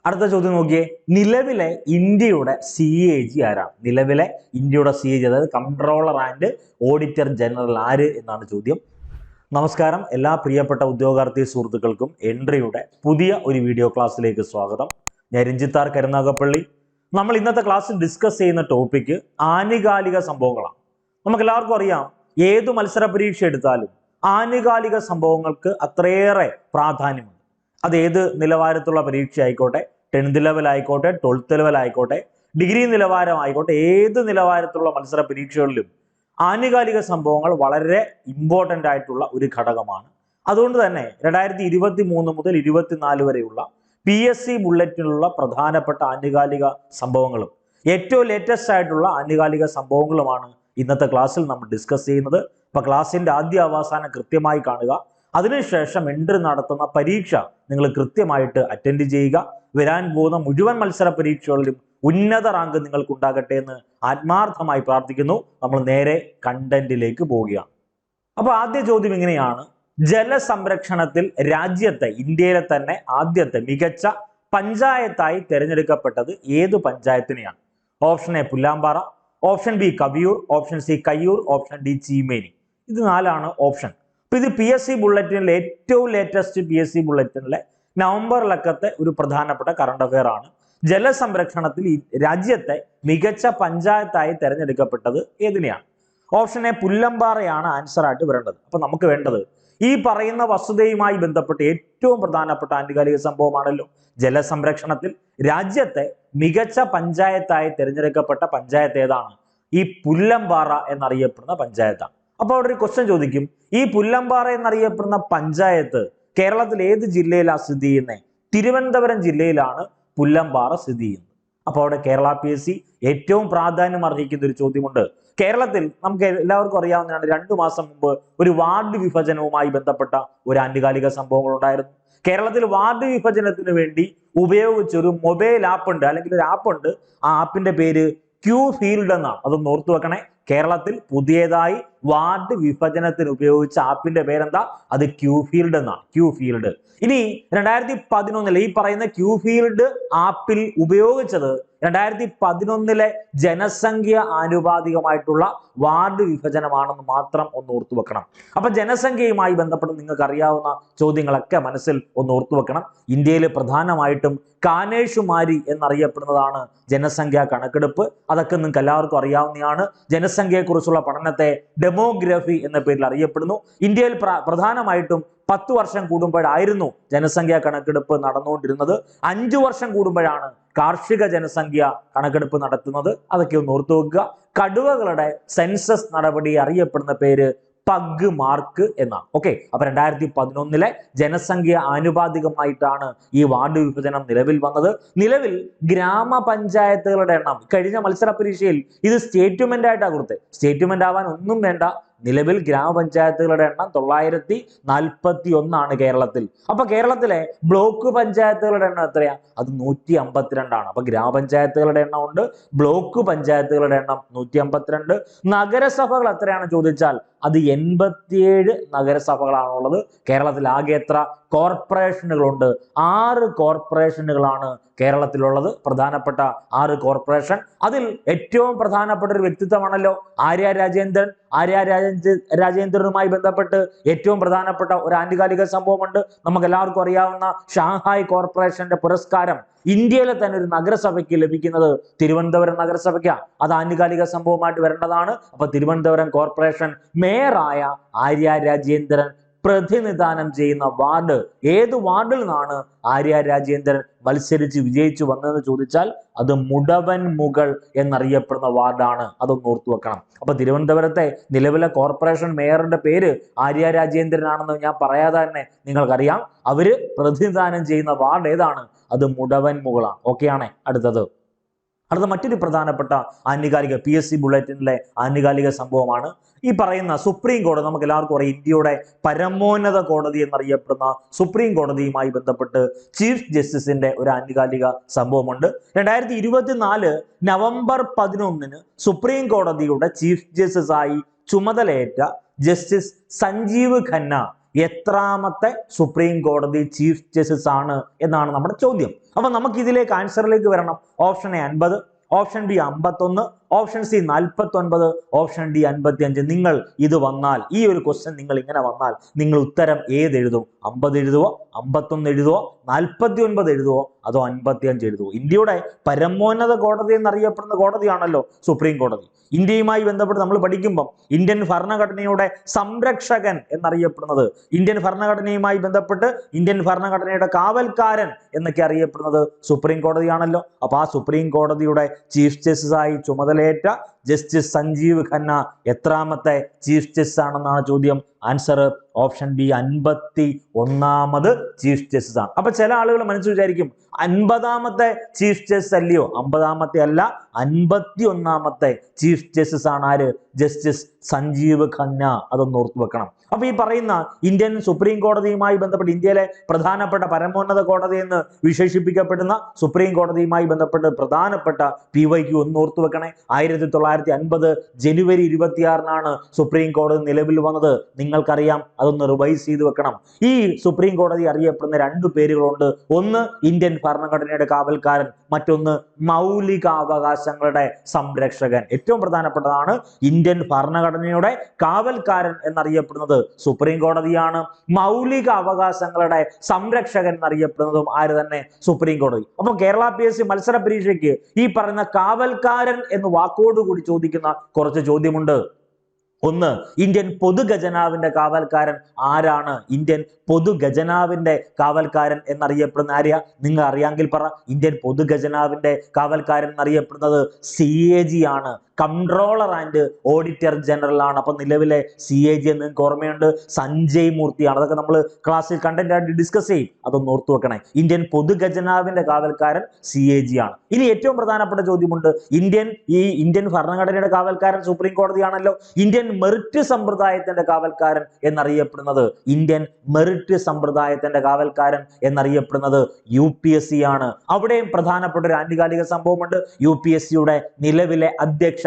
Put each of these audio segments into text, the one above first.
അടുത്ത ചോദ്യം നോക്കിയേ, നിലവിലെ ഇന്ത്യയുടെ CAG ആരാണ്? നിലവിലെ ഇന്ത്യയുടെ CAG, അതായത് കൺട്രോളർ ആൻഡ് ഓഡിറ്റർ ജനറൽ ആര് എന്നാണ് ചോദ്യം. നമസ്കാരം, എല്ലാ പ്രിയപ്പെട്ട ഉദ്യോഗാർത്ഥി സുഹൃത്തുക്കൾക്കും എൻട്രിയുടെ പുതിയ ഒരു വീഡിയോ ക്ലാസ്സിലേക്ക് സ്വാഗതം. ഞാൻ രഞ്ജിത്താർ കരുനാഗപ്പള്ളി. നമ്മൾ ഇന്നത്തെ ക്ലാസ്സിൽ ഡിസ്കസ് ചെയ്യുന്ന ടോപ്പിക്ക് ആനുകാലിക സംഭവങ്ങളാണ്. നമുക്ക് എല്ലാവർക്കും അറിയാം, ഏതു മത്സര പരീക്ഷ എടുത്താലും ആനുകാലിക സംഭവങ്ങൾക്ക് അത്രയേറെ പ്രാധാന്യമുണ്ട്. അത് ഏത് നിലവാരത്തുള്ള പരീക്ഷ ആയിക്കോട്ടെ, 10th ലെവൽ ആയിക്കോട്ടെ, 12th ലെവൽ ആയിക്കോട്ടെ, ഡിഗ്രി നിലവാരം ആയിക്കോട്ടെ, ഏത് നിലവാരത്തിലുള്ള മത്സര പരീക്ഷകളിലും ആനുകാലിക സംഭവങ്ങൾ വളരെ ഇമ്പോർട്ടൻ്റ് ആയിട്ടുള്ള ഒരു ഘടകമാണ്. അതുകൊണ്ട് തന്നെ 2023 മുതൽ 24 വരെയുള്ള PSC ബുള്ളറ്റിനുള്ള പ്രധാനപ്പെട്ട ആനുകാലിക സംഭവങ്ങളും ഏറ്റവും ലേറ്റസ്റ്റ് ആയിട്ടുള്ള ആനുകാലിക സംഭവങ്ങളുമാണ് ഇന്നത്തെ ക്ലാസ്സിൽ നമ്മൾ ഡിസ്കസ് ചെയ്യുന്നത്. അപ്പൊ ക്ലാസ്സിന്റെ ആദ്യ അവസാനം കൃത്യമായി കാണുക. അതിനുശേഷം എൻട്രി നടത്തുന്ന പരീക്ഷ നിങ്ങൾ കൃത്യമായിട്ട് അറ്റൻഡ് ചെയ്യുക. വരാൻ പോകുന്ന മുഴുവൻ മത്സര പരീക്ഷകളിലും ഉന്നത റാങ്ക് നിങ്ങൾക്ക് ഉണ്ടാകട്ടെ എന്ന് ആത്മാർത്ഥമായി പ്രാർത്ഥിക്കുന്നു. നമ്മൾ നേരെ കണ്ടന്റിലേക്ക് പോവുകയാണ്. അപ്പൊ ആദ്യ ചോദ്യം ഇങ്ങനെയാണ്: ജലസംരക്ഷണത്തിൽ രാജ്യത്തെ, ഇന്ത്യയിലെ തന്നെ ആദ്യത്തെ മികച്ച പഞ്ചായത്തായി തിരഞ്ഞെടുക്കപ്പെട്ടത് ഏത് പഞ്ചായത്തിനെയാണ്? Option A Pullampara, option B Kaviyoor, option C Kayyur, option D Cheemeni. ഇത് 4 ഓപ്ഷൻ. അപ്പൊ ഇത് PSC ബുള്ളറ്റിനിലെ ഏറ്റവും ലേറ്റസ്റ്റ് PSC ബുള്ളറ്റിനിലെ നവംബറിലക്കത്തെ ഒരു പ്രധാനപ്പെട്ട കറണ്ട് അഫെയർ ആണ്. ജലസംരക്ഷണത്തിൽ ഈ രാജ്യത്തെ മികച്ച പഞ്ചായത്തായി തിരഞ്ഞെടുക്കപ്പെട്ടത് ഏതിനെയാണ്? ഓപ്ഷൻ എ പുല്ലമ്പാറയാണ് ആൻസർ ആയിട്ട് വരേണ്ടത്. അപ്പൊ നമുക്ക് വേണ്ടത് ഈ പറയുന്ന വസ്തുതയുമായി ബന്ധപ്പെട്ട് ഏറ്റവും പ്രധാനപ്പെട്ട ആനുകാലിക സംഭവമാണല്ലോ. ജലസംരക്ഷണത്തിൽ രാജ്യത്തെ മികച്ച പഞ്ചായത്തായി തിരഞ്ഞെടുക്കപ്പെട്ട പഞ്ചായത്ത് ഏതാണ്? ഈ പുല്ലമ്പാറ എന്നറിയപ്പെടുന്ന പഞ്ചായത്താണ്. അപ്പൊ അവിടെ ഒരു ക്വസ്റ്റ്യൻ ചോദിക്കും, ഈ പുല്ലമ്പാറ എന്നറിയപ്പെടുന്ന പഞ്ചായത്ത് കേരളത്തിൽ ഏത് ജില്ലയിലാണ് സ്ഥിതി ചെയ്യുന്നത്? തിരുവനന്തപുരം ജില്ലയിലാണ് പുല്ലമ്പാറ സ്ഥിതി ചെയ്യുന്നത്. അപ്പൊ അവിടെ കേരള PSC ഏറ്റവും പ്രാധാന്യം അർഹിക്കുന്ന ഒരു ചോദ്യമുണ്ട്. കേരളത്തിൽ നമുക്ക് എല്ലാവർക്കും അറിയാവുന്നതാണ്, 2 മാസം മുമ്പ് ഒരു വാർഡ് വിഭജനവുമായി ബന്ധപ്പെട്ട ഒരു ആനുകാലിക സംഭവങ്ങൾ ഉണ്ടായിരുന്നു. കേരളത്തിൽ വാർഡ് വിഭജനത്തിന് വേണ്ടി ഉപയോഗിച്ച ഒരു മൊബൈൽ ആപ്പ് ഉണ്ട്, അല്ലെങ്കിൽ ഒരു ആപ്പ് ഉണ്ട്. ആ ആപ്പിന്റെ പേര് ക്യൂ ഫീൽഡ് എന്നാണ്. അതൊന്ന് ഓർത്തു വെക്കണേ. കേരളത്തിൽ പുതിയതായി വാർഡ് വിഭജനത്തിന് ഉപയോഗിച്ച ആപ്പിന്റെ പേരെന്താ? അത് ക്യൂ ഫീൽഡ് എന്നാണ്. Q field. ഇനി 2011 ഈ പറയുന്ന ക്യൂ ഫീൽഡ് ആപ്പിൽ ഉപയോഗിച്ചത് 2011 ജനസംഖ്യ ആനുപാതികമായിട്ടുള്ള വാർഡ് വിഭജനമാണെന്ന് മാത്രം ഒന്ന് ഓർത്തു വെക്കണം. അപ്പൊ ജനസംഖ്യയുമായി ബന്ധപ്പെട്ട് നിങ്ങൾക്ക് അറിയാവുന്ന ചോദ്യങ്ങളൊക്കെ മനസ്സിൽ ഒന്ന് ഓർത്തു വെക്കണം. ഇന്ത്യയിൽ പ്രധാനമായിട്ടും കാനേഷുമാരി എന്നറിയപ്പെടുന്നതാണ് ജനസംഖ്യാ കണക്കെടുപ്പ്. അതൊക്കെ നിങ്ങൾക്ക് എല്ലാവർക്കും അറിയാവുന്നതാണ്. ജനസംഖ്യയെക്കുറിച്ചുള്ള പഠനത്തെ ഡെമോഗ്രഫി എന്ന പേരിൽ അറിയപ്പെടുന്നു. ഇന്ത്യയിൽ പ്രധാനമായിട്ടും 10 വർഷം കൂടുമ്പോഴായിരുന്നു ജനസംഖ്യാ കണക്കെടുപ്പ് നടന്നുകൊണ്ടിരുന്നത്. 5 വർഷം കൂടുമ്പോഴാണ് കാർഷിക ജനസംഖ്യ കണക്കെടുപ്പ് നടത്തുന്നത്. അതൊക്കെ ഒന്ന് ഓർത്തു വെക്കുക. കടുവകളുടെ സെൻസസ് നടപടി അറിയപ്പെടുന്ന പേര് പഗ് മാർക്ക് എന്നാണ്. ഓക്കെ, അപ്പൊ 2011 ജനസംഖ്യ ആനുപാതികമായിട്ടാണ് ഈ വാർഡ് വിഭജനം നിലവിൽ വന്നത്. നിലവിൽ ഗ്രാമപഞ്ചായത്തുകളുടെ എണ്ണം കഴിഞ്ഞ മത്സര പരീക്ഷയിൽ ഇത് സ്റ്റേറ്റ്മെന്റ് ആയിട്ടാണ് കൊടുത്തത്. സ്റ്റേറ്റ്മെന്റ് ആവാൻ ഒന്നും വേണ്ട. നിലവിൽ ഗ്രാമപഞ്ചായത്തുകളുടെ എണ്ണം 941 കേരളത്തിൽ. അപ്പൊ കേരളത്തിലെ ബ്ലോക്ക് പഞ്ചായത്തുകളുടെ എണ്ണം എത്രയാ? അത് 152. അപ്പൊ ഗ്രാമപഞ്ചായത്തുകളുടെ എണ്ണം ഉണ്ട്, ബ്ലോക്ക് പഞ്ചായത്തുകളുടെ എണ്ണം 152. നഗരസഭകൾ എത്രയാണ് ചോദിച്ചാൽ അത് 87 നഗരസഭകളാണുള്ളത്. കേരളത്തിൽ ആകെ എത്ര കോർപ്പറേഷനുകളുണ്ട്? 6 കോർപ്പറേഷനുകളാണ് കേരളത്തിലുള്ളത്. പ്രധാനപ്പെട്ട 6 കോർപ്പറേഷൻ. അതിൽ ഏറ്റവും പ്രധാനപ്പെട്ട ഒരു വ്യക്തിത്വമാണല്ലോ ആര്യ രാജേന്ദ്രൻ. രാജേന്ദ്രനുമായി ബന്ധപ്പെട്ട് ഏറ്റവും പ്രധാനപ്പെട്ട ഒരു ആനുകാലിക സംഭവമുണ്ട്. നമുക്ക് എല്ലാവർക്കും അറിയാവുന്ന ഷാങ്ഹായ് കോർപ്പറേഷന്റെ പുരസ്കാരം ഇന്ത്യയിലെ തന്നെ ഒരു നഗരസഭയ്ക്ക് ലഭിക്കുന്നത് തിരുവനന്തപുരം നഗരസഭയ്ക്കാണ്. അത് ആനുകാലിക സംഭവമായിട്ട് വരേണ്ടതാണ്. അപ്പൊ തിരുവനന്തപുരം കോർപ്പറേഷൻ മേയറായ ആര്യ രാജേന്ദ്രൻ പ്രതിനിധാനം ചെയ്യുന്ന വാർഡ് ഏത് വാർഡിൽ നിന്നാണ് ആര്യ രാജേന്ദ്രൻ മത്സരിച്ച് വിജയിച്ചു വന്നതെന്ന് ചോദിച്ചാൽ അത് മുടവൻമുകൾ എന്നറിയപ്പെടുന്ന വാർഡാണ്. അതൊന്ന് ഓർത്തു വെക്കണം. അപ്പൊ തിരുവനന്തപുരത്തെ നിലവിലെ കോർപ്പറേഷൻ മേയറിന്റെ പേര് ആര്യ രാജേന്ദ്രൻ ആണെന്ന് ഞാൻ പറയാതെ തന്നെ നിങ്ങൾക്കറിയാം. അവര് പ്രതിനിധാനം ചെയ്യുന്ന വാർഡ് ഏതാണ്? അത് മുടവൻമുകളാണ്. ഓക്കെ ആണ്. അടുത്ത മറ്റൊരു പ്രധാനപ്പെട്ട ആനുകാലിക PSC ബുള്ളറ്റിനിലെ ആനുകാലിക സംഭവമാണ് ഈ പറയുന്ന സുപ്രീം കോടതി. നമുക്ക് എല്ലാവർക്കും അറിയാം, ഇന്ത്യയുടെ പരമോന്നത കോടതി എന്നറിയപ്പെടുന്ന സുപ്രീം കോടതിയുമായി ബന്ധപ്പെട്ട് ചീഫ് ജസ്റ്റിസിന്റെ ഒരു ആനുകാലിക സംഭവമുണ്ട്. 2024 നവംബർ 11 സുപ്രീം കോടതിയുടെ ചീഫ് ജസ്റ്റിസ് ആയി ചുമതലയേറ്റ ജസ്റ്റിസ് സഞ്ജീവ് ഖന്ന എത്രാമത്തെ സുപ്രീം കോടതി ചീഫ് ജസ്റ്റിസ് ആണ് എന്നാണ് നമ്മുടെ ചോദ്യം. അപ്പൊ നമുക്ക് ഇതിലേക്ക് ആൻസറിലേക്ക് വരണം. Option A 50, option B 51, option C 49, option D 55. നിങ്ങൾ ഇത് വന്നാൽ, ഈ ഒരു ക്വസ്റ്റ്യൻ നിങ്ങൾ ഇങ്ങനെ വന്നാൽ നിങ്ങൾ ഉത്തരം ഏത് എഴുതും? 50 എഴുതുവോ, 51 എഴുതുവോ, 49 എഴുതുവോ, അതോ 55 എഴുതുവോ? ഇന്ത്യയുടെ പരമോന്നത കോടതി എന്നറിയപ്പെടുന്ന കോടതിയാണല്ലോ സുപ്രീം കോടതി. ഇന്ത്യയുമായി ബന്ധപ്പെട്ട് നമ്മൾ പഠിക്കുമ്പം ഇന്ത്യൻ ഭരണഘടനയുടെ സംരക്ഷകൻ എന്നറിയപ്പെടുന്നത്, ഇന്ത്യൻ ഭരണഘടനയുമായി ബന്ധപ്പെട്ട് ഇന്ത്യൻ ഭരണഘടനയുടെ കാവൽക്കാരൻ എന്നൊക്കെ അറിയപ്പെടുന്നത് സുപ്രീം കോടതിയാണല്ലോ. അപ്പൊ ആ സുപ്രീം കോടതിയുടെ ചീഫ് ജസ്റ്റിസായി ചുമതലയേറ്റ ജസ്റ്റിസ് സഞ്ജീവ് ഖന്ന എത്രാമത്തെ ചീഫ് ജസ്റ്റിസ് ആണെന്നാണ് ചോദ്യം. ആൻസർ ഓപ്ഷൻ ബി 51ാമത് ചീഫ് ജസ്റ്റിസ് ആണ്. അപ്പൊ ചില ആളുകൾ മനസ്സിൽ വിചാരിക്കും 50ാമത്തെ ചീഫ് ജസ്റ്റിസ് അല്ലയോ? 50ാമത്തെ അല്ല, 51ാമത്തെ ചീഫ് ജസ്റ്റിസ് ആണ് ആര്? ജസ്റ്റിസ് സഞ്ജീവ് ഖന്ന. അതൊന്ന് ഓർത്തു വെക്കണം. അപ്പൊ ഈ പറയുന്ന ഇന്ത്യൻ സുപ്രീം കോടതിയുമായി ബന്ധപ്പെട്ട് ഇന്ത്യയിലെ പ്രധാനപ്പെട്ട പരമോന്നത കോടതി എന്ന് വിശേഷിപ്പിക്കപ്പെടുന്ന സുപ്രീം കോടതിയുമായി ബന്ധപ്പെട്ട് പ്രധാനപ്പെട്ട PYQ ഒന്ന് ഓർത്തു വെക്കണേ. 1950 ജനുവരി 26-നാണ് സുപ്രീം കോടതി നിലവിൽ വന്നത്. നിങ്ങൾക്കറിയാം, അതൊന്ന് റിവൈസ് ചെയ്ത് വെക്കണം. ഈ സുപ്രീം കോടതി അറിയപ്പെടുന്ന 2 പേരുകളുണ്ട്. ഒന്ന് ഇന്ത്യൻ ഭരണഘടനയുടെ കാവൽക്കാരൻ, മറ്റൊന്ന് മൗലികാവകാശങ്ങളുടെ സംരക്ഷകൻ. ഏറ്റവും പ്രധാനപ്പെട്ടതാണ് ഇന്ത്യൻ ഭരണഘടനയുടെ കാവൽക്കാരൻ എന്നറിയപ്പെടുന്നത് സുപ്രീം കോടതിയാണ്. മൗലിക അവകാശങ്ങളുടെ സംരക്ഷകൻ എന്നറിയപ്പെടുന്നതും ആര് തന്നെ? സുപ്രീം കോടതി. അപ്പൊ കേരള PSC മത്സര പരീക്ഷയ്ക്ക് ഈ പറയുന്ന കാവൽക്കാരൻ എന്ന് വാക്കോടുകൂടി ചോദിക്കുന്ന കുറച്ച് ചോദ്യമുണ്ട്. ഒന്ന്, ഇന്ത്യൻ പൊതുഖജനാവിന്റെ കാവൽക്കാരൻ ആരാണ്? ഇന്ത്യൻ പൊതുഖജനാവിന്റെ കാവൽക്കാരൻ എന്നറിയപ്പെടുന്ന ആര്യ? നിങ്ങൾ അറിയാമെങ്കിൽ പറ. ഇന്ത്യൻ പൊതുഖജനാവിന്റെ കാവൽക്കാരൻ എന്നറിയപ്പെടുന്നത് CAG ആണ്. കൺട്രോളർ ആൻഡ് ഓഡിറ്റർ ജനറൽ ആണ്. അപ്പൊ നിലവിലെ CAG എന്ന് നിങ്ങൾക്ക് ഓർമ്മയുണ്ട്, സഞ്ജയ് മൂർത്തിയാണ്. അതൊക്കെ നമ്മൾ ക്ലാസ്സിൽ കണ്ടന്റ് ആയിട്ട് ഡിസ്കസ് ചെയ്യും. അതൊന്ന് ഓർത്തു വെക്കണേ. ഇന്ത്യൻ പൊതുഖജനാവിന്റെ കാവൽക്കാരൻ CAG ആണ്. ഇനി ഏറ്റവും പ്രധാനപ്പെട്ട ചോദ്യമുണ്ട്. ഇന്ത്യൻ ഭരണഘടനയുടെ കാവൽക്കാരൻ സുപ്രീം കോടതിയാണല്ലോ. ഇന്ത്യൻ മെറിറ്റ് സമ്പ്രദായത്തിന്റെ കാവൽക്കാരൻ എന്നറിയപ്പെടുന്നത്, ഇന്ത്യൻ മെറിറ്റ് സമ്പ്രദായത്തിന്റെ കാവൽക്കാരൻ എന്നറിയപ്പെടുന്നത് UPSC ആണ്. അവിടെയും പ്രധാനപ്പെട്ട ഒരു ആനുകാലിക സംഭവമുണ്ട്. UPSCയുടെ നിലവിലെ അധ്യക്ഷ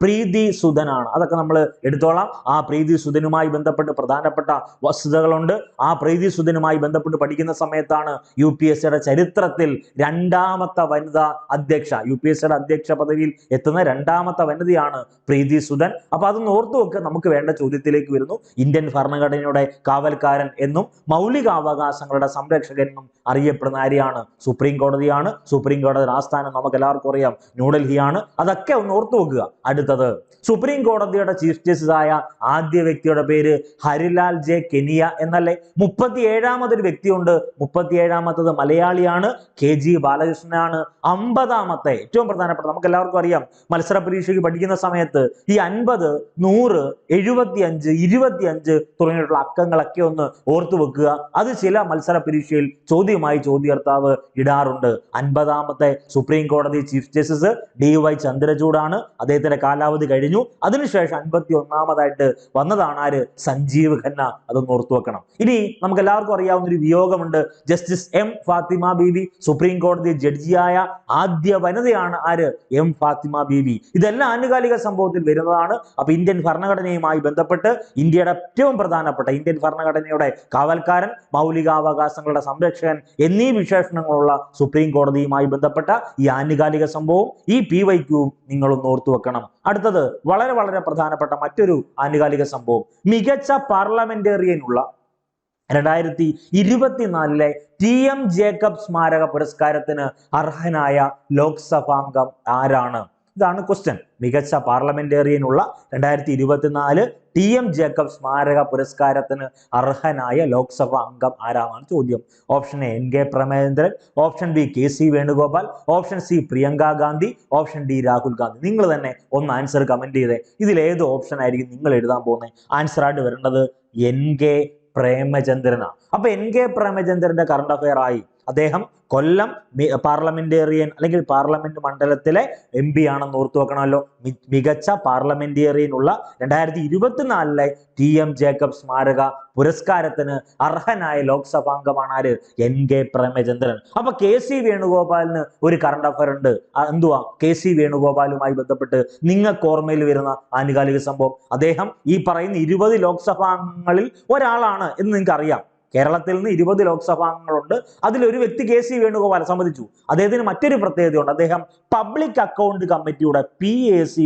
പ്രീതി സുധനാണ്. അതൊക്കെ നമ്മൾ എടുത്തോളാം. ആ പ്രീതി സുധനുമായി ബന്ധപ്പെട്ട് പ്രധാനപ്പെട്ട വസ്തുതകളുണ്ട്. ആ പ്രീതി സുധനുമായി ബന്ധപ്പെട്ട് പഠിക്കുന്ന സമയത്താണ് UPSCയുടെ ചരിത്രത്തിൽ 2ാമത്തെ വനിതാ അധ്യക്ഷ, UPSCയുടെ അധ്യക്ഷ പദവിയിൽ എത്തുന്ന 2ാമത്തെ വനിതയാണ് പ്രീതി സുധൻ. അപ്പൊ അതൊന്ന് ഓർത്തു വെക്കുക. നമുക്ക് വേണ്ട ചോദ്യത്തിലേക്ക് വരുന്നു. ഇന്ത്യൻ ഭരണഘടനയുടെ കാവൽക്കാരൻ എന്നും മൗലികാവകാശങ്ങളുടെ സംരക്ഷകൻ എന്നും അറിയപ്പെടുന്ന ആരെയാണ്? സുപ്രീം കോടതിയാണ്. സുപ്രീം കോടതി ആസ്ഥാനം നമുക്ക് എല്ലാവർക്കും അറിയാം, ന്യൂഡൽഹിയാണ്. അതൊക്കെ ഒന്ന് ഓർത്തു വെക്കുക. അടുത്തത്, സുപ്രീം കോടതിയുടെ ചീഫ് ജസ്റ്റിസ് ആയ ആദ്യ വ്യക്തിയുടെ പേര് ഹരിലാൽ ജെ കെനിയ എന്നല്ലേ? 37ാമതൊരു വ്യക്തിയുണ്ട്. 37ാമത്തത് മലയാളിയാണ്, KG ബാലകൃഷ്ണനാണ്. 50ാമത്തെ ഏറ്റവും പ്രധാനപ്പെട്ട, നമുക്ക് എല്ലാവർക്കും അറിയാം, മത്സര പരീക്ഷയ്ക്ക് പഠിക്കുന്ന സമയത്ത് ഈ 50, 100, 75, 25 തുടങ്ങിയിട്ടുള്ള അക്കങ്ങളൊക്കെ ഒന്ന് ഓർത്തു വെക്കുക. അത് ചില മത്സര പരീക്ഷയിൽ ചോദ്യമായി ചോദ്യകർത്താവ് ഇടാറുണ്ട്. 50ാമത്തെ സുപ്രീം കോടതി ചീഫ് ജസ്റ്റിസ് DY ചന്ദ്രചൂഡാണ്. അദ്ദേഹത്തിന്റെ കാലാവധി കഴിഞ്ഞു. അതിനുശേഷം 51ാമതായിട്ട് വന്നതാണ് ആര്? സഞ്ജീവ് ഖന്ന. അതൊന്ന് ഓർത്തു വെക്കണം. ഇനി നമുക്ക് എല്ലാവർക്കും അറിയാവുന്ന ഒരു വിയോഗമുണ്ട്. ജസ്റ്റിസ് M ഫാത്തിമ ബീബി, സുപ്രീം കോടതി ജഡ്ജിയായ ആദ്യ വനിതയാണ് ആര്? M ഫാത്തിമ ബീബി. ഇതെല്ലാം ആനുകാലിക സംഭവത്തിൽ വരുന്നതാണ്. അപ്പൊ ഇന്ത്യൻ ഭരണഘടനയുമായി ബന്ധപ്പെട്ട് ഇന്ത്യയുടെ ഏറ്റവും പ്രധാനപ്പെട്ട ഇന്ത്യൻ ഭരണഘടനയുടെ കാവൽക്കാരൻ, മൗലികാവകാശങ്ങളുടെ സംരക്ഷകൻ എന്നീ വിശേഷണങ്ങളുള്ള സുപ്രീം കോടതിയുമായി ബന്ധപ്പെട്ട ഈ ആനുകാലിക സംഭവം, ഈ PYQ നിങ്ങളൊന്ന് ഓർത്തു വെക്കണം. അടുത്തത് വളരെ വളരെ പ്രധാനപ്പെട്ട മറ്റൊരു ആനുകാലിക സംഭവം, മികച്ച പാർലമെന്റേറിയനുള്ള 2024 TM ജേക്കബ് സ്മാരക പുരസ്കാരത്തിന് അർഹനായ ലോക്സഭാംഗം ആരാണ്? ഇതാണ് ക്വസ്റ്റ്യൻ. മികച്ച പാർലമെന്റേറിയനുള്ള 2024 TM ജേക്കബ് സ്മാരക പുരസ്കാരത്തിന് അർഹനായ ലോക്സഭാ അംഗം ആരാണ് ചോദ്യം. Option A NK Premachandran, option B KC Venugopal, option C Priyanka Gandhi, option D Rahul Gandhi. നിങ്ങൾ തന്നെ ഒന്ന് ആൻസർ കമന്റ് ചെയ്തേ. ഇതിൽ ഏത് ഓപ്ഷൻ ആയിരിക്കും നിങ്ങൾ എഴുതാൻ പോകുന്നത്? ആൻസർ ആയിട്ട് വരേണ്ടത് NK പ്രേമചന്ദ്രനാണ്. അപ്പൊ NK പ്രേമചന്ദ്രന്റെ കറണ്ട് അഫയർ ആയി. അദ്ദേഹം കൊല്ലം പാർലമെന്റേറിയൻ അല്ലെങ്കിൽ പാർലമെന്റ് മണ്ഡലത്തിലെ MP ആണെന്ന് ഓർത്തു വെക്കണമല്ലോ. മികച്ച പാർലമെന്റേറിയനുള്ള 2024 TM ജേക്കബ് സ്മാരക പുരസ്കാരത്തിന് അർഹനായ ലോക്സഭാംഗമാണ് ആര്? NK പ്രേമചന്ദ്രൻ. അപ്പൊ KC വേണുഗോപാലിന് ഒരു കറണ്ട് അഫയർ ഉണ്ട്. എന്തുവാ? KC വേണുഗോപാലുമായി ബന്ധപ്പെട്ട് നിങ്ങൾക്ക് ഓർമ്മയിൽ വരുന്ന ആനുകാലിക സംഭവം, അദ്ദേഹം ഈ പറയുന്ന 20 ലോക്സഭാംഗങ്ങളിൽ ഒരാളാണ് എന്ന് നിങ്ങൾക്ക് അറിയാം. കേരളത്തിൽ നിന്ന് 20 ലോക്സഭാ അംഗങ്ങളുണ്ട്. അതിലൊരു വ്യക്തി KC വേണുഗോപാൽ സമ്മതിച്ചു. അദ്ദേഹത്തിന് മറ്റൊരു പ്രത്യേകതയുണ്ട്. അദ്ദേഹം പബ്ലിക് അക്കൗണ്ട് കമ്മിറ്റിയുടെ PAC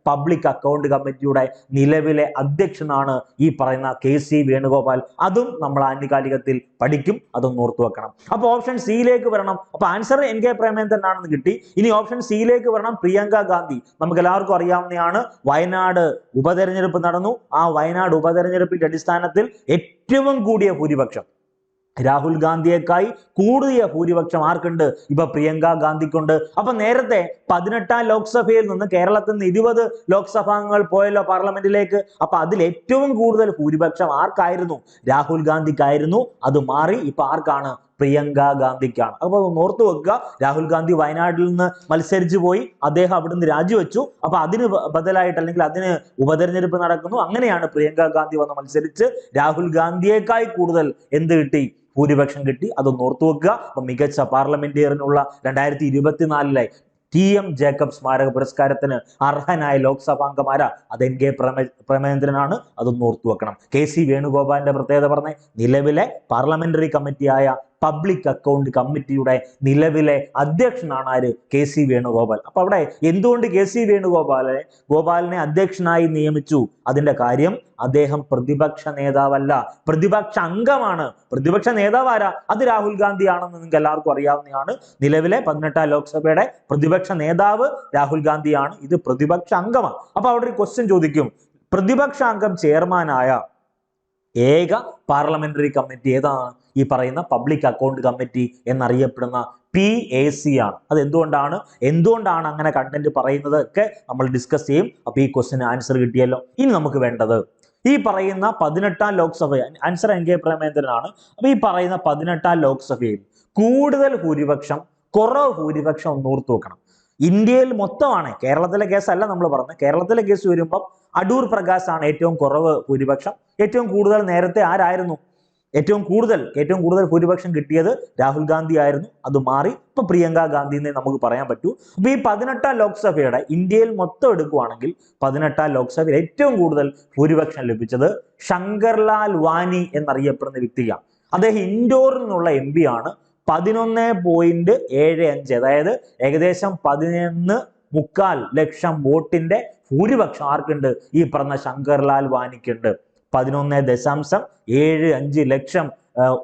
പബ്ലിക് അക്കൗണ്ട് കമ്മിറ്റിയുടെ നിലവിലെ അധ്യക്ഷനാണ് ഈ പറയുന്ന KC വേണുഗോപാൽ. അതും നമ്മൾ ആനുകാലികത്തിൽ പഠിക്കും, അതൊന്ന് ഓർത്തു വെക്കണം. അപ്പൊ ഓപ്ഷൻ സിയിലേക്ക് വരണം. അപ്പൊ ആൻസർ NK പ്രേമചന്ദ്രൻ ആണെന്ന് കിട്ടി. ഇനി ഓപ്ഷൻ സിയിലേക്ക് വരണം, പ്രിയങ്ക ഗാന്ധി. നമുക്ക് എല്ലാവർക്കും അറിയാവുന്നതാണ്, വയനാട് ഉപതെരഞ്ഞെടുപ്പ് നടന്നു. ആ വയനാട് ഉപതെരഞ്ഞെടുപ്പിന്റെ അടിസ്ഥാനത്തിൽ ഏറ്റവും കൂടിയ ഭൂരിപക്ഷം, രാഹുൽ ഗാന്ധിയേക്കായി കൂടിയ ഭൂരിപക്ഷം ആർക്കുണ്ട്? ഇപ്പൊ പ്രിയങ്ക ഗാന്ധിക്കുണ്ട്. അപ്പൊ നേരത്തെ 18ാം ലോക്സഭയിൽ നിന്ന് കേരളത്തിൽ നിന്ന് 20 ലോക്സഭാംഗങ്ങൾ പോയല്ലോ പാർലമെന്റിലേക്ക്. അപ്പൊ അതിൽ ഏറ്റവും കൂടുതൽ ഭൂരിപക്ഷം ആർക്കായിരുന്നു? രാഹുൽ ഗാന്ധിക്കായിരുന്നു. അത് മാറി ഇപ്പൊ ആർക്കാണ്? പ്രിയങ്ക ഗാന്ധിക്കാണ്. അപ്പൊ ഓർത്തു വെക്കുക, രാഹുൽ ഗാന്ധി വയനാട്ടിൽ നിന്ന് മത്സരിച്ചു പോയി, അദ്ദേഹം അവിടുന്ന് രാജിവെച്ചു. അപ്പൊ അതിന് ബദലായിട്ട്, അല്ലെങ്കിൽ അതിന് ഉപതെരഞ്ഞെടുപ്പ് നടക്കുന്നു. അങ്ങനെയാണ് പ്രിയങ്ക ഗാന്ധി വന്ന് മത്സരിച്ച് രാഹുൽ ഗാന്ധിയേക്കായി കൂടുതൽ എന്ത് കിട്ടി? ഭൂരിപക്ഷം കിട്ടി. അതൊന്ന് ഓർത്തു വെക്കുക. അപ്പൊ മികച്ച പാർലമെന്റേറിയനുള്ള 2024 TM ജേക്കബ് സ്മാരക പുരസ്കാരത്തിന് അർഹനായ ലോക്സഭാംഗമാരാ? അത് NK പ്രേമചന്ദ്രനാണ്. അതൊന്ന് ഓർത്തു വെക്കണം. KC വേണുഗോപാലിന്റെ പ്രത്യേകത പറഞ്ഞേ, നിലവിലെ പാർലമെന്ററി കമ്മിറ്റിയായ പബ്ലിക് അക്കൗണ്ട് കമ്മിറ്റിയുടെ നിലവിലെ അധ്യക്ഷനാണ് ആര്? KC വേണുഗോപാൽ. അപ്പൊ അവിടെ എന്തുകൊണ്ട് KC വേണുഗോപാലിനെ അധ്യക്ഷനായി നിയമിച്ചു? അതിന്റെ കാര്യം, അദ്ദേഹം പ്രതിപക്ഷ നേതാവല്ല, പ്രതിപക്ഷ അംഗമാണ്. പ്രതിപക്ഷ നേതാവ് ആരാ? അത് രാഹുൽ ഗാന്ധി ആണെന്ന് നിങ്ങൾക്ക് എല്ലാവർക്കും അറിയാവുന്നതാണ്. നിലവിലെ 18ാം ലോക്സഭയുടെ പ്രതിപക്ഷ നേതാവ് രാഹുൽ ഗാന്ധിയാണ്. ഇത് പ്രതിപക്ഷ അംഗമാണ്. അപ്പൊ അവിടെ ഒരു ക്വസ്റ്റ്യൻ ചോദിക്കും, പ്രതിപക്ഷ അംഗം ചെയർമാനായ ഏക പാർലമെന്ററി കമ്മിറ്റി ഏതാണ്? ഈ പറയുന്ന പബ്ലിക് അക്കൗണ്ട് കമ്മിറ്റി എന്നറിയപ്പെടുന്ന PAC ആണ്. അത് എന്തുകൊണ്ടാണ് അങ്ങനെ കണ്ടന്റ് പറയുന്നത് ഒക്കെ നമ്മൾ ഡിസ്കസ് ചെയ്യും. അപ്പൊ ഈ ക്വസ്റ്റിന് ആൻസർ കിട്ടിയല്ലോ. ഇനി നമുക്ക് വേണ്ടത് ഈ പറയുന്ന 18ാം ലോക്സഭ, ആൻസർ NK പ്രേമചന്ദ്രനാണ്. അപ്പൊ ഈ പറയുന്ന 18ാം ലോക്സഭയിൽ കൂടുതൽ ഭൂരിപക്ഷം, കുറവ് ഭൂരിപക്ഷം ഒന്ന് ഓർത്തു വെക്കണം. ഇന്ത്യയിൽ മൊത്തമാണ്, കേരളത്തിലെ കേസല്ല നമ്മൾ പറഞ്ഞത്. കേരളത്തിലെ കേസ് വരുമ്പം അടൂർ പ്രകാശ് ആണ് ഏറ്റവും കുറവ് ഭൂരിപക്ഷം. ഏറ്റവും കൂടുതൽ നേരത്തെ ആരായിരുന്നു? ഏറ്റവും കൂടുതൽ ഭൂരിപക്ഷം കിട്ടിയത് രാഹുൽ ഗാന്ധി ആയിരുന്നു. അത് മാറി ഇപ്പൊ പ്രിയങ്ക ഗാന്ധി എന്നേ നമുക്ക് പറയാൻ പറ്റൂ. അപ്പൊ ഈ 18ാം ലോക്സഭയുടെ ഇന്ത്യയിൽ മൊത്തം എടുക്കുകയാണെങ്കിൽ 18ാം ലോക്സഭയിൽ ഏറ്റവും കൂടുതൽ ഭൂരിപക്ഷം ലഭിച്ചത് ശങ്കർലാൽ വാനി എന്നറിയപ്പെടുന്ന വ്യക്തിയാണ്. അദ്ദേഹം ഇൻഡോറിൽ നിന്നുള്ള MP ആണ്. 11.75, അതായത് ഏകദേശം 11.25 ലക്ഷം വോട്ടിന്റെ ഭൂരിപക്ഷം ആർക്കുണ്ട്? ഈ പറഞ്ഞ ശങ്കർലാൽ വാനിക്കുണ്ട്. 11.75 ലക്ഷം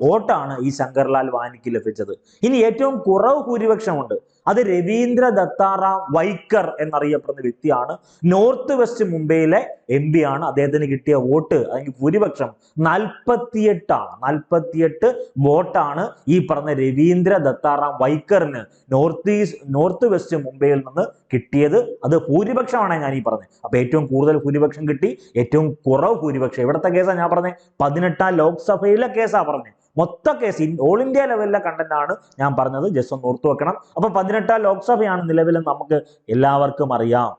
വോട്ടാണ് ഈ ശങ്കർലാൽ വാനിക്ക് ലഭിച്ചത്. ഇനി ഏറ്റവും കുറവ് ഭൂരിപക്ഷമുണ്ട്, അത് രവീന്ദ്ര ദത്താറാം വൈക്കർ എന്നറിയപ്പെടുന്ന വ്യക്തിയാണ്. നോർത്ത് വെസ്റ്റ് മുംബൈയിലെ MP ആണ്. അദ്ദേഹത്തിന് കിട്ടിയ വോട്ട്, അല്ലെങ്കിൽ ഭൂരിപക്ഷം 48 ആണ്. 48 വോട്ടാണ് ഈ പറഞ്ഞ രവീന്ദ്ര ദത്താറാം വൈക്കറിന് നോർത്ത് വെസ്റ്റ് മുംബൈയിൽ നിന്ന് കിട്ടിയത്. അത് ഭൂരിപക്ഷമാണ് ഞാൻ ഈ പറഞ്ഞത്. അപ്പൊ ഏറ്റവും കൂടുതൽ ഭൂരിപക്ഷം കിട്ടി, ഏറ്റവും കുറവ് ഭൂരിപക്ഷം. ഇവിടുത്തെ കേസാണ് ഞാൻ പറഞ്ഞത്, 18ാം ലോക്സഭയിലെ കേസാ പറഞ്ഞത്. മൊത്ത കേസ് ഓൾ ഇന്ത്യ ലെവലിലെ കണ്ടന്റ് ആണ് ഞാൻ പറഞ്ഞത്. ജസ്റ്റ് ഒന്ന് ഓർത്തു വെക്കണം. അപ്പൊ 18ാം ലോക്സഭയാണ് നിലവിൽ നമുക്ക് എല്ലാവർക്കും അറിയാം.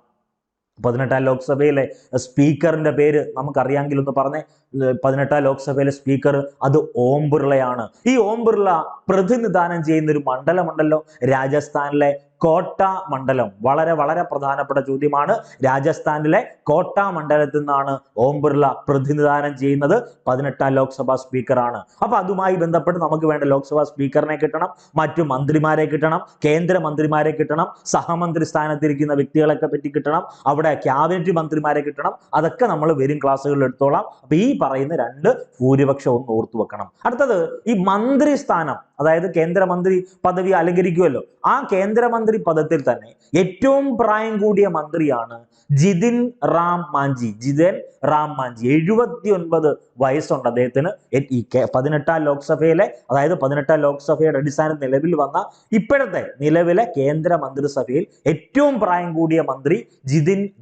18ാം ലോക്സഭയിലെ സ്പീക്കറിന്റെ പേര് നമുക്കറിയാമെങ്കിൽ ഒന്ന് പറഞ്ഞേ. 18ാം ലോക്സഭയിലെ സ്പീക്കർ അത് ഓം ബിർളയാണ്. ഈ ഓം ബിർള പ്രതിനിധാനം ചെയ്യുന്ന ഒരു മണ്ഡലമുണ്ടല്ലോ, രാജസ്ഥാനിലെ കോട്ട മണ്ഡലം. വളരെ വളരെ പ്രധാനപ്പെട്ട ചോദ്യമാണ്. രാജസ്ഥാനിലെ കോട്ട മണ്ഡലത്തിൽ നിന്നാണ് ഓം ബിർള പ്രതിനിധാനം ചെയ്യുന്നത്. 18ാം ലോക്സഭാ സ്പീക്കറാണ്. അപ്പൊ അതുമായി ബന്ധപ്പെട്ട് നമുക്ക് വേണ്ട ലോക്സഭാ സ്പീക്കറിനെ കിട്ടണം, മറ്റു മന്ത്രിമാരെ കിട്ടണം, കേന്ദ്ര മന്ത്രിമാരെ കിട്ടണം, സഹമന്ത്രി സ്ഥാനത്തിരിക്കുന്ന വ്യക്തികളൊക്കെ പറ്റി കിട്ടണം, അവിടെ ക്യാബിനറ്റ് മന്ത്രിമാരെ കിട്ടണം. അതൊക്കെ നമ്മൾ വരും ക്ലാസ്സുകളിൽ എടുത്തോളാം. അപ്പൊ ഈ പറയുന്ന 2 ഭൂരിപക്ഷം ഒന്ന് ഓർത്തു വെക്കണം. അടുത്തത് ഈ മന്ത്രി സ്ഥാനം, അതായത് കേന്ദ്രമന്ത്രി പദവി അലങ്കരിക്കുമല്ലോ. ആ കേന്ദ്രമന്ത്രി പദത്തിൽ തന്നെ ഏറ്റവും പ്രായം കൂടിയ മന്ത്രിയാണ് ജിതിൻ റാം മാഞ്ചി. 79 വയസ്സുണ്ട് അദ്ദേഹത്തിന്. ഈ 18ാം ലോക്സഭയിലെ, അതായത് 18ാം ലോക്സഭയുടെ അടിസ്ഥാനത്തിൽ നിലവിൽ വന്ന ഇപ്പോഴത്തെ നിലവിലെ കേന്ദ്ര മന്ത്രിസഭയിൽ ഏറ്റവും പ്രായം കൂടിയ മന്ത്രി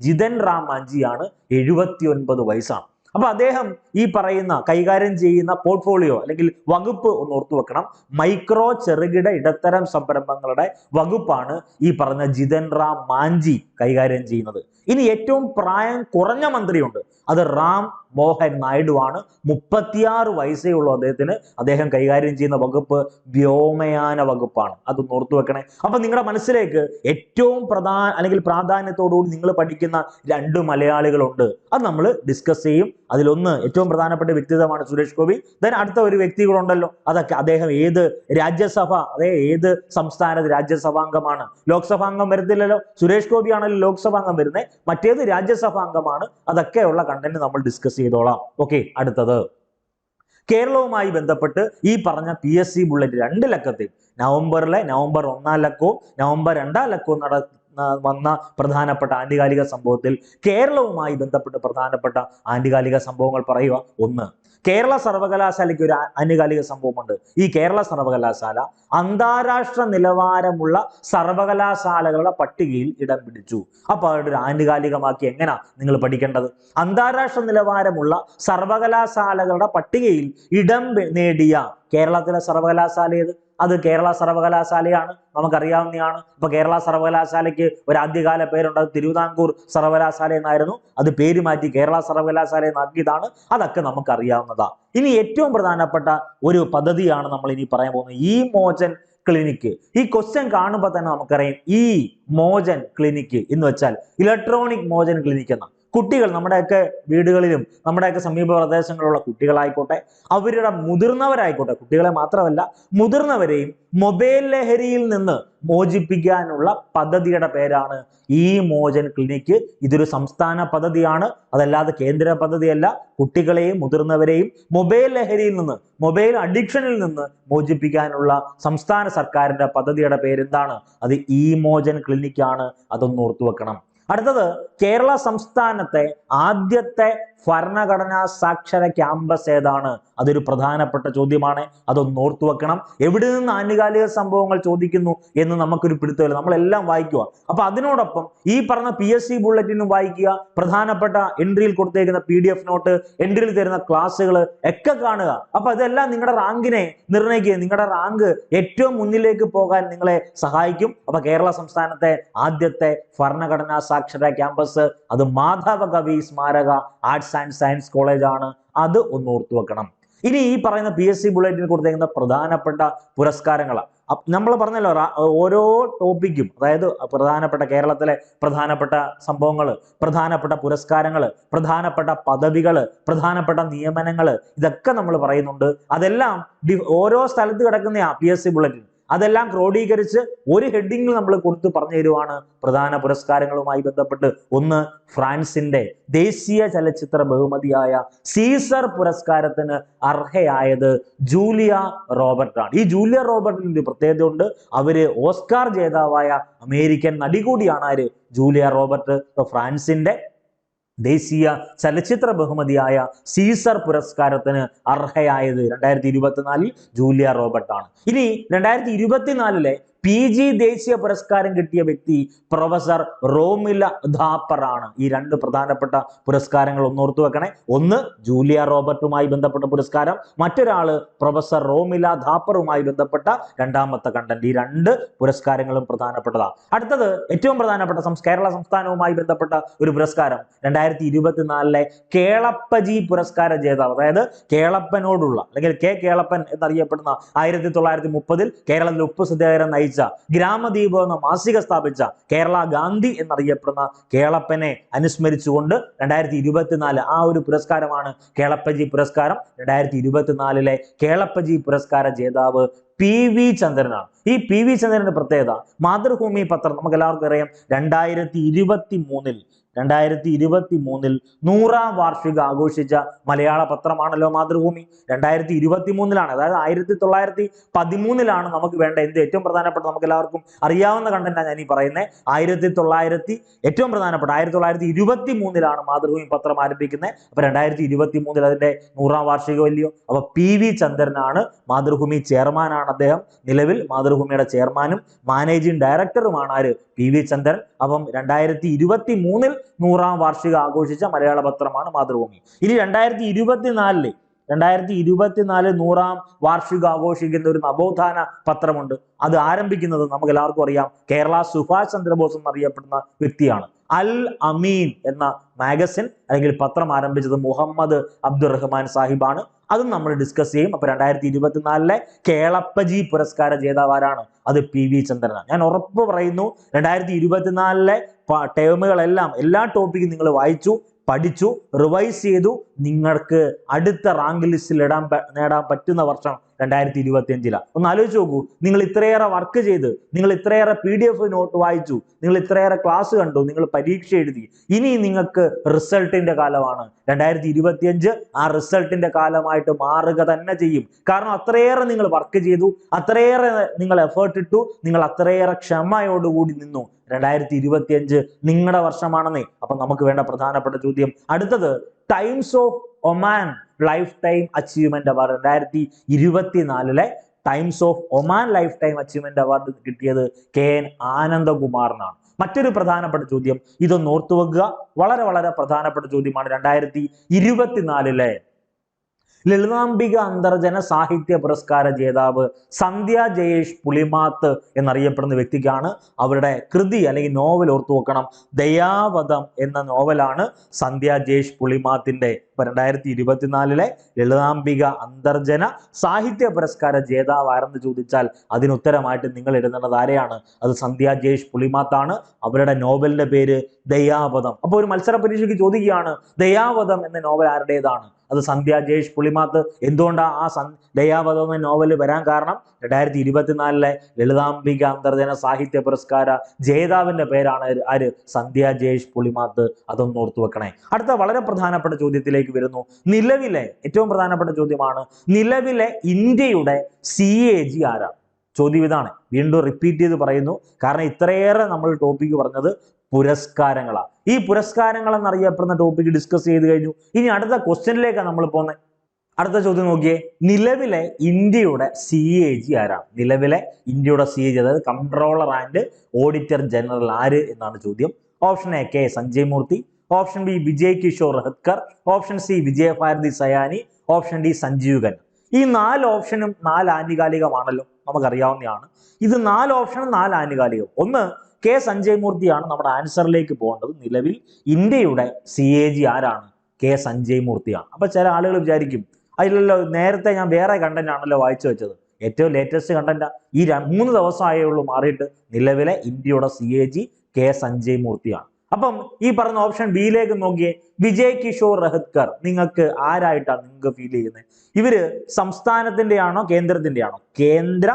ജിതിൻ റാം മാഞ്ചിയാണ്. 79 വയസ്സാണ്. അപ്പൊ അദ്ദേഹം ഈ പറയുന്ന കൈകാര്യം ചെയ്യുന്ന പോർട്ട്ഫോളിയോ അല്ലെങ്കിൽ വകുപ്പ് ഒന്ന് ഓർത്തു വെക്കണം. മൈക്രോ ചെറുകിട ഇടത്തരം സംരംഭങ്ങളുടെ വകുപ്പാണ് ഈ പറഞ്ഞ ജിതൻ റാം മാഞ്ചി കൈകാര്യം ചെയ്യുന്നത്. ഇനി ഏറ്റവും പ്രായം കുറഞ്ഞ മന്ത്രിയുണ്ട്, അത് റാം മോഹൻ നായിഡു ആണ്. 36 വയസ്സേ ഉള്ളൂ അദ്ദേഹത്തിന്. അദ്ദേഹം കൈകാര്യം ചെയ്യുന്ന വകുപ്പ് വ്യോമയാന വകുപ്പാണ്. അത് ഓർത്തു വെക്കണേ. അപ്പൊ നിങ്ങളുടെ മനസ്സിലേക്ക് ഏറ്റവും അല്ലെങ്കിൽ പ്രാധാന്യത്തോടുകൂടി നിങ്ങൾ പഠിക്കുന്ന 2 മലയാളികളുണ്ട്. അത് നമ്മൾ ഡിസ്കസ് ചെയ്യും. അതിലൊന്ന് ഏറ്റവും പ്രധാനപ്പെട്ട വ്യക്തിത്വമാണ് സുരേഷ് ഗോപി. ദെൻ അടുത്ത ഒരു വ്യക്തികളുണ്ടല്ലോ, അതൊക്കെ അദ്ദേഹം ഏത് രാജ്യസഭ, ഏത് സംസ്ഥാനത്ത് രാജ്യസഭാംഗമാണ്? ലോക്സഭാംഗം വരുന്നില്ലല്ലോ. സുരേഷ് ഗോപി ആണല്ലോ ലോക്സഭാംഗം വരുന്നത്, മറ്റേത് രാജ്യസഭാംഗമാണ്? അതൊക്കെയുള്ള കണ്ടന്റ് നമ്മൾ ഡിസ്കസ് ചെയ്തോളാം. ഓക്കെ, അടുത്തത് കേരളവുമായി ബന്ധപ്പെട്ട് ഈ പറഞ്ഞ PSC ബുള്ളറ്റ് 2 ലക്കത്തിൽ നവംബർ 1 ലക്കവും നവംബർ 2 ലക്കവും വന്ന പ്രധാനപ്പെട്ട ആനുകാലിക സംഭവത്തിൽ കേരളവുമായി ബന്ധപ്പെട്ട് പ്രധാനപ്പെട്ട ആനുകാലിക സംഭവങ്ങൾ പറയുക. 1, കേരള സർവകലാശാലയ്ക്ക് ഒരു ആനുകാലിക സംഭവമുണ്ട്. ഈ കേരള സർവകലാശാല അന്താരാഷ്ട്ര നിലവാരമുള്ള സർവകലാശാലകളുടെ പട്ടികയിൽ ഇടം പിടിച്ചു. അപ്പോൾ അവരുടെ ഒരു ആനുകാലികമാക്കി എങ്ങനെയാ നിങ്ങൾ പഠിക്കേണ്ടത്? അന്താരാഷ്ട്ര നിലവാരമുള്ള സർവകലാശാലകളുടെ പട്ടികയിൽ ഇടം നേടിയ കേരളത്തിലെ സർവകലാശാല ഏത്? അത് കേരള സർവകലാശാലയാണ്, നമുക്കറിയാവുന്നതാണ്. ഇപ്പൊ കേരള സർവകലാശാലയ്ക്ക് ഒരു ആദ്യകാല പേരുണ്ട്, അത് തിരുവിതാംകൂർ സർവകലാശാല എന്നായിരുന്നു. അത് പേര് മാറ്റി കേരള സർവകലാശാല എന്നാക്കിയതാണ്. അതൊക്കെ നമുക്കറിയാവുന്നതാ. ഇനി ഏറ്റവും പ്രധാനപ്പെട്ട ഒരു പദ്ധതിയാണ് നമ്മൾ ഇനി പറയാൻ പോകുന്നത്, ഈ മോചൻ ക്ലിനിക്ക്. ഈ ക്വസ്റ്റ്യൻ കാണുമ്പോൾ തന്നെ നമുക്കറിയാം, ഈ മോചൻ ക്ലിനിക്ക് എന്ന് വെച്ചാൽ ഇലക്ട്രോണിക് മോചൻ ക്ലിനിക്ക് എന്ന. കുട്ടികൾ, നമ്മുടെയൊക്കെ വീടുകളിലും നമ്മുടെയൊക്കെ സമീപ പ്രദേശങ്ങളിലുള്ള കുട്ടികളായിക്കോട്ടെ, അവരുടെ മുതിർന്നവരായിക്കോട്ടെ, കുട്ടികളെ മാത്രമല്ല മുതിർന്നവരെയും മൊബൈൽ ലഹരിയിൽ നിന്ന് മോചിപ്പിക്കാനുള്ള പദ്ധതിയുടെ പേരാണ് ഈ മോചൻ ക്ലിനിക്ക്. ഇതൊരു സംസ്ഥാന പദ്ധതിയാണ്, അതല്ലാതെ കേന്ദ്ര പദ്ധതിയല്ല. കുട്ടികളെയും മുതിർന്നവരെയും മൊബൈൽ ലഹരിയിൽ നിന്ന്, മൊബൈൽ അഡിക്ഷനിൽ നിന്ന് മോചിപ്പിക്കാനുള്ള സംസ്ഥാന സർക്കാരിന്റെ പദ്ധതിയുടെ പേരെന്താണ്? അത് ഈ മോചൻ ക്ലിനിക്കാണ്. അതൊന്ന് ഓർത്തു വെക്കണം. അടുത്തത്, കേരള സംസ്ഥാനത്തെ ആദ്യത്തെ ഭരണഘടനാ സാക്ഷര ക്യാമ്പസ് ഏതാണ്? അതൊരു പ്രധാനപ്പെട്ട ചോദ്യമാണ്. അതൊന്ന് ഓർത്തു വെക്കണം. എവിടെ നിന്ന് ആനുകാലിക സംഭവങ്ങൾ ചോദിക്കുന്നു എന്ന് നമുക്കൊരു പിടുത്തമില്ല, നമ്മളെല്ലാം വായിക്കുക. അപ്പൊ അതിനോടൊപ്പം ഈ പറഞ്ഞ PSC ബുള്ളറ്റിനും വായിക്കുക, പ്രധാനപ്പെട്ട എൻട്രിയിൽ കൊടുത്തേക്കുന്ന PDF നോട്ട്, എൻട്രിയിൽ തരുന്ന ക്ലാസ്സുകൾ ഒക്കെ കാണുക. അപ്പൊ ഇതെല്ലാം നിങ്ങളുടെ റാങ്കിനെ നിർണ്ണയിക്കുക, നിങ്ങളുടെ റാങ്ക് ഏറ്റവും മുന്നിലേക്ക് പോകാൻ നിങ്ങളെ സഹായിക്കും. അപ്പൊ കേരള സംസ്ഥാനത്തെ ആദ്യത്തെ ഭരണഘടനാ സാക്ഷര ക്യാമ്പസ് അത് മാധവ കവി സ്മാരക ആർട്സ് ആൻഡ് സയൻസ് കോളേജ് ആണ്. അത് ഒന്ന് ഓർത്തു വെക്കണം. ഇനി ഈ പറയുന്ന PSC ബുള്ളറ്റിൽ കൊടുത്തേക്കുന്ന പ്രധാനപ്പെട്ട പുരസ്കാരങ്ങളാണ്. നമ്മൾ പറഞ്ഞല്ലോ, ഓരോ ടോപ്പിക്കും, അതായത് പ്രധാനപ്പെട്ട കേരളത്തിലെ പ്രധാനപ്പെട്ട സംഭവങ്ങൾ, പ്രധാനപ്പെട്ട പുരസ്കാരങ്ങൾ, പ്രധാനപ്പെട്ട പദവികൾ, പ്രധാനപ്പെട്ട നിയമനങ്ങൾ, ഇതൊക്കെ നമ്മൾ പറയുന്നുണ്ട്. അതെല്ലാം ഓരോ സ്ഥലത്ത് കിടക്കുന്ന PSC ബുള്ളറ്റിൻ അതെല്ലാം ക്രോഡീകരിച്ച് ഒരു ഹെഡിങ്ങിൽ നമ്മൾ കൊടുത്ത് പറഞ്ഞു തരുവാണ് പ്രധാന പുരസ്കാരങ്ങളുമായി ബന്ധപ്പെട്ട്. 1, ഫ്രാൻസിന്റെ ദേശീയ ചലച്ചിത്ര ബഹുമതിയായ സീസർ പുരസ്കാരത്തിന് അർഹയായത് ജൂലിയ റോബർട്ട് ആണ്. ഈ ജൂലിയ റോബർട്ടിന്റെ പ്രത്യേകത ഉണ്ട്, അവര് ഓസ്കാർ ജേതാവായ അമേരിക്കൻ നടി കൂടിയാണ്. ആര്? Julia Robert. ഫ്രാൻസിന്റെ ദേശീയ ചലച്ചിത്ര ബഹുമതിയായ സീസർ പുരസ്കാരത്തിന് അർഹയായത് 2024 ജൂലിയ റോബർട്ട് ആണ്. ഇനി 2024 PG ദേശീയ പുരസ്കാരം കിട്ടിയ വ്യക്തി പ്രൊഫസർ റോമില ഥാപ്പർ ആണ്. ഈ 2 പ്രധാനപ്പെട്ട പുരസ്കാരങ്ങൾ ഒന്ന് ഓർത്തു വെക്കണേ. 1 ജൂലിയ റോബർട്ടുമായി ബന്ധപ്പെട്ട പുരസ്കാരം, മറ്റൊരാള് പ്രൊഫസർ റോമില ഥാപ്പറുമായി ബന്ധപ്പെട്ട രണ്ടാമത്തെ കണ്ടന്റ്. ഈ 2 പുരസ്കാരങ്ങളും പ്രധാനപ്പെട്ടതാണ്. അടുത്തത് ഏറ്റവും പ്രധാനപ്പെട്ട കേരള സംസ്ഥാനവുമായി ബന്ധപ്പെട്ട ഒരു പുരസ്കാരം 2024 കേളപ്പജി പുരസ്കാര ജേതാവ്, അതായത് കേളപ്പനോടുള്ള അല്ലെങ്കിൽ കേളപ്പൻ എന്നറിയപ്പെടുന്ന 1930 കേരളത്തിൽ ഉപ്പ് സത്യാഗ്രഹം നയിച്ച, ഗ്രാമദീപം എന്ന മാസിക സ്ഥാപിച്ച, കേരള ഗാന്ധി എന്നറിയപ്പെടുന്ന കേളപ്പനെ അനുസ്മരിച്ചുകൊണ്ട് 2024 ആ ഒരു പുരസ്കാരമാണ് കേളപ്പജി പുരസ്കാരം. 2024 കേളപ്പജി പുരസ്കാര ജേതാവ് PV ചന്ദ്രനാണ്. ഈ PV ചന്ദ്രന്റെ പ്രത്യേകത, മാതൃഭൂമി പത്രം നമുക്ക് എല്ലാവർക്കും അറിയാം, 2023 100ാം വാർഷികം ആഘോഷിച്ച മലയാള പത്രമാണല്ലോ മാതൃഭൂമി. 2023 അതായത് 1913 നമുക്ക് വേണ്ട ഏറ്റവും പ്രധാനപ്പെട്ട, നമുക്ക് എല്ലാവർക്കും അറിയാവുന്ന കണ്ടന്റാണ് ഞാൻ ഈ പറയുന്നത്. ഏറ്റവും പ്രധാനപ്പെട്ട 1923 മാതൃഭൂമി പത്രം ആരംഭിക്കുന്നത്. അപ്പൊ 2023 അതിന്റെ 100ാം വാർഷികമല്ലയോ. അപ്പൊ PV ചന്ദ്രനാണ് മാതൃഭൂമി ചെയർമാനാണ്. അദ്ദേഹം നിലവിൽ മാതൃഭൂമിയുടെ ചെയർമാനും മാനേജിംഗ് ഡയറക്ടറുമാണ്. ആര്? PV ചന്ദ്രൻ. അപ്പം 2023 100ാം വാർഷികം ആഘോഷിച്ച മലയാള പത്രമാണ് മാതൃഭൂമി. ഇനി 2024 2024 100ാം വാർഷികം ആഘോഷിക്കുന്ന ഒരു നവോത്ഥാന പത്രമുണ്ട്. അത് ആരംഭിക്കുന്നത് നമുക്ക് എല്ലാവർക്കും അറിയാം, കേരള സുഭാഷ് ചന്ദ്രബോസ് എന്നറിയപ്പെടുന്ന വ്യക്തിയാണ്. അൽ അമീൻ എന്ന മാഗസിൻ അല്ലെങ്കിൽ പത്രം ആരംഭിച്ചത് മുഹമ്മദ് അബ്ദുറഹ്മാൻ സാഹിബാണ്. അതും നമ്മൾ ഡിസ്കസ് ചെയ്യും. അപ്പൊ 2024 കേളപ്പജി പുരസ്കാര ജേതാവാരാണ്? അത് PV ചന്ദ്രനാണ്. ഞാൻ ഉറപ്പ് പറയുന്നു, 2024 ടേമുകളെല്ലാം എല്ലാ ടോപ്പിക്കും നിങ്ങൾ വായിച്ചു, പഠിച്ചു, റിവൈസ് ചെയ്തു. നിങ്ങൾക്ക് അടുത്ത റാങ്ക് ലിസ്റ്റിൽ നേടാൻ പറ്റുന്ന വർഷം 2025. ഒന്ന് ആലോചിച്ച് നോക്കൂ. നിങ്ങൾ ഇത്രയേറെ വർക്ക് ചെയ്ത്, നിങ്ങൾ ഇത്രയേറെ PDF നോട്ട് വായിച്ചു, നിങ്ങൾ ഇത്രയേറെ ക്ലാസ് കണ്ടു, നിങ്ങൾ പരീക്ഷ എഴുതി. ഇനി നിങ്ങൾക്ക് റിസൾട്ടിന്റെ കാലമാണ്. 2025 ആ റിസൾട്ടിന്റെ കാലമായിട്ട് മാറുക തന്നെ ചെയ്യും. കാരണം അത്രയേറെ നിങ്ങൾ വർക്ക് ചെയ്തു, അത്രയേറെ നിങ്ങൾ എഫേർട്ട് ഇട്ടു, നിങ്ങൾ അത്രയേറെ ക്ഷമയോടുകൂടി നിന്നു. 2025 നിങ്ങളുടെ വർഷമാണെന്നേ. അപ്പൊ നമുക്ക് വേണ്ട പ്രധാനപ്പെട്ട ചോദ്യം അടുത്തത്, times of Oman life time achievement award 2024 times of Oman life time achievement award കിട്ടിയത് KN ആനന്ദകുമാറിനാണ്. മറ്റൊരു പ്രധാനപ്പെട്ട ചോദ്യം, ഇതൊന്ന് ഓർത്തു വെക്കുക, വളരെ വളരെ പ്രധാനപ്പെട്ട ചോദ്യമാണ്. 2024 ലളിതാംബിക അന്തർജന സാഹിത്യ പുരസ്കാര ജേതാവ് സന്ധ്യ ജയേഷ് പുളിമാത്ത് എന്നറിയപ്പെടുന്ന വ്യക്തിക്കാണ്. അവരുടെ കൃതി അല്ലെങ്കിൽ നോവൽ ഓർത്തു വെക്കണം, ദയാവധം എന്ന നോവലാണ് സന്ധ്യ ജയേഷ് പുളിമാത്തിന്റെ. 2024 ലളിതാംബിക അന്തർജന സാഹിത്യ പുരസ്കാര ജേതാവ് ആരെന്ന് ചോദിച്ചാൽ അതിനുത്തരമായിട്ട് നിങ്ങൾ എഴുതേണ്ടത് ആരെയാണ്? അത് സന്ധ്യ ജയേഷ് പുളിമാത്താണ്. അവരുടെ നോവലിന്റെ പേര് ദയാവധം. അപ്പോൾ ഒരു മത്സര പരീക്ഷയ്ക്ക് ചോദിക്കുകയാണ്, ദയാവധം എന്ന നോവൽ ആരുടേതാണ്? അത് സന്ധ്യ ജയേഷ് പുളിമാത്ത്. എന്തുകൊണ്ടാണ് ആ ദയാവധം എന്ന നോവൽ വരാൻ കാരണം? 2024 ലളിതാംബിക അന്തർജന സാഹിത്യ പുരസ്കാര ജേതാവിന്റെ പേരാണ് ആര്? സന്ധ്യ ജയേഷ് പുളിമാത്ത്. അതൊന്ന് ഓർത്തു വെക്കണേ. അടുത്ത വളരെ പ്രധാനപ്പെട്ട ചോദ്യത്തിലേക്ക് വരുന്നു. നിലവിലെ ഏറ്റവും പ്രധാനപ്പെട്ട ചോദ്യമാണ്, നിലവിലെ ഇന്ത്യയുടെ CAG ആരാണ്? ചോദ്യം ഇതാണ്. വീണ്ടും റിപ്പീറ്റ് ചെയ്ത് പറയുന്നു, കാരണം ഇത്രയേറെ നമ്മൾ ടോപ്പിക്ക് പറഞ്ഞത് പുരസ്കാരങ്ങളാണ്. ഈ പുരസ്കാരങ്ങൾ എന്നറിയപ്പെടുന്ന ടോപ്പിക്ക് ഡിസ്കസ് ചെയ്ത് കഴിഞ്ഞു. ഇനി അടുത്ത ക്വസ്റ്റ്യനിലേക്കാണ് നമ്മൾ പോകുന്നത്. അടുത്ത ചോദ്യം നോക്കിയേ, നിലവിലെ ഇന്ത്യയുടെ CAG ആരാണ്? നിലവിലെ ഇന്ത്യയുടെ CAG, അതായത് കൺട്രോളർ ആൻഡ് ഓഡിറ്റർ ജനറൽ ആര് എന്നാണ് ചോദ്യം. Option A K Sanjay Murthy, option B Vijay Kishore Rahatkar, option C Vijayabharathi Sayani, option D Sanjiv Khanna. ഈ 4 ഓപ്ഷനും 4 ആനുകാലികമാണല്ലോ, നമുക്കറിയാവുന്നതാണ്. ഇത് 4 ഓപ്ഷനും 4 ആനുകാലികം. ഒന്ന് K സഞ്ജയ് മൂർത്തിയാണ് നമ്മുടെ ആൻസറിലേക്ക് പോകേണ്ടത്. നിലവിൽ ഇന്ത്യയുടെ CAG ആരാണ്? K സഞ്ജയ് മൂർത്തിയാണ്. അപ്പൊ ചില ആളുകൾ വിചാരിക്കും, അതിലല്ലോ നേരത്തെ ഞാൻ വേറെ കണ്ടന്റ് ആണല്ലോ വായിച്ചു വെച്ചത്. ഏറ്റവും ലേറ്റസ്റ്റ് കണ്ടന്റ് ഈ 3 ദിവസമായേ ഉള്ളൂ മാറിയിട്ട്. നിലവിലെ ഇന്ത്യയുടെ CAG K സഞ്ജയ് മൂർത്തിയാണ്. അപ്പം ഈ പറഞ്ഞ ഓപ്ഷൻ ബിയിലേക്ക് നോക്കിയേ, വിജയ് കിഷോർ റഹത്കർ. നിങ്ങൾക്ക് ആരായിട്ടാണ് നിങ്ങൾക്ക് ഫീൽ ചെയ്യുന്നത്? ഇവര് സംസ്ഥാനത്തിന്റെ ആണോ കേന്ദ്രത്തിന്റെ ആണോ? കേന്ദ്ര,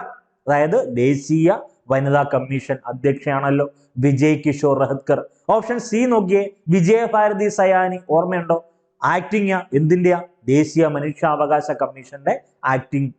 അതായത് ദേശീയ വനിതാ കമ്മീഷൻ അധ്യക്ഷയാണല്ലോ വിജയ് കിഷോർ റഹത്കർ. ഓപ്ഷൻ സി നോക്കിയേ, വിജയഭാരതി സയാനി. ഓർമ്മയുണ്ടോ? ആക്ടിങ് എന്തിന്റെയാ? ദേശീയ മനുഷ്യാവകാശ കമ്മീഷന്റെ ആക്ടിങ്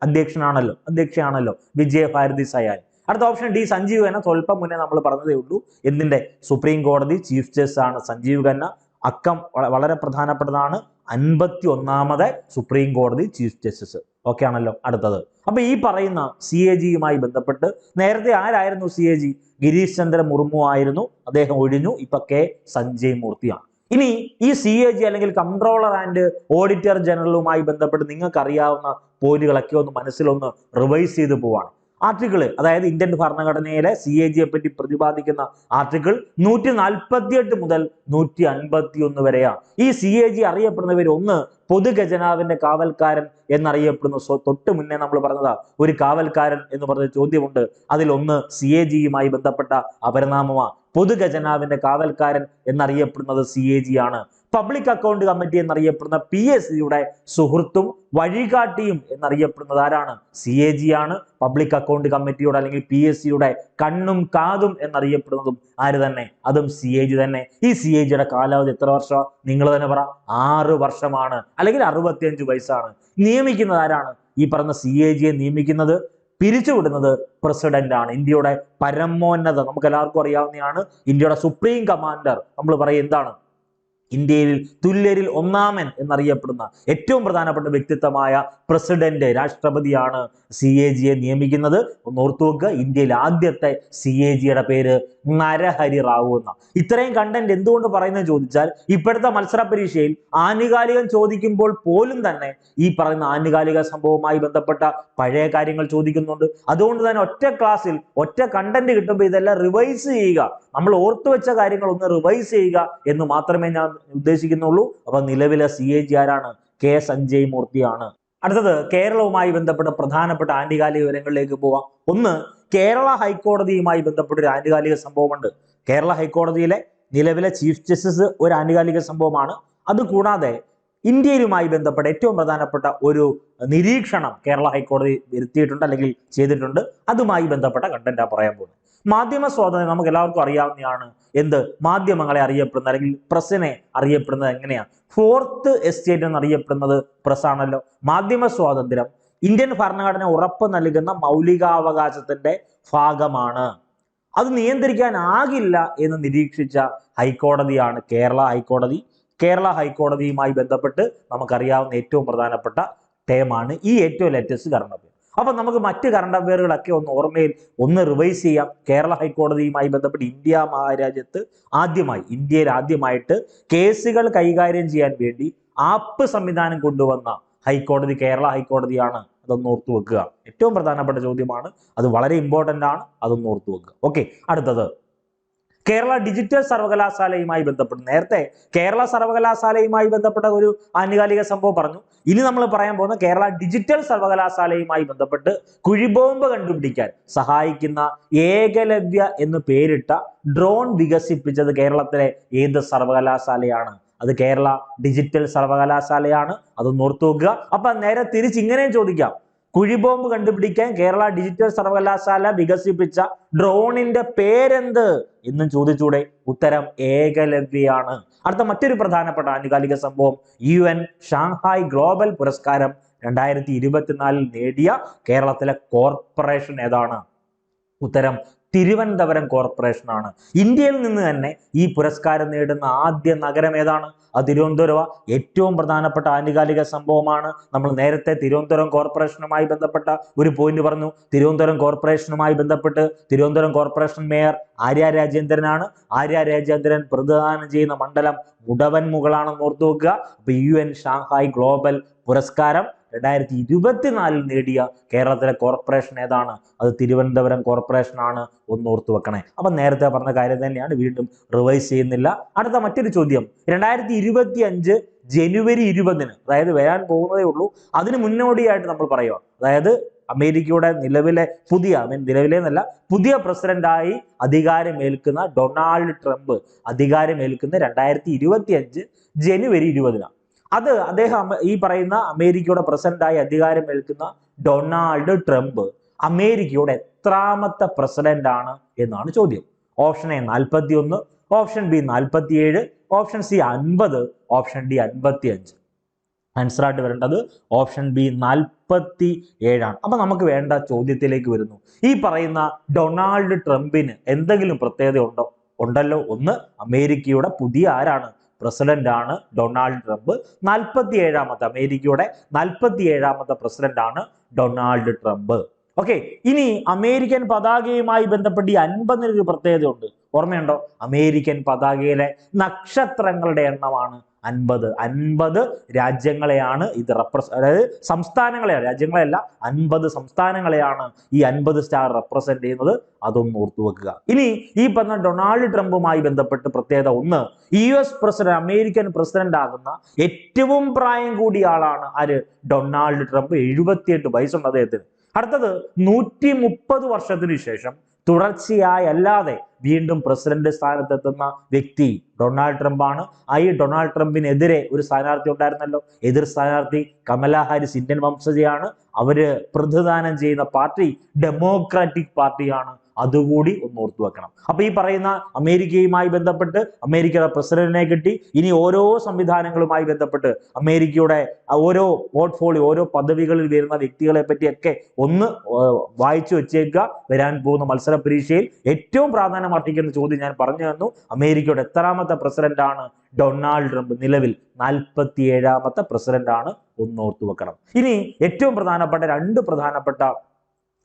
അധ്യക്ഷയാണല്ലോ വിജയഭാരതി സയാനി. അടുത്ത ഓപ്ഷൻ ഡി സഞ്ജീവ് ഖന്ന. സ്വല്പം മുന്നേ നമ്മൾ പറഞ്ഞതേ ഉള്ളൂ. എന്തിന്റെ? സുപ്രീം കോടതി ചീഫ് ജസ്റ്റിസ് ആണ് സഞ്ജീവ് ഖന്ന. അക്കം വളരെ പ്രധാനപ്പെട്ടതാണ്. 51ാമത് സുപ്രീം കോടതി ചീഫ് ജസ്റ്റിസ്. ഓക്കെ ആണല്ലോ. അടുത്തത്, അപ്പൊ ഈ പറയുന്ന CAG-യുമായി ബന്ധപ്പെട്ട് നേരത്തെ ആരായിരുന്നു CAG? ഗിരീഷ് ചന്ദ്ര മുർമു ആയിരുന്നു. അദ്ദേഹം ഒഴിഞ്ഞു. ഇപ്പൊ K സഞ്ജയ് മൂർത്തിയാണ്. ഇനി ഈ CAG അല്ലെങ്കിൽ കൺട്രോളർ ആൻഡ് ഓഡിറ്റർ ജനറലുമായി ബന്ധപ്പെട്ട് നിങ്ങൾക്ക് അറിയാവുന്ന പോയിന്റുകളൊക്കെ ഒന്ന് മനസ്സിലൊന്ന് റിവൈസ് ചെയ്ത് പോവാണ്. ആർട്ടിക്കിൾ, അതായത് ഇന്ത്യൻ ഭരണഘടനയിലെ CAG-യെ പറ്റി പ്രതിപാദിക്കുന്ന ആർട്ടിക്കിൾ 148 മുതൽ 151 വരെയാണ്. ഈ CAG അറിയപ്പെടുന്നവർ, ഒന്ന് പൊതുഖജനാവിന്റെ കാവൽക്കാരൻ എന്നറിയപ്പെടുന്നു. തൊട്ട് മുന്നേ നമ്മൾ പറഞ്ഞതാ ഒരു കാവൽക്കാരൻ എന്ന് പറഞ്ഞ ചോദ്യമുണ്ട്. അതിലൊന്ന് CAG-യുമായി ബന്ധപ്പെട്ട അപരനാമമാണ്. പൊതുഖജനാവിന്റെ കാവൽക്കാരൻ എന്നറിയപ്പെടുന്നത് CAG ആണ്. പബ്ലിക് അക്കൗണ്ട് കമ്മിറ്റി എന്നറിയപ്പെടുന്ന PSC-യുടെ സുഹൃത്തും വഴികാട്ടിയും എന്നറിയപ്പെടുന്നത് ആരാണ്? CAG ആണ്. പബ്ലിക് അക്കൗണ്ട് കമ്മിറ്റിയുടെ അല്ലെങ്കിൽ PSC-യുടെ കണ്ണും കാതും എന്നറിയപ്പെടുന്നതും ആര് തന്നെ? അതും CAG തന്നെ. ഈ CAG-യുടെ കാലാവധി എത്ര വർഷം? നിങ്ങൾ തന്നെ പറ. 6 വർഷമാണ്, അല്ലെങ്കിൽ 65 വയസ്സാണ്. നിയമിക്കുന്നത് ആരാണ്? ഈ പറഞ്ഞ CAG-യെ നിയമിക്കുന്നത്, പിരിച്ചുവിടുന്നത് പ്രസിഡന്റ് ആണ്. ഇന്ത്യയുടെ പരമോന്നത, നമുക്ക് എല്ലാവർക്കും അറിയാവുന്നതാണ്, ഇന്ത്യയുടെ സുപ്രീം കമാൻഡർ. നമ്മൾ പറയും എന്താണ്? ഇന്ത്യയിൽ തുല്യരിൽ ഒന്നാമൻ എന്നറിയപ്പെടുന്ന ഏറ്റവും പ്രധാനപ്പെട്ട വ്യക്തിത്വമായ പ്രസിഡന്റ് രാഷ്ട്രപതിയാണ് CAG നിയമിക്കുന്നത്. ഒന്ന് ഓർത്തു വെക്കുക, ഇന്ത്യയിൽ ആദ്യത്തെ CAGയുടെ പേര് നരഹരി റാവു എന്ന. ഇത്രയും കണ്ടന്റ് എന്തുകൊണ്ട് പറയുന്നത് ചോദിച്ചാൽ, ഇപ്പോഴത്തെ മത്സര പരീക്ഷയിൽ ആനുകാലികം ചോദിക്കുമ്പോൾ പോലും തന്നെ ഈ പറയുന്ന ആനുകാലിക സംഭവവുമായി ബന്ധപ്പെട്ട പഴയ കാര്യങ്ങൾ ചോദിക്കുന്നുണ്ട്. അതുകൊണ്ട് തന്നെ ഒറ്റ ക്ലാസ്സിൽ ഒറ്റ കണ്ടന്റ് കിട്ടുമ്പോൾ ഇതെല്ലാം റിവൈസ് ചെയ്യുക, നമ്മൾ ഓർത്തു വെച്ച കാര്യങ്ങൾ ഒന്ന് റിവൈസ് ചെയ്യുക എന്ന് മാത്രമേ ഞാൻ ഉദ്ദേശിക്കുന്നുള്ളൂ. അപ്പൊ നിലവിലെ CAG ആരാണ്? K. സഞ്ജയ് മൂർത്തിയാണ്. അടുത്തത് കേരളവുമായി ബന്ധപ്പെട്ട പ്രധാനപ്പെട്ട ആനുകാലിക വിവരങ്ങളിലേക്ക് പോവാം. ഒന്ന്, കേരള ഹൈക്കോടതിയുമായി ബന്ധപ്പെട്ട ഒരു ആനുകാലിക സംഭവമുണ്ട്. കേരള ഹൈക്കോടതിയിലെ നിലവിലെ ചീഫ് ജസ്റ്റിസ് ഒരു ആനുകാലിക സംഭവമാണ്. അതുകൂടാതെ ഇന്ത്യയിലുമായി ബന്ധപ്പെട്ട ഏറ്റവും പ്രധാനപ്പെട്ട ഒരു നിരീക്ഷണം കേരള ഹൈക്കോടതി വരുത്തിയിട്ടുണ്ട് അല്ലെങ്കിൽ ചെയ്തിട്ടുണ്ട്. അതുമായി ബന്ധപ്പെട്ട കണ്ടന്റാ പറയാൻ പോകുന്നത്. മാധ്യമ സ്വാതന്ത്ര്യം നമുക്ക് എല്ലാവർക്കും അറിയാവുന്നതാണ്. എന്ത് മാധ്യമങ്ങളെ അറിയപ്പെടുന്നത് അല്ലെങ്കിൽ പ്രസ്സിനെ അറിയപ്പെടുന്നത് എങ്ങനെയാണ്? ഫോർത്ത് എസ്റ്റേറ്റ് എന്നറിയപ്പെടുന്നത് പ്രസ്സാണല്ലോ. മാധ്യമ സ്വാതന്ത്ര്യം ഇന്ത്യൻ ഭരണഘടന ഉറപ്പ് നൽകുന്ന മൗലികാവകാശത്തിന്റെ ഭാഗമാണ്. അത് നിയന്ത്രിക്കാനാകില്ല എന്ന് നിരീക്ഷിച്ച ഹൈക്കോടതിയാണ് കേരള ഹൈക്കോടതി. കേരള ഹൈക്കോടതിയുമായി ബന്ധപ്പെട്ട് നമുക്കറിയാവുന്ന ഏറ്റവും പ്രധാനപ്പെട്ട ടേമാണ് ഈ ഏറ്റവും ലേറ്റസ്റ്റ് കറണ്ട് അഫെയർ. അപ്പൊ നമുക്ക് മറ്റ് കറണ്ട് അഫെയറുകളൊക്കെ ഒന്ന് ഓർമ്മയിൽ ഒന്ന് റിവൈസ് ചെയ്യാം. കേരള ഹൈക്കോടതിയുമായി ബന്ധപ്പെട്ട് ഇന്ത്യ മഹാരാജ്യത്ത് ഇന്ത്യയിൽ ആദ്യമായിട്ട് കേസുകൾ കൈകാര്യം ചെയ്യാൻ വേണ്ടി ആപ്പ് സംവിധാനം കൊണ്ടുവന്ന ഹൈക്കോടതി കേരള ഹൈക്കോടതിയാണ്. അതൊന്ന് ഓർത്തു വെക്കുക. ഏറ്റവും പ്രധാനപ്പെട്ട ചോദ്യമാണ്, അത് വളരെ ഇമ്പോർട്ടന്റ് ആണ്, അതൊന്ന് ഓർത്തു വെക്കുക. ഓക്കെ, അടുത്തത് കേരള ഡിജിറ്റൽ സർവകലാശാലയുമായി ബന്ധപ്പെട്ട്, നേരത്തെ കേരള സർവകലാശാലയുമായി ബന്ധപ്പെട്ട ഒരു ആനുകാലിക സംഭവം പറഞ്ഞു. ഇനി നമ്മൾ പറയാൻ പോകുന്ന കേരള ഡിജിറ്റൽ സർവകലാശാലയുമായി ബന്ധപ്പെട്ട് കുഴിബോംബ് കണ്ടുപിടിക്കാൻ സഹായിക്കുന്ന ഏകലവ്യ എന്ന് പേരിട്ട ഡ്രോൺ വികസിപ്പിച്ചത് കേരളത്തിലെ ഏത് സർവകലാശാലയാണ്? അത് കേരള ഡിജിറ്റൽ സർവകലാശാലയാണ്. അതൊന്ന് ഓർത്തു വെക്കുക. അപ്പൊ നേരെ തിരിച്ച് ഇങ്ങനെയും ചോദിക്കാം, കുഴിബോംബ് കണ്ടുപിടിക്കാൻ കേരള ഡിജിറ്റൽ സർവകലാശാല വികസിപ്പിച്ച ഡ്രോണിന്റെ പേരെന്ത് എന്നും ചോദിച്ചൂടെ? ഉത്തരം ഏകലവ്യയാണ്. അടുത്ത മറ്റൊരു പ്രധാനപ്പെട്ട ആനുകാലിക സംഭവം, UN ഷാങ്ഹായ് ഗ്ലോബൽ പുരസ്കാരം 2024 നേടിയ കേരളത്തിലെ കോർപ്പറേഷൻ ഏതാണ്? ഉത്തരം തിരുവനന്തപുരം കോർപ്പറേഷൻ ആണ്. ഇന്ത്യയിൽ നിന്ന് തന്നെ ഈ പുരസ്കാരം നേടുന്ന ആദ്യ നഗരം ഏതാണ്? അത് തിരുവനന്തപുരം. ഏറ്റവും പ്രധാനപ്പെട്ട ആനുകാലിക സംഭവമാണ്. നമ്മൾ നേരത്തെ തിരുവനന്തപുരം കോർപ്പറേഷനുമായി ബന്ധപ്പെട്ട ഒരു പോയിന്റ് പറഞ്ഞു. തിരുവനന്തപുരം കോർപ്പറേഷനുമായി ബന്ധപ്പെട്ട് തിരുവനന്തപുരം കോർപ്പറേഷൻ മേയർ ആര്യ രാജേന്ദ്രനാണ്. ആര്യ രാജേന്ദ്രൻ പ്രതിദാനം ചെയ്യുന്ന മണ്ഡലം മുടവൻമുകളാണെന്ന് ഓർത്തു വെക്കുക. അപ്പൊ UN ഷാങ്ഹായ് ഗ്ലോബൽ പുരസ്കാരം 2024 നേടിയ കേരളത്തിലെ കോർപ്പറേഷൻ ഏതാണ്? അത് തിരുവനന്തപുരം കോർപ്പറേഷൻ ആണ്. ഒന്ന് ഓർത്തു വെക്കണേ. അപ്പൊ നേരത്തെ പറഞ്ഞ കാര്യം തന്നെയാണ്, വീണ്ടും റിവൈസ് ചെയ്യുന്നില്ല. അടുത്ത മറ്റൊരു ചോദ്യം, 2025 ജനുവരി 20-ന്, അതായത് വരാൻ പോകുന്നതേ ഉള്ളൂ, അതിന് മുന്നോടിയായിട്ട് നമ്മൾ പറയുക, അതായത് അമേരിക്കയുടെ പുതിയ പ്രസിഡന്റായി അധികാരമേൽക്കുന്ന ഡൊണാൾഡ് ട്രംപ് അധികാരമേൽക്കുന്ന 2025 ജനുവരി 20-നാണ്. അത് അദ്ദേഹം ഈ പറയുന്ന അമേരിക്കയുടെ പ്രസിഡന്റായി അധികാരമേൽക്കുന്ന ഡൊണാൾഡ് ട്രംപ് അമേരിക്കയുടെ എത്രാമത്തെ പ്രസിഡന്റ് ആണ് എന്നാണ് ചോദ്യം. Option A 41, option B 47, option C 50, option D 55. Answer ആയിട്ട് വരേണ്ടത് ഓപ്ഷൻ ബി 47 ആണ്. അപ്പൊ നമുക്ക് വേണ്ട ചോദ്യത്തിലേക്ക് വരുന്നു. ഈ പറയുന്ന ഡൊണാൾഡ് ട്രംപിന് എന്തെങ്കിലും പ്രത്യേകത ഉണ്ടോ? ഉണ്ടല്ലോ. ഒന്ന്, അമേരിക്കയുടെ പുതിയ ആരാണ്? പ്രസിഡന്റ് ആണ് ഡൊണാൾഡ് ട്രംപ്. അമേരിക്കയുടെ 47ാമത്തെ പ്രസിഡന്റ് ആണ് ഡൊണാൾഡ് ട്രംപ്. ഓക്കെ, ഇനി അമേരിക്കൻ പതാകയുമായി ബന്ധപ്പെട്ട് ഈ 50-ന് ഒരു പ്രത്യേകതയുണ്ട്. ഓർമ്മയുണ്ടോ? അമേരിക്കൻ പതാകയിലെ നക്ഷത്രങ്ങളുടെ എണ്ണമാണ് 50 രാജ്യങ്ങളെയാണ് ഇത് അതായത് സംസ്ഥാനങ്ങളെയാണ്, രാജ്യങ്ങളെയല്ല, 50 സംസ്ഥാനങ്ങളെയാണ് ഈ 50 സ്റ്റാർ റെപ്രസെന്റ് ചെയ്യുന്നത്. അതൊന്ന് ഓർത്തു വെക്കുക. ഇനി ഈ പറഞ്ഞ ഡൊണാൾഡ് ട്രംപുമായി ബന്ധപ്പെട്ട് പ്രത്യേകത ഒന്ന്, US പ്രസിഡന്റ്, അമേരിക്കൻ പ്രസിഡന്റ് ആകുന്ന ഏറ്റവും പ്രായം കൂടിയ ആളാണ് ആര്? Donald Trump. 78 വയസ്സുണ്ട് അദ്ദേഹത്തിന്. അടുത്തത് 130 വർഷത്തിന് ശേഷം തുടർച്ചയായി അല്ലാതെ വീണ്ടും പ്രസിഡന്റ് സ്ഥാനത്തെത്തുന്ന വ്യക്തി ഡൊണാൾഡ് ട്രംപ് ആണ്. ഈ ഡൊണാൾഡ് ട്രംപിനെതിരെ ഒരു സ്ഥാനാർത്ഥി ഉണ്ടായിരുന്നല്ലോ, എതിർ സ്ഥാനാർത്ഥി കമല ഹാരിസ്, ഇന്ത്യൻ വംശജയാണ്. അവര് പ്രതിദാനം ചെയ്യുന്ന പാർട്ടി ഡെമോക്രാറ്റിക് പാർട്ടിയാണ്. അതുകൂടി ഒന്ന് ഓർത്തു വെക്കണം. അപ്പൊ ഈ പറയുന്ന അമേരിക്കയുമായി ബന്ധപ്പെട്ട് അമേരിക്കയുടെ പ്രസിഡന്റിനെ കിട്ടി, ഇനി ഓരോ സംവിധാനങ്ങളുമായി ബന്ധപ്പെട്ട് അമേരിക്കയുടെ ഓരോ പോർട്ട്ഫോളിയോ, ഓരോ പദവികളിൽ വരുന്ന വ്യക്തികളെ പറ്റിയൊക്കെ ഒന്ന് വായിച്ചു വെച്ചേക്കുക. വരാൻ പോകുന്ന മത്സര പരീക്ഷയിൽ ഏറ്റവും പ്രാധാന്യം അർഹിക്കുന്ന ചോദ്യം ഞാൻ പറഞ്ഞു തന്നു. അമേരിക്കയുടെ എത്രാമത്തെ പ്രസിഡന്റ് ആണ് ഡൊണാൾഡ് ട്രംപ്? നിലവിൽ 47ാമത്തെ പ്രസിഡന്റ് ആണ്. ഒന്ന് ഓർത്തു വെക്കണം. ഇനി ഏറ്റവും പ്രധാനപ്പെട്ട രണ്ട് പ്രധാനപ്പെട്ട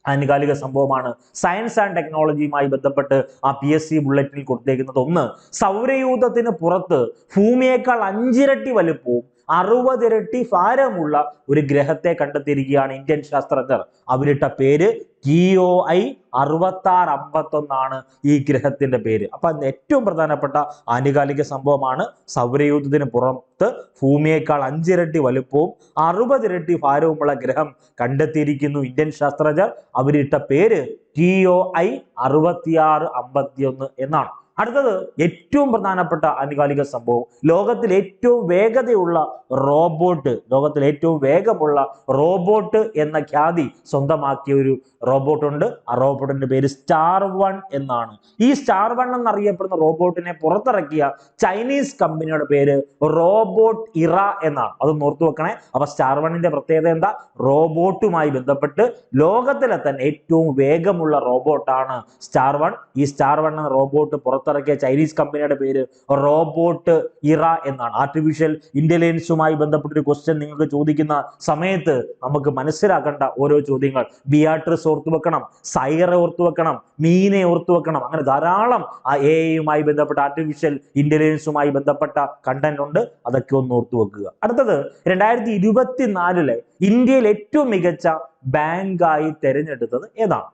ആനുകാലിക സംഭവമാണ് സയൻസ് ആൻഡ് ടെക്നോളജിയുമായി ബന്ധപ്പെട്ട് ആ PSC ബുള്ളറ്റിൽ കൊടുത്തേക്കുന്നത്. ഒന്ന്, സൗരയൂഥത്തിന് പുറത്ത് ഭൂമിയേക്കാൾ 5 ഇരട്ടി വലുപ്പവും 60 ഇരട്ടി ഭാരമുള്ള ഒരു ഗ്രഹത്തെ കണ്ടെത്തിയിരിക്കുകയാണ് ഇന്ത്യൻ ശാസ്ത്രജ്ഞർ. അവരിട്ട പേര് TOI 6651 ഈ ഗ്രഹത്തിന്റെ പേര്. അപ്പൊ ഏറ്റവും പ്രധാനപ്പെട്ട ആനുകാലിക സംഭവമാണ് സൗരയൂഥത്തിന് പുറത്ത് ഭൂമിയേക്കാൾ 5 ഇരട്ടി വലുപ്പവും 60 ഇരട്ടി ഭാരവുമുള്ള ഗ്രഹം കണ്ടെത്തിയിരിക്കുന്നു ഇന്ത്യൻ ശാസ്ത്രജ്ഞർ. അവരിട്ട പേര് TOI 6651 എന്നാണ്. അടുത്തത് ഏറ്റവും പ്രധാനപ്പെട്ട ആനുകാലിക സംഭവം, ലോകത്തിൽ ഏറ്റവും വേഗതയുള്ള റോബോട്ട് എന്ന ഖ്യാതി സ്വന്തമാക്കിയ ഒരു റോബോട്ട് ഉണ്ട്. ആ റോബോട്ടിന്റെ പേര് Star-1 എന്നാണ്. ഈ Star-1 എന്നറിയപ്പെടുന്ന റോബോട്ടിനെ പുറത്തിറക്കിയ ചൈനീസ് കമ്പനിയുടെ പേര് റോബോട്ട് ഇറ എന്നാണ്. അതൊന്ന് ഓർത്തു വെക്കണേ. അപ്പൊ Star-1ന്റെ പ്രത്യേകത എന്താ? റോബോട്ടുമായി ബന്ധപ്പെട്ട് ലോകത്തിലെ തന്നെ ഏറ്റവും വേഗമുള്ള റോബോട്ടാണ് Star-1. ഈ Star-1 എന്ന റോബോട്ട് പുറത്തിറക്കിയ ചൈനീസ് കമ്പനിയുടെ പേര് റോബോട്ട് ഇറ എന്നാണ്. ആർട്ടിഫിഷ്യൽ ഇന്റലിജൻസുമായി ബന്ധപ്പെട്ടൊരു ക്വസ്റ്റ്യൻ നിങ്ങൾക്ക് ചോദിക്കുന്ന സമയത്ത് നമുക്ക് മനസ്സിലാക്കേണ്ട ഓരോ ചോദ്യങ്ങൾ, ബിയാട്രിസ് ഓർത്തു വെക്കണം, സൈറ ഓർത്തു വെക്കണം, മീനെ ഓർത്തു വെക്കണം. അങ്ങനെ ധാരാളം AI-യുമായി ബന്ധപ്പെട്ട ആർട്ടിഫിഷ്യൽ ഇന്റലിജൻസുമായി ബന്ധപ്പെട്ട കണ്ടന്റ് ഉണ്ട്. അതൊക്കെ ഒന്ന് ഓർത്തു വെക്കുക. അടുത്തത് 2024 ഇന്ത്യയിൽ ഏറ്റവും മികച്ച ബാങ്കായി തെരഞ്ഞെടുത്തത് ഏതാണ്?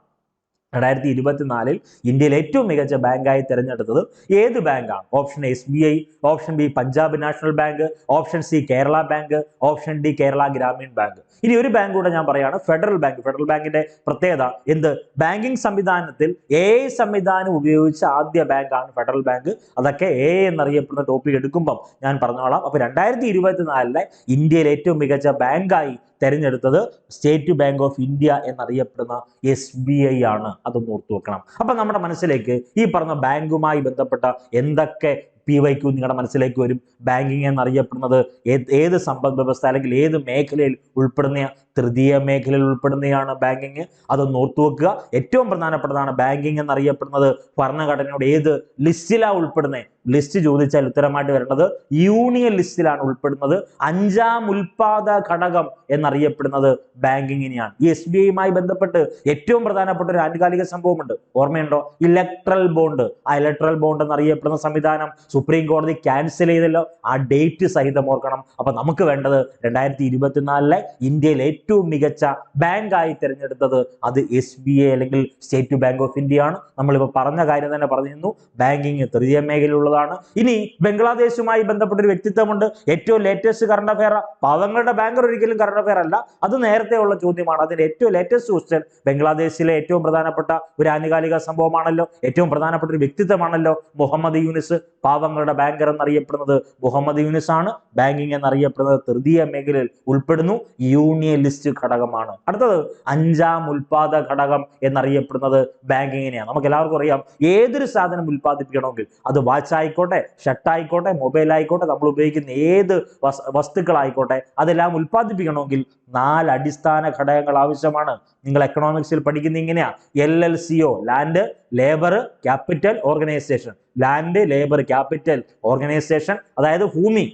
2024 ഇന്ത്യയിൽ ഏറ്റവും മികച്ച ബാങ്കായി തിരഞ്ഞെടുത്തത് ഏത് ബാങ്കാണ്? Option A SBI, option B Punjab National Bank, option C Kerala bank, option D Kerala Gramin bank. ഇനി ഒരു ബാങ്ക് കൂടെ ഞാൻ പറയാണ്, ഫെഡറൽ ബാങ്ക്. ഫെഡറൽ ബാങ്കിന്റെ പ്രത്യേകത എന്ത്? ബാങ്കിങ് സംവിധാനത്തിൽ AI സംവിധാനം ഉപയോഗിച്ച ആദ്യ ബാങ്കാണ് ഫെഡറൽ ബാങ്ക്. അതൊക്കെ AI എന്നറിയപ്പെടുന്ന ടോപ്പിക് എടുക്കുമ്പം ഞാൻ പറഞ്ഞോളാം. അപ്പൊ 2024 ഇന്ത്യയിൽ ഏറ്റവും മികച്ച ബാങ്കായി തെരഞ്ഞെടുത്തത് സ്റ്റേറ്റ് ബാങ്ക് ഓഫ് ഇന്ത്യ എന്നറിയപ്പെടുന്ന SBI ആണ്. അതൊന്ന് ഓർത്തു വെക്കണം. അപ്പൊ നമ്മുടെ മനസ്സിലേക്ക് ഈ പറഞ്ഞ ബാങ്കുമായി ബന്ധപ്പെട്ട എന്തൊക്കെ PYQ നിങ്ങളുടെ മനസ്സിലേക്ക് വരും? ബാങ്കിങ് എന്നറിയപ്പെടുന്നത് ഏത് സമ്പദ് വ്യവസ്ഥ അല്ലെങ്കിൽ ഏത് മേഖലയിൽ ഉൾപ്പെടുന്ന? തൃതീയ മേഖലയിൽ ഉൾപ്പെടുന്നതാണ് ബാങ്കിങ്. അതൊന്ന് ഓർത്തു വെക്കുക. ഏറ്റവും പ്രധാനപ്പെട്ടതാണ് ബാങ്കിങ് എന്നറിയപ്പെടുന്നത് ഭരണഘടനയുടെ ഏത് ലിസ്റ്റിലാണ് ഉൾപ്പെടുന്നത്? ലിസ്റ്റ് ചോദിച്ചാൽ ഉത്തരമായിട്ട് വരേണ്ടത് യൂണിയൻ ലിസ്റ്റിലാണ് ഉൾപ്പെടുന്നത്. 5ാം ഉൽപാദ ഘടകം എന്നറിയപ്പെടുന്നത് ബാങ്കിങ്ങിനെയാണ്. ഈ SBI-യുമായി ബന്ധപ്പെട്ട് ഏറ്റവും പ്രധാനപ്പെട്ട ഒരു ആനുകാലിക സംഭവമുണ്ട്, ഓർമ്മയുണ്ടോ? Electoral bond. ആ ഇലക്ട്രൽ ബോണ്ട് എന്നറിയപ്പെടുന്ന സംവിധാനം സുപ്രീം കോടതി ക്യാൻസൽ ചെയ്തല്ലോ. ആ ഡേറ്റ് സഹിതം ഓർക്കണം. അപ്പൊ നമുക്ക് വേണ്ടത് 2024 ഇന്ത്യയിൽ ഏറ്റവും മികച്ച ബാങ്കായി തിരഞ്ഞെടുത്തത് അത് SBI അല്ലെങ്കിൽ സ്റ്റേറ്റ് ബാങ്ക് ഓഫ് ഇന്ത്യ ആണ്. നമ്മളിപ്പോൾ പറഞ്ഞ കാര്യം തന്നെ പറഞ്ഞിരുന്നു, ബാങ്കിങ് തൃതീയ മേഖലയിലുള്ളതാണ്. ഇനി ബംഗ്ലാദേശുമായി ബന്ധപ്പെട്ട ഒരു വ്യക്തിത്വമുണ്ട്. ഏറ്റവും ലേറ്റസ്റ്റ് കറണ്ട് അഫയർ. പാവങ്ങളുടെ ബാങ്കർ ഒരിക്കലും കറണ്ട് അഫയർ അല്ല, അത് നേരത്തെ ഉള്ള ചോദ്യമാണ്. അതിന്റെ ഏറ്റവും ലേറ്റസ്റ്റ് ക്വസ്റ്റ്യൻ ബംഗ്ലാദേശിലെ ഏറ്റവും പ്രധാനപ്പെട്ട ഒരു ആനുകാലിക സംഭവമാണല്ലോ, ഏറ്റവും പ്രധാനപ്പെട്ട ഒരു വ്യക്തിത്വമാണല്ലോ മുഹമ്മദ് യൂനിസ്. പാവങ്ങളുടെ ബാങ്കർ എന്നറിയപ്പെടുന്നത് മുഹമ്മദ് യൂനിസ് ആണ്. ബാങ്കിങ് എന്നറിയപ്പെടുന്നത് തൃതീയ മേഖലയിൽ ഉൾപ്പെടുന്നു, യൂണിയൻ ലിസ്റ്റ് ഘടകമാണ്. അടുത്തത് 5ാം ഉൽപാദ ഘടകം എന്നറിയപ്പെടുന്നത് ബാങ്കിങ്ങിനെയാണ്. നമുക്ക് എല്ലാവർക്കും അറിയാം, ഏതൊരു സാധനം ഉൽപ്പാദിപ്പിക്കണമെങ്കിൽ അത് വാച്ച് ആയിക്കോട്ടെ, ഷർട്ട് ആയിക്കോട്ടെ, മൊബൈൽ ആയിക്കോട്ടെ, നമ്മൾ ഉപയോഗിക്കുന്ന ഏത് വസ്തുക്കളായിക്കോട്ടെ, അതെല്ലാം ഉൽപ്പാദിപ്പിക്കണമെങ്കിൽ 4 അടിസ്ഥാന ഘടകങ്ങൾ ആവശ്യമാണ്. നിങ്ങൾ എക്കണോമിക്സിൽ പഠിക്കുന്ന ഇങ്ങനെയാ, LLCO, land labour capital organisation. Land labour capital organisation അതായത് ഭൂമി,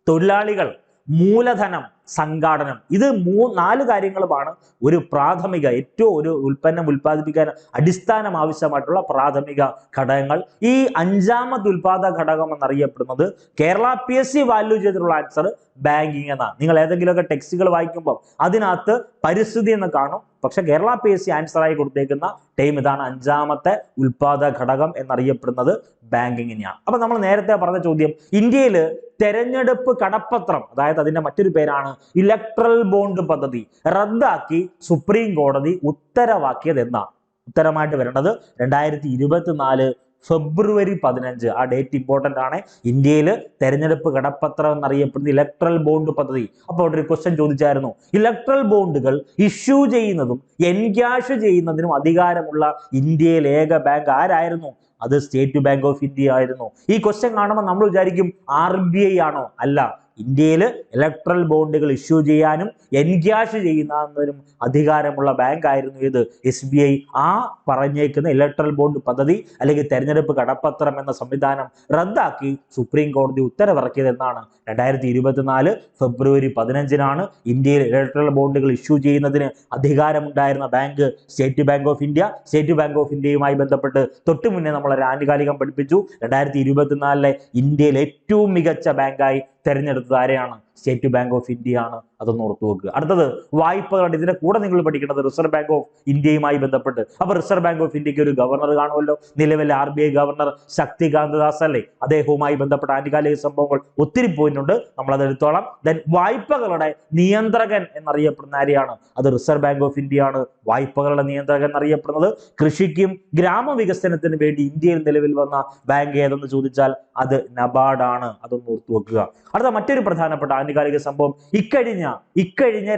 തൊഴിലാളികൾ, മൂലധനം, സംഘാടനം. ഇത് 4 കാര്യങ്ങളുമാണ് ഒരു പ്രാഥമിക ഏറ്റവും ഒരു ഉൽപ്പന്നം ഉൽപ്പാദിപ്പിക്കാൻ അടിസ്ഥാനം ആവശ്യമായിട്ടുള്ള പ്രാഥമിക ഘടകങ്ങൾ. ഈ 5ാമത് ഉൽപാദ ഘടകം എന്നറിയപ്പെടുന്നത് കേരള PSC വാല്യൂ ചെയ്തിട്ടുള്ള ആൻസർ ബാങ്കിങ് എന്നാണ്. നിങ്ങൾ ഏതെങ്കിലുമൊക്കെ ടെക്സ്റ്റുകൾ വായിക്കുമ്പോൾ അതിനകത്ത് പരിസ്ഥിതി എന്ന് കാണും, പക്ഷെ കേരള PSC ആൻസറായി കൊടുത്തേക്കുന്ന ടൈം ഇതാണ്. 5ാമത്തെ ഉൽപാദ ഘടകം എന്നറിയപ്പെടുന്നത് ബാങ്കിങ്ങിനെയാണ്. അപ്പൊ നമ്മൾ നേരത്തെ പറഞ്ഞ ചോദ്യം, ഇന്ത്യയിൽ തെരഞ്ഞെടുപ്പ് കടപ്പത്രം, അതായത് അതിന്റെ മറ്റൊരു പേരാണ് ഇലക്ട്രൽ ബോണ്ട് പദ്ധതി, റദ്ദാക്കി സുപ്രീം കോടതി ഉത്തരവാക്കിയത് എന്നാണ്? ഉത്തരമായിട്ട് വരേണ്ടത് 2024 ഫെബ്രുവരി 15. ആ ഡേറ്റ് ഇമ്പോർട്ടൻ്റ് ആണ്. ഇന്ത്യയിൽ തെരഞ്ഞെടുപ്പ് കടപ്പത്രം എന്നറിയപ്പെടുന്ന ഇലക്ട്രൽ ബോണ്ട് പദ്ധതി. അപ്പോൾ അവിടെ ഒരു ക്വസ്റ്റ്യൻ ചോദിച്ചായിരുന്നു, ഇലക്ട്രൽ ബോണ്ടുകൾ ഇഷ്യൂ ചെയ്യുന്നതും എൻക്യാഷ് ചെയ്യുന്നതിനും അധികാരമുള്ള ഇന്ത്യയിലെ ഏക ബാങ്ക് ആരായിരുന്നു? അത് സ്റ്റേറ്റ് ബാങ്ക് ഓഫ് ഇന്ത്യ ആയിരുന്നു. ഈ ക്വസ്റ്റ്യൻ കാണുമ്പോൾ നമ്മൾ വിചാരിക്കും RBI ആണോ? അല്ല. ഇന്ത്യയിൽ ഇലക്ട്രൽ ബോണ്ടുകൾ ഇഷ്യൂ ചെയ്യാനും എൻക്യാഷ് ചെയ്യുന്നതിനും അധികാരമുള്ള ബാങ്ക് ആയിരുന്നു ഇത്, SBI. ആ പറഞ്ഞേക്കുന്ന ഇലക്ട്രൽ ബോണ്ട് പദ്ധതി അല്ലെങ്കിൽ തെരഞ്ഞെടുപ്പ് കടപ്പത്രം എന്ന സംവിധാനം റദ്ദാക്കി സുപ്രീം കോടതി ഉത്തരവിറക്കിയത് എന്നാണ്. 2024 ഫെബ്രുവരി 15 ഇന്ത്യയിൽ ഇലക്ട്രൽ ബോണ്ടുകൾ ഇഷ്യൂ ചെയ്യുന്നതിന് അധികാരമുണ്ടായിരുന്ന bank State Bank of India. State Bank of ഇന്ത്യയുമായി ബന്ധപ്പെട്ട് തൊട്ടു മുന്നേ നമ്മളൊരു ആനുകാലികം പഠിപ്പിച്ചു. 2024 ഇന്ത്യയിലെ ഏറ്റവും മികച്ച ബാങ്കായി തെരഞ്ഞെടുത്തത് ആരെയാണ്? സ്റ്റേറ്റ് ബാങ്ക് ഓഫ് ഇന്ത്യ ആണ്. അതൊന്ന് ഓർത്തു വെക്കുക. അടുത്തത് വായ്പകളുടെ. ഇതിന്റെ കൂടെ നിങ്ങൾ പഠിക്കേണ്ടത് റിസർവ് ബാങ്ക് ഓഫ് ഇന്ത്യയുമായി ബന്ധപ്പെട്ട്. അപ്പൊ റിസർവ് ബാങ്ക് ഓഫ് ഇന്ത്യക്ക് ഒരു ഗവർണർ കാണുമല്ലോ. നിലവിലെ RBI ഗവർണർ ശക്തികാന്ത ദാസ് അല്ലേ? അദ്ദേഹവുമായി ബന്ധപ്പെട്ട ആനുകാലിക സംഭവങ്ങൾ ഒത്തിരി പോയിട്ടുണ്ട്, നമ്മളത് എടുത്തോളാം. ദെൻ വായ്പകളുടെ നിയന്ത്രകൻ എന്നറിയപ്പെടുന്ന ആരെയാണ്? അത് റിസർവ് ബാങ്ക് ഓഫ് ഇന്ത്യ ആണ്. വായ്പകളുടെ നിയന്ത്രകൻ എന്നറിയപ്പെടുന്നത്. കൃഷിക്കും ഗ്രാമവികസനത്തിന് വേണ്ടി ഇന്ത്യയിൽ നിലവിൽ വന്ന ബാങ്ക് ഏതെന്ന് ചോദിച്ചാൽ അത് നബാർഡ് ആണ്. അതൊന്ന് ഓർത്തു വെക്കുക. അടുത്ത മറ്റൊരു പ്രധാനപ്പെട്ട ആനുകാലിക സംഭവം ഇക്കഴിഞ്ഞ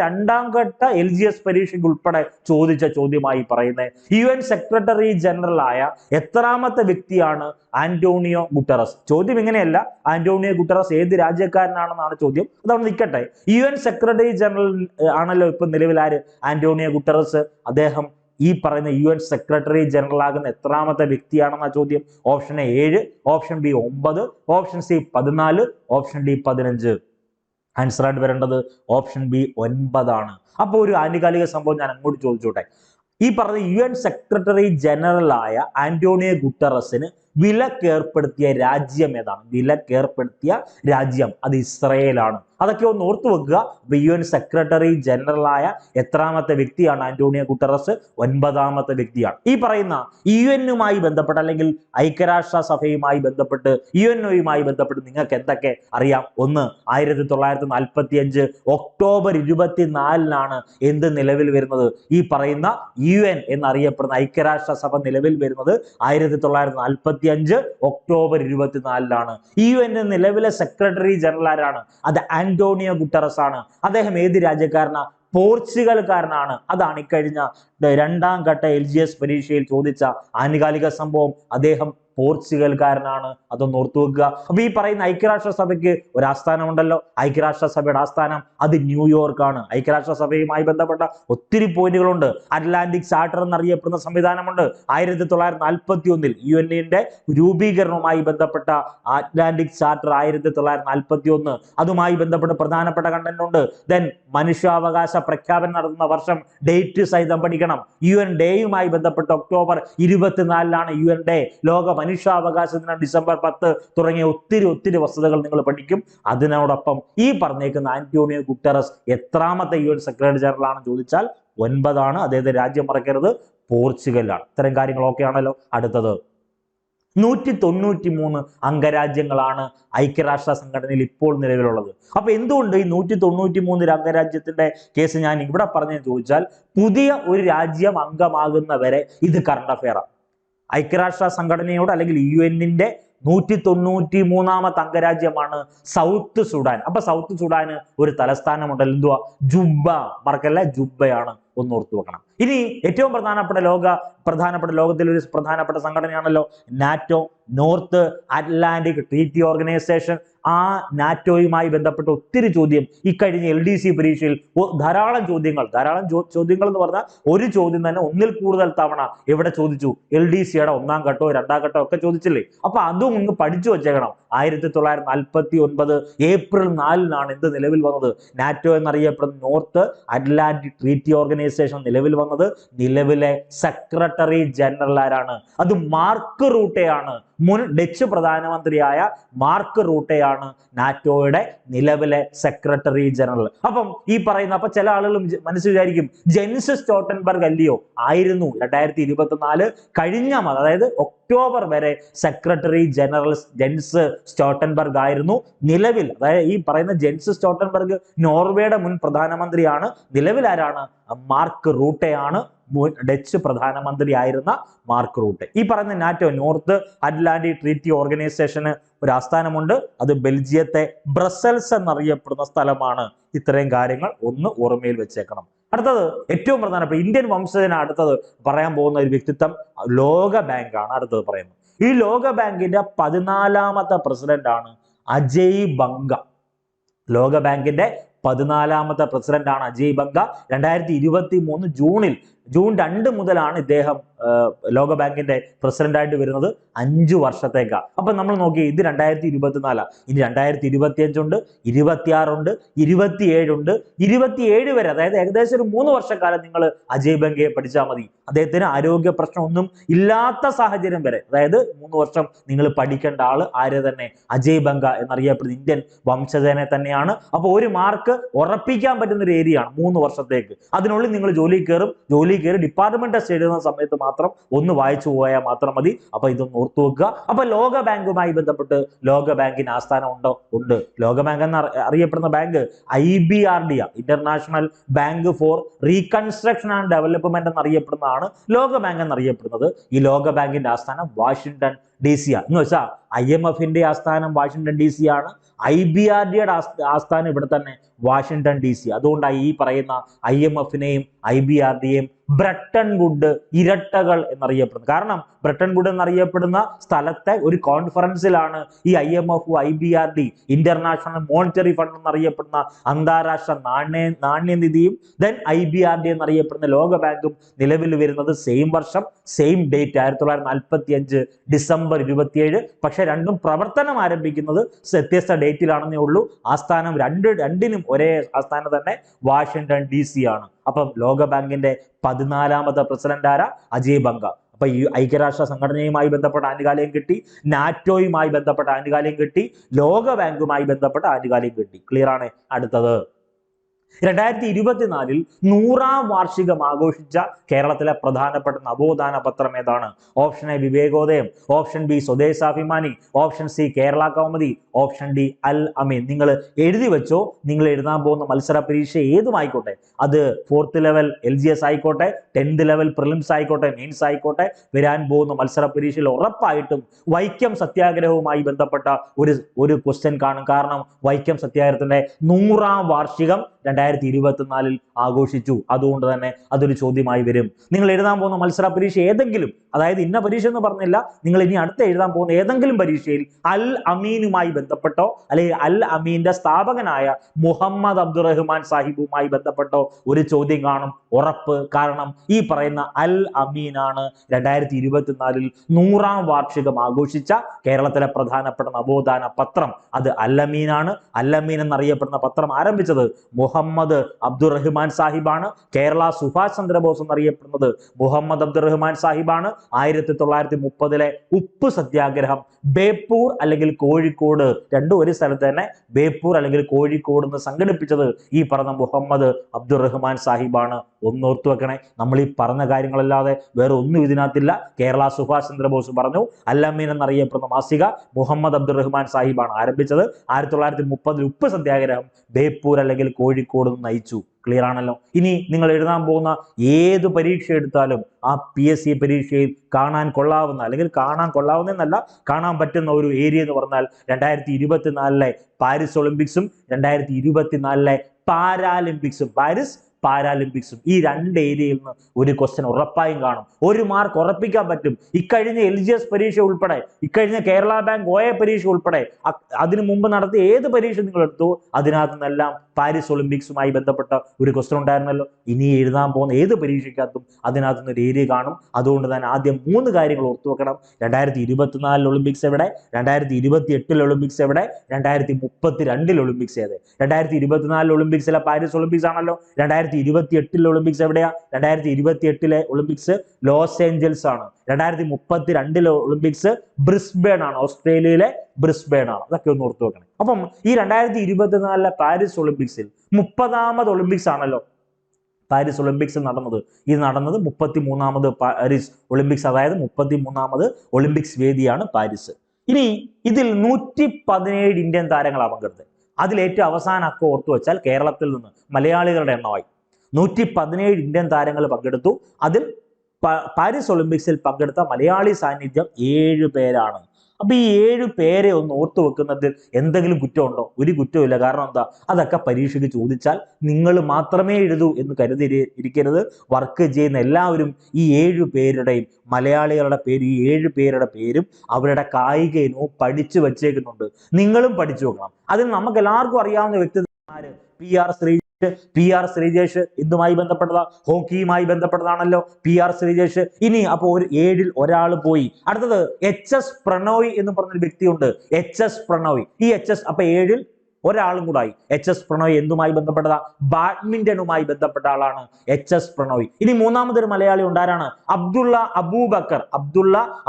രണ്ടാം ഘട്ട LGS പരീക്ഷയ്ക്ക് ഉൾപ്പെടെ ചോദിച്ച ചോദ്യമായി പറയുന്നത്, UN സെക്രട്ടറി ജനറൽ ആയ എത്രാമത്തെ വ്യക്തിയാണ് ആന്റോണിയോ ഗുട്ടറസ്? ചോദ്യം ഇങ്ങനെയല്ല, ആന്റോണിയോ ഗുട്ടറസ് ഏത് രാജ്യക്കാരനാണെന്നാണ് ചോദ്യം. അതവിടെ നിൽക്കട്ടെ. UN സെക്രട്ടറി ജനറൽ ആണല്ലോ ഇപ്പൊ നിലവിൽ ആര്? Antonio Guterres. അദ്ദേഹം ഈ പറയുന്ന UN സെക്രട്ടറി ജനറൽ ആകുന്ന എത്രാമത്തെ വ്യക്തിയാണെന്ന ചോദ്യം. Option A 7, option B 9, option C 14, option D 15. Answer ആയിട്ട് വരേണ്ടത് ഓപ്ഷൻ B 9 അപ്പോൾ ഒരു ആനുകാലിക സംഭവം ഞാൻ അങ്ങോട്ട് ചോദിച്ചോട്ടെ. ഈ പറഞ്ഞ UN സെക്രട്ടറി ജനറൽ ആയ ആന്റോണിയോ ഗുട്ടറസിന് വിലക്കേർപ്പെടുത്തിയ രാജ്യം ഏതാണ്? വിലക്കേർപ്പെടുത്തിയ രാജ്യം അത് ഇസ്രയേലാണ്. അതൊക്കെ ഒന്ന് ഓർത്തു വെക്കുക. UN സെക്രട്ടറി ജനറൽ ആയ എത്രാമത്തെ വ്യക്തിയാണ് ആന്റോണിയോ ഗുട്ടറസ്? 9ാമത്തെ വ്യക്തിയാണ്. ഈ പറയുന്ന UN ബന്ധപ്പെട്ട് അല്ലെങ്കിൽ ഐക്യരാഷ്ട്ര സഭയുമായി ബന്ധപ്പെട്ട് UNOയുമായി ബന്ധപ്പെട്ട് നിങ്ങൾക്ക് എന്തൊക്കെ അറിയാം? ഒന്ന്, 1945 ഒക്ടോബർ 24 എന്ത് നിലവിൽ വരുന്നത്? ഈ പറയുന്ന UN എന്നറിയപ്പെടുന്ന ഐക്യരാഷ്ട്ര സഭ നിലവിൽ വരുന്നത് 1945 ഒക്ടോബർ 24 UN നിലവിലെ സെക്രട്ടറി ജനറൽ ആരാണ്? അത് ആന്റോണിയോ ഗുട്ടറസ് ആണ്. അദ്ദേഹം ഏത് രാജ്യക്കാരനാ? പോർച്ചുഗൽക്കാരനാണ്. അതാണ് ഇക്കഴിഞ്ഞ രണ്ടാം ഘട്ട LGS പരീക്ഷയിൽ ചോദിച്ച ആനുകാലിക സംഭവം. അദ്ദേഹം പോർച്ചുഗൽക്കാരനാണ്. അതൊന്ന് ഓർത്തു വെക്കുക. അപ്പൊ ഈ പറയുന്ന ഐക്യരാഷ്ട്ര സഭയ്ക്ക് ഒരു ആസ്ഥാനം ഉണ്ടല്ലോ. ഐക്യരാഷ്ട്ര സഭയുടെ ആസ്ഥാനം അത് ന്യൂയോർക്ക് ആണ്. ഐക്യരാഷ്ട്ര സഭയുമായി ബന്ധപ്പെട്ട ഒത്തിരി പോയിന്റുകളുണ്ട്. അറ്റ്ലാന്റിക് ചാർട്ടർ എന്നറിയപ്പെടുന്ന സംവിധാനമുണ്ട്. 1941 UN രൂപീകരണവുമായി ബന്ധപ്പെട്ട അറ്റ്ലാന്റിക് ചാർട്ടർ 1941. അതുമായി ബന്ധപ്പെട്ട് പ്രധാനപ്പെട്ട കണ്ടന്റ് ഉണ്ട്. ദെൻ മനുഷ്യാവകാശ പ്രഖ്യാപനം നടത്തുന്ന വർഷം ഡേറ്റ് സഹിതം പഠിക്കണം. UN ഡേയുമായി ബന്ധപ്പെട്ട് ഒക്ടോബർ 24 UN ഡേ. ലോക മനുഷ്യാവകാശ ദിനം ഡിസംബർ 10 തുടങ്ങിയ ഒത്തിരി വസ്തുതകൾ നിങ്ങൾ പഠിക്കും. അതിനോടൊപ്പം ഈ പറഞ്ഞേക്കുന്ന ആന്റോണിയോ ഗുട്ടറസ് എത്രാമത്തെ UN സെക്രട്ടറി ജനറൽ ആണെന്ന് ചോദിച്ചാൽ 9. അദ്ദേഹത്തെ രാജ്യം മറക്കരുത്, പോർച്ചുഗലാണ്. ഇത്തരം കാര്യങ്ങൾ ഓക്കെ ആണല്ലോ. അടുത്തത് 193 അംഗരാജ്യങ്ങളാണ് ഐക്യരാഷ്ട്ര സംഘടനയിൽ ഇപ്പോൾ നിലവിലുള്ളത്. അപ്പൊ എന്തുകൊണ്ട് ഈ 193 അംഗരാജ്യത്തിന്റെ കേസ് ഞാൻ ഇവിടെ പറഞ്ഞെന്ന് ചോദിച്ചാൽ, പുതിയ ഒരു രാജ്യം അംഗമാകുന്നവരെ ഇത് കറണ്ട് അഫെയറാണ്. ഐക്യരാഷ്ട്ര സംഘടനയോട് അല്ലെങ്കിൽ UN 193ാമത്തെ അംഗരാജ്യമാണ് സൗത്ത് സുഡാൻ. അപ്പൊ സൗത്ത് സുഡാന് ഒരു തലസ്ഥാനമുണ്ടല്ലോ. എന്തുവാ? ജുബ്ബ. മറക്കല്ല, ജുബ്ബയാണ്. ഒന്ന് ഓർത്തു വെക്കണം. ഇനി ഏറ്റവും പ്രധാനപ്പെട്ട ലോകത്തിലെ ഒരു പ്രധാനപ്പെട്ട സംഘടനയാണല്ലോ NATO, North Atlantic Treaty Organization. ആ നാറ്റോയുമായി ബന്ധപ്പെട്ട ഒത്തിരി ചോദ്യം ഇക്കഴിഞ്ഞ LDC പരീക്ഷയിൽ ധാരാളം ചോദ്യങ്ങൾ എന്ന് പറഞ്ഞാൽ ഒരു ചോദ്യം തന്നെ ഒന്നിൽ കൂടുതൽ തവണ എവിടെ ചോദിച്ചു? LDCയുടെ 1ാം ഘട്ടമോ 2ാം ഘട്ടമോ ഒക്കെ ചോദിച്ചില്ലേ? അപ്പൊ അതും ഒന്ന് പഠിച്ചു വെച്ചേക്കണം. 1949 ഏപ്രിൽ 4 എന്ത് നിലവിൽ വന്നത്? നാറ്റോ എന്നറിയപ്പെടുന്ന നോർത്ത് അറ്റ്ലാന്റിക് ട്രീറ്റി ഓർഗനൈസേഷൻ നിലവിൽ വന്നത്. നിലവിലെ സെക്രട്ടറി ജനറൽ ആരാണ്? അത് മാർക്ക് റൂട്ടെയാണ്. മുൻ ഡച്ച് പ്രധാനമന്ത്രിയായ മാർക്ക് റൂട്ടെയാണ് നാറ്റോയുടെ നിലവിലെ സെക്രട്ടറി ജനറൽ. അപ്പം ഈ പറയുന്ന ചില ആളുകൾ മനസ്സിൽ വിചാരിക്കും ജെൻസ് സ്റ്റോൾട്ടൻബർഗ് അല്ലയോ? ആയിരുന്നു. 2024 കഴിഞ്ഞ അതായത് ഒക്ടോബർ വരെ സെക്രട്ടറി ജനറൽ ജെൻസ് സ്റ്റോൾട്ടൻബർഗ് ആയിരുന്നു. നിലവിൽ അതായത് ഈ പറയുന്ന ജെൻസ് സ്റ്റോൾട്ടൻബർഗ് നോർവേയുടെ മുൻ പ്രധാനമന്ത്രിയാണ്. നിലവിൽ ആരാണ്? മാർക്ക് റൂട്ടെയാണ്. ഡച്ച് പ്രധാനമന്ത്രിയായിരുന്ന മാർക്ക് റൂട്ടെ. ഈ പറയുന്ന നാറ്റോ, നോർത്ത് അറ്റ്ലാന്റിക് ട്രീറ്റി ഓർഗനൈസേഷന് ഒരു ആസ്ഥാനമുണ്ട്. അത് ബെൽജിയത്തെ ബ്രസൽസ് എന്നറിയപ്പെടുന്ന സ്ഥലമാണ്. ഇത്രയും കാര്യങ്ങൾ ഒന്ന് ഓർമ്മയിൽ വെച്ചേക്കണം. അടുത്തത് ഏറ്റവും പ്രധാനപ്പെട്ട ഇന്ത്യൻ വംശജന അടുത്തത് പറയാൻ പോകുന്ന ഒരു വ്യക്തിത്വം ലോക ബാങ്കാണ് അടുത്തത് പറയുന്നത്. ഈ ലോക ബാങ്കിന്റെ 14ാമത്തെ പ്രസിഡന്റ് ആണ് അജയ് ബംഗ. ലോക ബാങ്കിന്റെ 14ാമത്തെ പ്രസിഡന്റ് ആണ് അജയ് ബംഗ. 2023 ജൂൺ 2 മുതലാണ് ഇദ്ദേഹം ലോക ബാങ്കിന്റെ പ്രസിഡന്റായിട്ട് വരുന്നത്. 5 വർഷത്തേക്കാണ്. അപ്പൊ നമ്മൾ നോക്കി, ഇത് 2024, ഇനി 2025 ഉണ്ട്, 26 ഉണ്ട്, 27 ഉണ്ട്, 27 വരെ, അതായത് ഏകദേശം ഒരു 3 വർഷക്കാലം നിങ്ങൾ അജയ് ബംഗയെ പഠിച്ചാൽ മതി. അദ്ദേഹത്തിന് ആരോഗ്യ പ്രശ്നം ഒന്നും ഇല്ലാത്ത സാഹചര്യം വരെ, അതായത് 3 വർഷം നിങ്ങൾ പഠിക്കേണ്ട ആള് ആര് തന്നെ, അജയ് ബംഗ എന്നറിയപ്പെടുന്ന ഇന്ത്യൻ വംശജനെ തന്നെയാണ്. അപ്പൊ ഒരു മാർക്ക് ഉറപ്പിക്കാൻ പറ്റുന്ന ഒരു ഏരിയ ആണ് 3 വർഷത്തേക്ക്. അതിനുള്ളിൽ നിങ്ങൾ ജോലി കയറി ഡിപ്പാർട്ട്മെന്റ് ടെസ്റ്റ് എഴുതുന്ന സമയത്ത് മാത്രം ഒന്ന് വായിച്ചു പോയാൽ മാത്രം മതി. അപ്പൊ ഇതൊന്ന് ഓർത്തു വെക്കുക. അപ്പൊ ലോക ബാങ്കുമായി ബന്ധപ്പെട്ട് ലോക ബാങ്കിന് ആസ്ഥാനം ഉണ്ടോ? ഉണ്ട്. ലോക ബാങ്ക് എന്ന് അറിയപ്പെടുന്ന bank IBRD, International Bank for Reconstruction and Development എന്നറിയപ്പെടുന്നതാണ് ലോക ബാങ്ക് എന്നറിയപ്പെടുന്നത്. ഈ ലോക ബാങ്കിന്റെ ആസ്ഥാനം വാഷിംഗ്ടൺ DC എന്ന് വെച്ചാൽ IMFന്റെ ആസ്ഥാനം വാഷിംഗ്ടൺ DC ആണ്. IBRDയുടെ ആസ്ഥാനം ഇവിടെ തന്നെ വാഷിംഗ്ടൺ DC. അതുകൊണ്ടാണ് ഈ പറയുന്ന IMFനെയും IBRDയെയും ബ്രട്ടൺ വുഡ് ഇരട്ടകൾ എന്നറിയപ്പെടുന്നത്. കാരണം ബ്രട്ടൺ വുഡ് എന്നറിയപ്പെടുന്ന സ്ഥലത്തെ ഒരു കോൺഫറൻസിലാണ് ഈ IMF, IBRD, international monetary fund എന്നറിയപ്പെടുന്ന അന്താരാഷ്ട്ര നാണ്യനിധിയും IBRD എന്നറിയപ്പെടുന്ന ലോക ബാങ്കും നിലവിൽ വരുന്നത് സെയിം വർഷം, സെയിം ഡേറ്റ്, 1945 ഡിസംബർ 27. പക്ഷെ രണ്ടും പ്രവർത്തനം ആരംഭിക്കുന്നത് വ്യത്യസ്ത ഡേറ്റിലാണെന്നേ ഉള്ളൂ. ആസ്ഥാനം രണ്ടിനും ഒരേ ആസ്ഥാനം തന്നെ വാഷിംഗ്ടൺ DC ആണ്. അപ്പം ലോക ബാങ്കിന്റെ 14ാമത്തെ പ്രസിഡന്റ് ആരാ? അജയ് ബംഗ. അപ്പൊ ഈ ഐക്യരാഷ്ട്ര സംഘടനയുമായി ബന്ധപ്പെട്ട ആനുകാലികം കിട്ടി, നാറ്റോയുമായി ബന്ധപ്പെട്ട ആനുകാലികം കിട്ടി, ലോക ബാങ്കുമായി ബന്ധപ്പെട്ട ആനുകാലികം കിട്ടി. ക്ലിയർ ആണ്. അടുത്തത് 2024 100ാം വാർഷികം ആഘോഷിച്ച കേരളത്തിലെ പ്രധാനപ്പെട്ട നവോത്ഥാന പത്രം ഏതാണ്? Option A Vivekodayam, option B Swadeshabhimani, option C Kerala Kaumudi, option D Al Ameen. നിങ്ങൾ എഴുതി വെച്ചോ. നിങ്ങൾ എഴുതാൻ പോകുന്ന മത്സര പരീക്ഷ ഏതുമായിക്കോട്ടെ, അത് 4th ലെവൽ LGS ആയിക്കോട്ടെ, 10th ലെവൽ പ്രിലിംസ് ആയിക്കോട്ടെ, മെയിൻസ് ആയിക്കോട്ടെ, വരാൻ പോകുന്ന മത്സര പരീക്ഷയിൽ ഉറപ്പായിട്ടും വൈക്കം സത്യാഗ്രഹവുമായി ബന്ധപ്പെട്ട ഒരു ക്വസ്റ്റ്യൻ കാണും. കാരണം വൈക്കം സത്യാഗ്രഹത്തിന്റെ 100ാം വാർഷികം 2024 ആഘോഷിച്ചു. അതുകൊണ്ട് തന്നെ അതൊരു ചോദ്യമായി വരും. നിങ്ങൾ എഴുതാൻ പോകുന്ന മത്സര പരീക്ഷ ഏതെങ്കിലും, അതായത് ഇന്ന പരീക്ഷ എന്ന് പറഞ്ഞില്ല, നിങ്ങൾ ഇനി അടുത്ത് എഴുതാൻ പോകുന്ന ഏതെങ്കിലും പരീക്ഷയിൽ അൽ അമീനുമായി ബന്ധപ്പെട്ടോ അല്ലെങ്കിൽ അൽ അമീന്റെ സ്ഥാപകനായ മുഹമ്മദ് അബ്ദുറഹ്മാൻ സാഹിബുമായി ബന്ധപ്പെട്ടോ ഒരു ചോദ്യം കാണും ഉറപ്പ്. കാരണം ഈ പറയുന്ന അൽ അമീനാണ് 2024 100ാം വാർഷികം ആഘോഷിച്ച കേരളത്തിലെ പ്രധാനപ്പെട്ട നവോത്ഥാന പത്രം. അത് അൽ അമീനാണ്. അൽ അമീൻ എന്നറിയപ്പെടുന്ന പത്രം ആരംഭിച്ചത് മുഹമ്മദ് അബ്ദുറഹ്മാൻ സാഹിബാണ്. കേരള സുഭാഷ് ചന്ദ്രബോസ് എന്നറിയപ്പെടുന്നത് മുഹമ്മദ് അബ്ദുറഹ്മാൻ സാഹിബാണ്. 1930 ഉപ്പ് സത്യാഗ്രഹം ബേപ്പൂർ അല്ലെങ്കിൽ കോഴിക്കോട്, രണ്ടും ഒരു സ്ഥലത്ത് തന്നെ, ബേപ്പൂർ അല്ലെങ്കിൽ കോഴിക്കോട് എന്ന് സംഘടിപ്പിച്ചത് ഈ പറഞ്ഞ മുഹമ്മദ് അബ്ദുറഹ്മാൻ സാഹിബാണ്. ഒന്നോർത്തു വെക്കണേ. നമ്മൾ ഈ പറഞ്ഞ കാര്യങ്ങളല്ലാതെ വേറെ ഒന്നും ഇതിനകത്തില്ല. കേരള സുഭാഷ് ചന്ദ്രബോസ് പറഞ്ഞു. അൽ അമീൻ എന്നറിയപ്പെടുന്ന മാസിക മുഹമ്മദ് അബ്ദുറഹ്മാൻ സാഹിബാണ് ആരംഭിച്ചത്. 1930 ഉപ്പ് സത്യാഗ്രഹം ബേപ്പൂർ അല്ലെങ്കിൽ കോഴിക്കോട് നയിച്ചു. ക്ലിയർ ആണല്ലോ. ഇനി നിങ്ങൾ എഴുതാൻ പോകുന്ന ഏത് പരീക്ഷ എടുത്താലും ആ PSC പരീക്ഷയിൽ കാണാൻ കൊള്ളാവുന്ന, അല്ലെങ്കിൽ കാണാൻ കൊള്ളാവുന്നതെന്നല്ല, കാണാൻ പറ്റുന്ന ഒരു ഏരിയ എന്ന് പറഞ്ഞാൽ 2024 പാരീസ് ഒളിമ്പിക്സും 2024 പാരാലിമ്പിക്സും, പാരീസ് പാരാലിമ്പിക്സും, ഈ 2 ഏരിയയിൽ നിന്ന് ഒരു ക്വസ്റ്റ്യൻ ഉറപ്പായും കാണും. ഒരു മാർക്ക് ഉറപ്പിക്കാൻ പറ്റും. ഇക്കഴിഞ്ഞ LGS പരീക്ഷ ഉൾപ്പെടെ, ഇക്കഴിഞ്ഞ കേരള ബാങ്ക് OA പരീക്ഷ ഉൾപ്പെടെ, അതിനു മുമ്പ് നടത്തിയ ഏത് പരീക്ഷ നിങ്ങൾ എടുത്തു, അതിനകത്തു നിന്നെല്ലാം പാരീസ് ഒളിമ്പിക്സുമായി ബന്ധപ്പെട്ട ഒരു ക്വസ്റ്റ്യൻ ഉണ്ടായിരുന്നല്ലോ. ഇനി എഴുതാൻ പോകുന്ന ഏത് പരീക്ഷയ്ക്കകത്തും അതിനകത്തുനിന്ന് ഒരു ഏരിയ കാണും. അതുകൊണ്ട് തന്നെ ആദ്യം 3 കാര്യങ്ങൾ ഓർത്തു വെക്കണം. 2024 ഒളിമ്പിക്സ് എവിടെ, 2028 ഒളിമ്പിക്സ് എവിടെ, 2032 ഒളിമ്പിക്സ് ഏത്. 2024 ഒളിമ്പിക്സിലെ പാരീസ് ഒളിമ്പിക്സ് ആണല്ലോ. 2028 ഒളിമ്പിക്സ് എവിടെയാ? 2028 ഒളിമ്പിക്സ് ലോസ് ഏഞ്ചൽസ് ആണ്. 2032 ഒളിമ്പിക്സ് ബ്രിസ്ബേൺ ആണ്, ഓസ്ട്രേലിയയിലെ ബ്രിസ്ബേൺ ആണ്. അതൊക്കെ ഒന്ന് ഓർത്തു വെക്കണം. അപ്പം ഈ 2024 പാരീസ് ഒളിമ്പിക്സിൽ 30ാമത് ഒളിമ്പിക്സ് ആണല്ലോ പാരീസ് ഒളിമ്പിക്സ് നടന്നത്. ഇത് നടന്നത് 33ാമത് പാരീസ് ഒളിമ്പിക്സ്, അതായത് 33ാമത് ഒളിമ്പിക്സ് വേദിയാണ് പാരീസ്. ഇനി ഇതിൽ 117 ഇന്ത്യൻ താരങ്ങളാണ് പങ്കെടുത്തത്. അതിൽ ഏറ്റവും അവസാന അക്കം ഓർത്തു വെച്ചാൽ കേരളത്തിൽ നിന്ന് മലയാളികളുടെ എണ്ണമായി 117 ഇന്ത്യൻ താരങ്ങൾ പങ്കെടുത്തു. അതിൽ പാരീസ് ഒളിമ്പിക്സിൽ പങ്കെടുത്ത മലയാളി സാന്നിധ്യം 7 പേരാണ്. അപ്പൊ ഈ 7 പേരെ ഒന്ന് ഓർത്തു വെക്കുന്നതിൽ എന്തെങ്കിലും കുറ്റമുണ്ടോ? ഒരു കുറ്റമില്ല. കാരണം എന്താ? അതൊക്കെ പരീക്ഷയ്ക്ക് ചോദിച്ചാൽ നിങ്ങൾ മാത്രമേ എഴുതൂ എന്ന് കരുതി ഇരിക്കരുത്. വർക്ക് ചെയ്യുന്ന എല്ലാവരും ഈ 7 പേരുടെയും മലയാളികളുടെ പേര്, ഈ 7 പേരുടെ പേരും അവരുടെ കായിക ഇനവും പഠിച്ചു വെച്ചേക്കുന്നുണ്ട്. നിങ്ങളും പഠിച്ചു വെക്കണം. അതിൽ നമുക്ക് എല്ലാവർക്കും അറിയാവുന്ന വ്യക്തി ആര്? പി ആർ ശ്രീജേഷ് ഇതുമായി ബന്ധപ്പെട്ടതാ, ഹോക്കിയുമായി ബന്ധപ്പെട്ടതാണല്ലോ PR ശ്രീജേഷ്. ഇനി അപ്പോ ഒരു 7-ൽ ഒരാൾ പോയി. അടുത്തത് HS പ്രണോയ് എന്ന് പറഞ്ഞൊരു വ്യക്തിയുണ്ട്. HS പ്രണോയ്. ഈ HS അപ്പൊ 7-ൽ ഒരാളും കൂടായി. HS പ്രണോയ് എന്തുമായി ബന്ധപ്പെട്ടതാ? ബാഡ്മിന്റണുമായി ബന്ധപ്പെട്ട ആളാണ് HS പ്രണോയ്. ഇനി മൂന്നാമതൊരു മലയാളി ഉണ്ടാരാണ്? അബ്ദുള്ള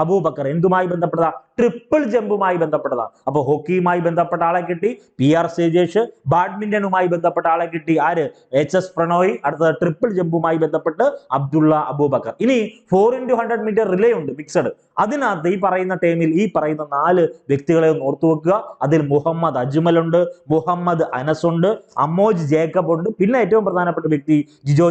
അബൂബക്കർ എന്തുമായി ബന്ധപ്പെട്ടതാ? ട്രിപ്പിൾ ജമ്പുമായി ബന്ധപ്പെട്ടതാ. അപ്പൊ ഹോക്കിയുമായി ബന്ധപ്പെട്ട ആളെ കിട്ടി PR ശ്രീജേഷ്, ബാഡ്മിന്റണുമായി ബന്ധപ്പെട്ട ആളെ കിട്ടി ആര്? HS പ്രണോയ്. അടുത്തത് ട്രിപ്പിൾ ജമ്പുമായി ബന്ധപ്പെട്ട് അബ്ദുള്ള അബൂബക്കർ. ഇനി 4x100 മീറ്റർ റിലേ ഉണ്ട് മിക്സഡ്. അതിനകത്ത് ഈ പറയുന്ന ടൈമിൽ ഈ പറയുന്ന 4 വ്യക്തികളെ ഒന്ന് ഓർത്തു വെക്കുക. അതിൽ മുഹമ്മദ് അജ്മൽ ഉണ്ട്, മുഹമ്മദ് അനസ് ഉണ്ട്, അമോജ് ജേക്കബ് ഉണ്ട്, പിന്നെ ഏറ്റവും പ്രധാനപ്പെട്ട വ്യക്തി ജിജോ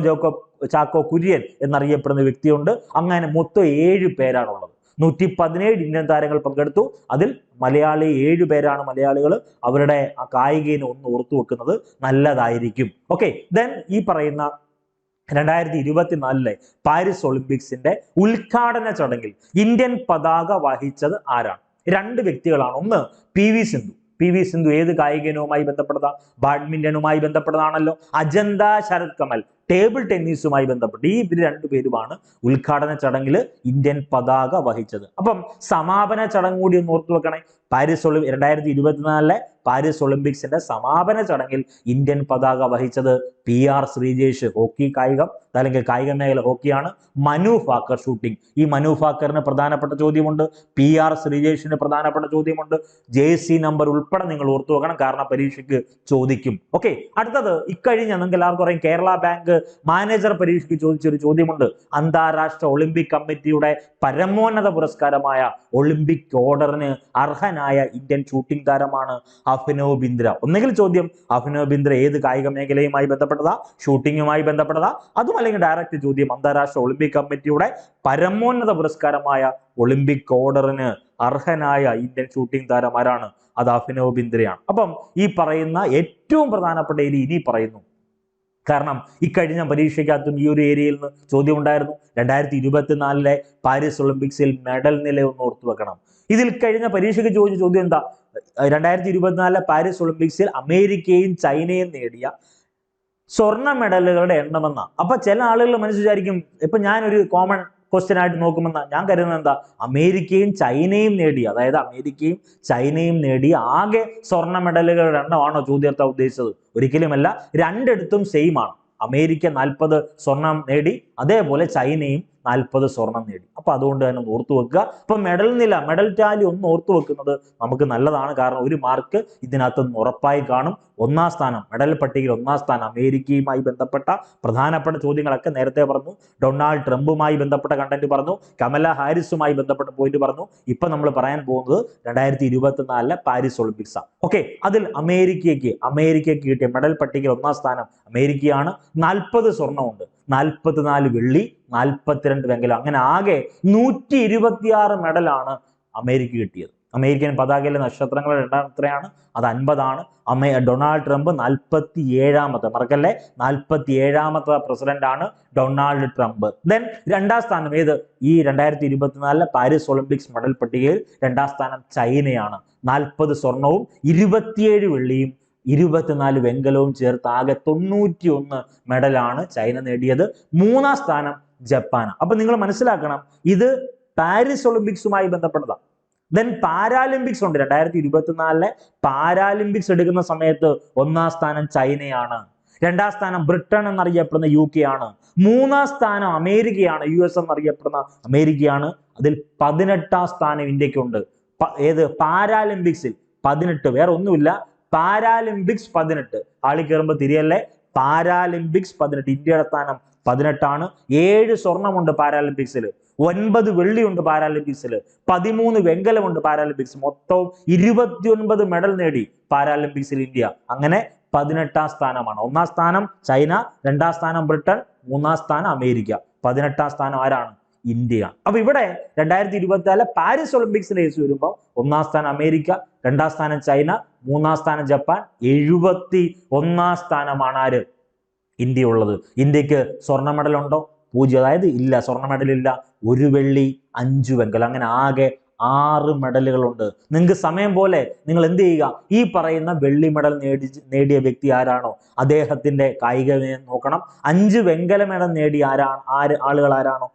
ചാക്കോ കുര്യൻ എന്നറിയപ്പെടുന്ന വ്യക്തിയുണ്ട്. അങ്ങനെ മൊത്തം 7 പേരാണുള്ളത്. 117 ഇന്ത്യൻ താരങ്ങൾ പങ്കെടുത്തു. അതിൽ മലയാളി 7 പേരാണ് മലയാളികൾ. അവരുടെ ആ കായികനെ ഒന്ന് ഓർത്തു വെക്കുന്നത് നല്ലതായിരിക്കും. ഓക്കെ, ദെൻ ഈ പറയുന്ന 2024 പാരീസ് ഒളിമ്പിക്സിന്റെ ഉദ്ഘാടന ചടങ്ങിൽ ഇന്ത്യൻ പതാക വഹിച്ചത് ആരാണ്? 2 വ്യക്തികളാണ്. ഒന്ന് പി വി സിന്ധു ഏത് കായിക ഇനവുമായി ബന്ധപ്പെട്ടതാ? ബാഡ്മിന്റണുമായി ബന്ധപ്പെട്ടതാണല്ലോ. അജന്ത ശരത് കമൽ ടേബിൾ ടെന്നീസുമായി ബന്ധപ്പെട്ട് ഈ 2 പേരുമാണ് ഉദ്ഘാടന ചടങ്ങിൽ ഇന്ത്യൻ പതാക വഹിച്ചത്. അപ്പം സമാപന ചടങ്ങ് കൂടി ഒന്ന് ഓർത്തു വെക്കണേ. 2024 പാരീസ് ഒളിമ്പിക്സിന്റെ സമാപന ചടങ്ങിൽ ഇന്ത്യൻ പതാക വഹിച്ചത് PR ശ്രീജേഷ്, ഹോക്കി കായികം, അല്ലെങ്കിൽ കായിക മേഖല ഹോക്കിയാണ്. മനു ഭാക്കർ ഷൂട്ടിംഗ്. ഈ മനു ഭാക്കറിന് പ്രധാനപ്പെട്ട ചോദ്യമുണ്ട്, PR ശ്രീജേഷിന് പ്രധാനപ്പെട്ട ചോദ്യമുണ്ട്. ജേഴ്സി നമ്പർ ഉൾപ്പെടെ നിങ്ങൾ ഓർത്തു വെക്കണം, കാരണം പരീക്ഷയ്ക്ക് ചോദിക്കും. ഓക്കെ, അടുത്തത് ഇക്കഴിഞ്ഞ നിങ്ങൾക്ക് എല്ലാവർക്കും അറിയാം, കേരള ബാങ്ക് മാനേജർ പരീക്ഷയ്ക്ക് ചോദിച്ചൊരു ചോദ്യമുണ്ട്. അന്താരാഷ്ട്ര ഒളിമ്പിക് കമ്മിറ്റിയുടെ പരമോന്നത പുരസ്കാരമായ ഒളിമ്പിക് ഓർഡറിന് അർഹനായ ഇന്ത്യൻ ഷൂട്ടിംഗ് താരമാണ് അഭിനവ് ബിന്ദ്ര. ഒന്നെങ്കിൽ ചോദ്യം അഭിനവ് ബിന്ദ്ര ഏത് കായിക മേഖലയുമായി ബന്ധപ്പെട്ടതാ? ഷൂട്ടിങ്ങുമായി ബന്ധപ്പെട്ടതാ? അതും അല്ലെങ്കിൽ ഡയറക്റ്റ് ചോദ്യം അന്താരാഷ്ട്ര ഒളിമ്പിക് കമ്മിറ്റിയുടെ പരമോന്നത പുരസ്കാരമായ ഒളിമ്പിക് ഓർഡറിന് അർഹനായ ഇന്ത്യൻ ഷൂട്ടിംഗ് താരം ആരാണ്? അത് അഭിനവ് ബിന്ദ്രയാണ്. അപ്പം ഈ പറയുന്ന ഏറ്റവും പ്രധാനപ്പെട്ട ഇനി പറയുന്നു. കാരണം ഇക്കഴിഞ്ഞ പരീക്ഷയ്ക്കകത്തും ഈ ഒരു ഏരിയയിൽ നിന്ന് ചോദ്യം ഉണ്ടായിരുന്നു. 2024 പാരീസ് ഒളിമ്പിക്സിൽ മെഡൽ നില ഒന്ന് ഓർത്തു വെക്കണം. ഇതിൽ കഴിഞ്ഞ പരീക്ഷയ്ക്ക് ചോദിച്ച ചോദ്യം എന്താ? 2024 പാരീസ് ഒളിമ്പിക്സിൽ അമേരിക്കയും ചൈനയും നേടിയ സ്വർണ്ണ മെഡലുകളുടെ എണ്ണമെന്ന. അപ്പൊ ചില ആളുകൾ മനസ്സ് വിചാരിക്കും, ഇപ്പൊ ഞാനൊരു കോമൺ ക്വസ്റ്റ്യൻ ആയിട്ട് നോക്കുമെന്ന ഞാൻ കരുതുന്നത് എന്താ? അമേരിക്കയും ചൈനയും നേടിയ, അതായത് അമേരിക്കയും ചൈനയും നേടിയ ആകെ സ്വർണ്ണ മെഡലുകളുടെ എണ്ണമാണോ ചോദ്യകർത്താവ് ഉദ്ദേശിച്ചത്? ഒരിക്കലുമല്ല. രണ്ടിടത്തും സെയിം ആണ്. അമേരിക്ക 40 സ്വർണം നേടി, അതേപോലെ ചൈനയും 40 സ്വർണം നേടി. അപ്പൊ അതുകൊണ്ട് തന്നെ ഒന്ന് ഓർത്തു വെക്കുക. അപ്പൊ മെഡൽ ടാലി ഒന്ന് ഓർത്തു വെക്കുന്നത് നമുക്ക് നല്ലതാണ്. കാരണം ഒരു മാർക്ക് ഇതിനകത്ത് ഉറപ്പായി കാണും. 1ാം സ്ഥാനം, മെഡൽ പട്ടികയിൽ 1ാം സ്ഥാനം അമേരിക്കയുമായി ബന്ധപ്പെട്ട പ്രധാനപ്പെട്ട ചോദ്യങ്ങളൊക്കെ നേരത്തെ പറഞ്ഞു. ഡൊണാൾഡ് ട്രംപുമായി ബന്ധപ്പെട്ട കണ്ടന്റ് പറഞ്ഞു, കമല ഹാരിസുമായി ബന്ധപ്പെട്ട പോയിന്റ് പറഞ്ഞു. ഇപ്പൊ നമ്മൾ പറയാൻ പോകുന്നത് 2024 പാരീസ് ഒളിമ്പിക്സ് ആണ്. ഓക്കെ, അതിൽ അമേരിക്കയ്ക്ക് കിട്ടിയ മെഡൽ പട്ടികയിൽ 1ാം സ്ഥാനം അമേരിക്കയാണ്. 40 സ്വർണ്ണമുണ്ട്, 44 വെള്ളി, 42 വെങ്കലം. അങ്ങനെ ആകെ 126 മെഡലാണ് അമേരിക്ക കിട്ടിയത്. അമേരിക്കൻ പതാകയിലെ നക്ഷത്രങ്ങളുടെ എണ്ണം എത്രയാണ്? അത് 50 ആണ്. ഡൊണാൾഡ് ട്രംപ് 47ാമത്തെ, മറക്കല്ലേ, 47ാമത്തെ പ്രസിഡന്റ് ആണ് ഡൊണാൾഡ് ട്രംപ്. ദെൻ 2ാം സ്ഥാനം ഏത്? ഈ 2024 പാരീസ് ഒളിമ്പിക്സ് മെഡൽ പട്ടികയിൽ 2ാം സ്ഥാനം ചൈനയാണ്. 40 സ്വർണവും 27 വെള്ളിയും 24 വെങ്കലവും ചേർത്ത് ആകെ 91 മെഡലാണ് ചൈന നേടിയത്. 3ാം സ്ഥാനം ജപ്പാനാണ്. അപ്പൊ നിങ്ങൾ മനസ്സിലാക്കണം, ഇത് പാരീസ് ഒളിമ്പിക്സുമായി ബന്ധപ്പെട്ടതാണ്. ദെൻ പാരാലിമ്പിക്സ് ഉണ്ട്. 2024 പാരാലിമ്പിക്സ് എടുക്കുന്ന സമയത്ത് 1ാം സ്ഥാനം ചൈനയാണ്, 2ാം സ്ഥാനം ബ്രിട്ടൻ എന്നറിയപ്പെടുന്ന UK ആണ്, 3ാം സ്ഥാനം അമേരിക്കയാണ്, US എന്നറിയപ്പെടുന്ന അമേരിക്കയാണ്. അതിൽ 18ാം സ്ഥാനം ഇന്ത്യക്കുണ്ട്. ഏത്? പാരാലിമ്പിക്സിൽ 18. വേറെ ഒന്നുമില്ല, പാരാലിമ്പിക്സ് 18. ആളി കയറുമ്പോൾ തിരിയല്ലേ, പാരാലിമ്പിക്സ് 18. ഇന്ത്യയുടെ സ്ഥാനം 18 ആണ്. 7 സ്വർണമുണ്ട് പാരാലിമ്പിക്സിൽ, 9 വെള്ളിയുണ്ട് പാരാലിമ്പിക്സിൽ, 13 വെങ്കലമുണ്ട് പാരാലിമ്പിക്സ്. മൊത്തം 29 മെഡൽ നേടി പാരാലിമ്പിക്സിൽ ഇന്ത്യ. അങ്ങനെ 18ാം സ്ഥാനമാണ്. 1ാം സ്ഥാനം ചൈന, 2ാം സ്ഥാനം ബ്രിട്ടൻ, 3ാം സ്ഥാനം അമേരിക്ക, 18ാം സ്ഥാനം ആരാണ്? ഇന്ത്യയാണ്. അപ്പൊ ഇവിടെ 2024 പാരീസ് ഒളിമ്പിക്സിന്റെ കേസ് വരുമ്പോൾ 1ാം സ്ഥാനം അമേരിക്ക, 2ാം സ്ഥാനം ചൈന, 3ാം സ്ഥാനം ജപ്പാൻ, 71ാം സ്ഥാനമാണ് ആര്? ഇന്ത്യ ഉള്ളത്. ഇന്ത്യക്ക് സ്വർണ്ണ മെഡൽ ഉണ്ടോ? 0. അതായത് ഇല്ല, സ്വർണ്ണ മെഡൽ ഇല്ല. 1 വെള്ളി 5 വെങ്കലം, അങ്ങനെ ആകെ 6 മെഡലുകളുണ്ട്. നിങ്ങൾക്ക് സമയം പോലെ നിങ്ങൾ എന്ത് ചെയ്യുക, ഈ പറയുന്ന വെള്ളി മെഡൽ നേടിയ വ്യക്തി ആരാണോ അദ്ദേഹത്തിന്റെ കായിക നോക്കണം. 5 വെങ്കല മെഡൽ നേടിയ ആളുകൾ ആരാണോ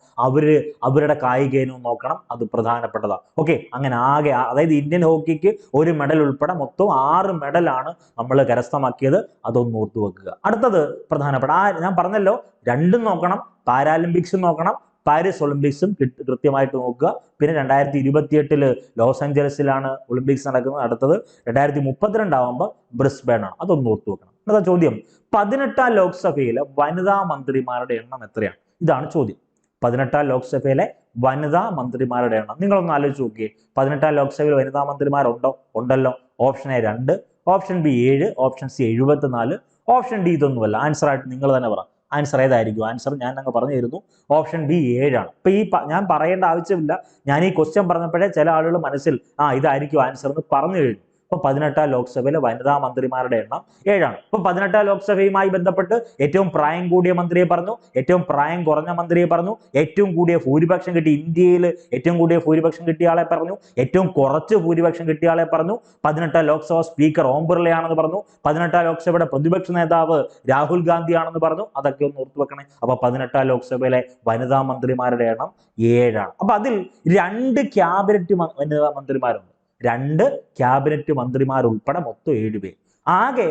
അവരുടെ കായിക ഇനവും നോക്കണം. അത് പ്രധാനപ്പെട്ടതാണ്. ഓക്കെ, അങ്ങനെ ആകെ, അതായത് ഇന്ത്യൻ ഹോക്കിക്ക് 1 മെഡൽ ഉൾപ്പെടെ മൊത്തം 6 മെഡലാണ് നമ്മൾ കരസ്ഥമാക്കിയത്. അതൊന്ന് ഓർത്തു വെക്കുക. അടുത്തത് പ്രധാനപ്പെട്ട ഞാൻ പറഞ്ഞല്ലോ, രണ്ടും നോക്കണം. പാരാലിമ്പിക്സും നോക്കണം, പാരീസ് ഒളിമ്പിക്സും കൃത്യമായിട്ട് നോക്കുക. പിന്നെ 2028 ലോസ് ആഞ്ചലസിലാണ് ഒളിമ്പിക്സ് നടക്കുന്നത്. അടുത്തത് 2032 ആവുമ്പോൾ ബ്രിസ്ബേൺ ആണ്. അതൊന്ന് ഓർത്തു വെക്കണം. അടുത്ത ചോദ്യം, 18ാം ലോക്സഭയിലെ വനിതാ മന്ത്രിമാരുടെ എണ്ണം എത്രയാണ്? ഇതാണ് ചോദ്യം. 18ാം ലോക്സഭയിലെ വനിതാ മന്ത്രിമാരുടെ എണ്ണം നിങ്ങളൊന്ന് ആലോചിച്ച് നോക്കിയേ. 18ാം ലോക്സഭയിൽ വനിതാ മന്ത്രിമാരുണ്ടോ? ഉണ്ടല്ലോ. Option A 2, option B 7, option C 74, option D ഇതൊന്നുമല്ല. ആൻസർ ആയിട്ട് നിങ്ങൾ തന്നെ പറ. ആൻസർ ഏതായിരിക്കും? ആൻസർ ഞാൻ അങ്ങ് പറഞ്ഞു തരുന്നു. ഓപ്ഷൻ ബി 7 ആണ്. ഇപ്പൊ ഞാൻ പറയേണ്ട ആവശ്യമില്ല. ഞാൻ ഈ ക്വസ്റ്റ്യൻ പറഞ്ഞപ്പോഴേ ചില ആളുകൾ മനസ്സിൽ ഇതായിരിക്കും ആൻസർ എന്ന് പറഞ്ഞു കഴിഞ്ഞു. ഇപ്പൊ 18ാം ലോക്സഭയിലെ വനിതാ മന്ത്രിമാരുടെ എണ്ണം 7 ആണ്. ഇപ്പൊ 18ാം ലോക്സഭയുമായി ബന്ധപ്പെട്ട് ഏറ്റവും പ്രായം കൂടിയ മന്ത്രിയെ പറഞ്ഞു, ഏറ്റവും പ്രായം കുറഞ്ഞ മന്ത്രിയെ പറഞ്ഞു, ഏറ്റവും കൂടിയ ഭൂരിപക്ഷം കിട്ടി, ഇന്ത്യയിൽ ഏറ്റവും കൂടിയ ഭൂരിപക്ഷം കിട്ടിയ ആളെ പറഞ്ഞു, ഏറ്റവും കുറച്ച് ഭൂരിപക്ഷം കിട്ടിയ ആളെ പറഞ്ഞു, 18ാം ലോക്സഭ സ്പീക്കർ ഓം ബിർളയാണെന്ന് പറഞ്ഞു, 18ാം ലോക്സഭയുടെ പ്രതിപക്ഷ നേതാവ് രാഹുൽ ഗാന്ധി ആണെന്ന് പറഞ്ഞു. അതൊക്കെ ഒന്ന് ഓർത്തു വെക്കണേ. അപ്പൊ 18ാം ലോക്സഭയിലെ വനിതാ മന്ത്രിമാരുടെ എണ്ണം 7 ആണ്. അപ്പൊ അതിൽ 2 ക്യാബിനറ്റ് വനിതാ മന്ത്രിമാരുണ്ട്. 2 ക്യാബിനറ്റ് മന്ത്രിമാർ ഉൾപ്പെടെ മൊത്തം 7 പേര്. ആകെ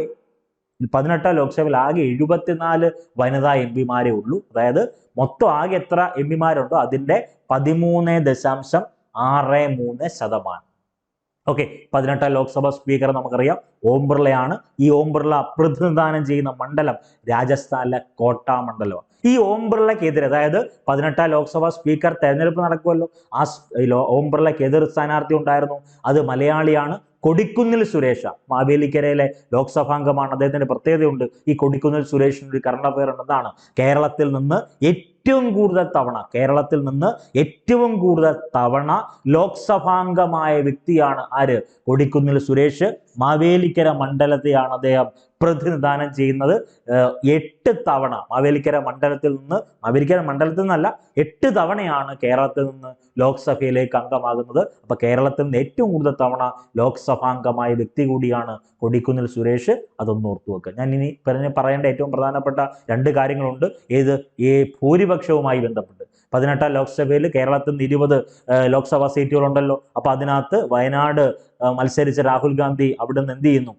18ാം ലോക്സഭയിൽ ആകെ 74 വനിതാ എംപിമാരേ ഉള്ളൂ. അതായത് മൊത്തം ആകെ എത്ര എംപിമാരുണ്ടോ അതിന്റെ 13.63%. ഓക്കെ, 18ാം ലോക്സഭ സ്പീക്കർ നമുക്കറിയാം ഓം ബിർളയാണ്. ഈ ഓം ബിർള പ്രതിനിധാനം ചെയ്യുന്ന മണ്ഡലം രാജസ്ഥാനിലെ കോട്ട മണ്ഡലമാണ്. ഈ ഓം ബിർളയ്ക്കെതിരെ, അതായത് 18ാം ലോക്സഭ സ്പീക്കർ തെരഞ്ഞെടുപ്പ് നടക്കുമല്ലോ, ഓം ബിർളയ്ക്കെതിർ സ്ഥാനാർത്ഥി ഉണ്ടായിരുന്നു. അത് മലയാളിയാണ്, കൊടിക്കുന്നിൽ സുരേഷ്. മാവേലിക്കരയിലെ ലോക്സഭാംഗമാണ്. അദ്ദേഹത്തിന്റെ പ്രത്യേകതയുണ്ട്. ഈ കൊടിക്കുന്നിൽ സുരേഷിന് ഒരു കറണ്ട് അഫയർ ഉണ്ടെന്നാണ്. കേരളത്തിൽ നിന്ന് ഏറ്റവും കൂടുതൽ തവണ ലോക്സഭാംഗമായ വ്യക്തിയാണ് ആര്? കൊടിക്കുന്നിൽ സുരേഷ്. മാവേലിക്കര മണ്ഡലത്തെയാണ് അദ്ദേഹം പ്രതിനിധാനം ചെയ്യുന്നത്. 8 തവണ മാവേലിക്കര മണ്ഡലത്തിൽ നിന്നല്ല 8 തവണയാണ് കേരളത്തിൽ നിന്ന് ലോക്സഭയിലേക്ക് അംഗമാകുന്നത്. അപ്പൊ കേരളത്തിൽ നിന്ന് ഏറ്റവും കൂടുതൽ തവണ ലോക്സഭാംഗമായ വ്യക്തി കൂടിയാണ് കൊടിക്കുന്നിൽ സുരേഷ്. അതൊന്ന് ഓർത്തു വെക്കുക. ഞാൻ ഇനി പറയേണ്ട ഏറ്റവും പ്രധാനപ്പെട്ട 2 കാര്യങ്ങളുണ്ട്. ഈ ഭൂരിപക്ഷവുമായി ബന്ധപ്പെട്ട് 18ാം ലോക്സഭയിൽ കേരളത്തിൽ നിന്ന് 20 ലോക്സഭാ സീറ്റുകളുണ്ടല്ലോ. അപ്പൊ അതിനകത്ത് വയനാട് മത്സരിച്ച രാഹുൽ ഗാന്ധി അവിടെ നിന്ന് എന്ത് ചെയ്യുന്നു?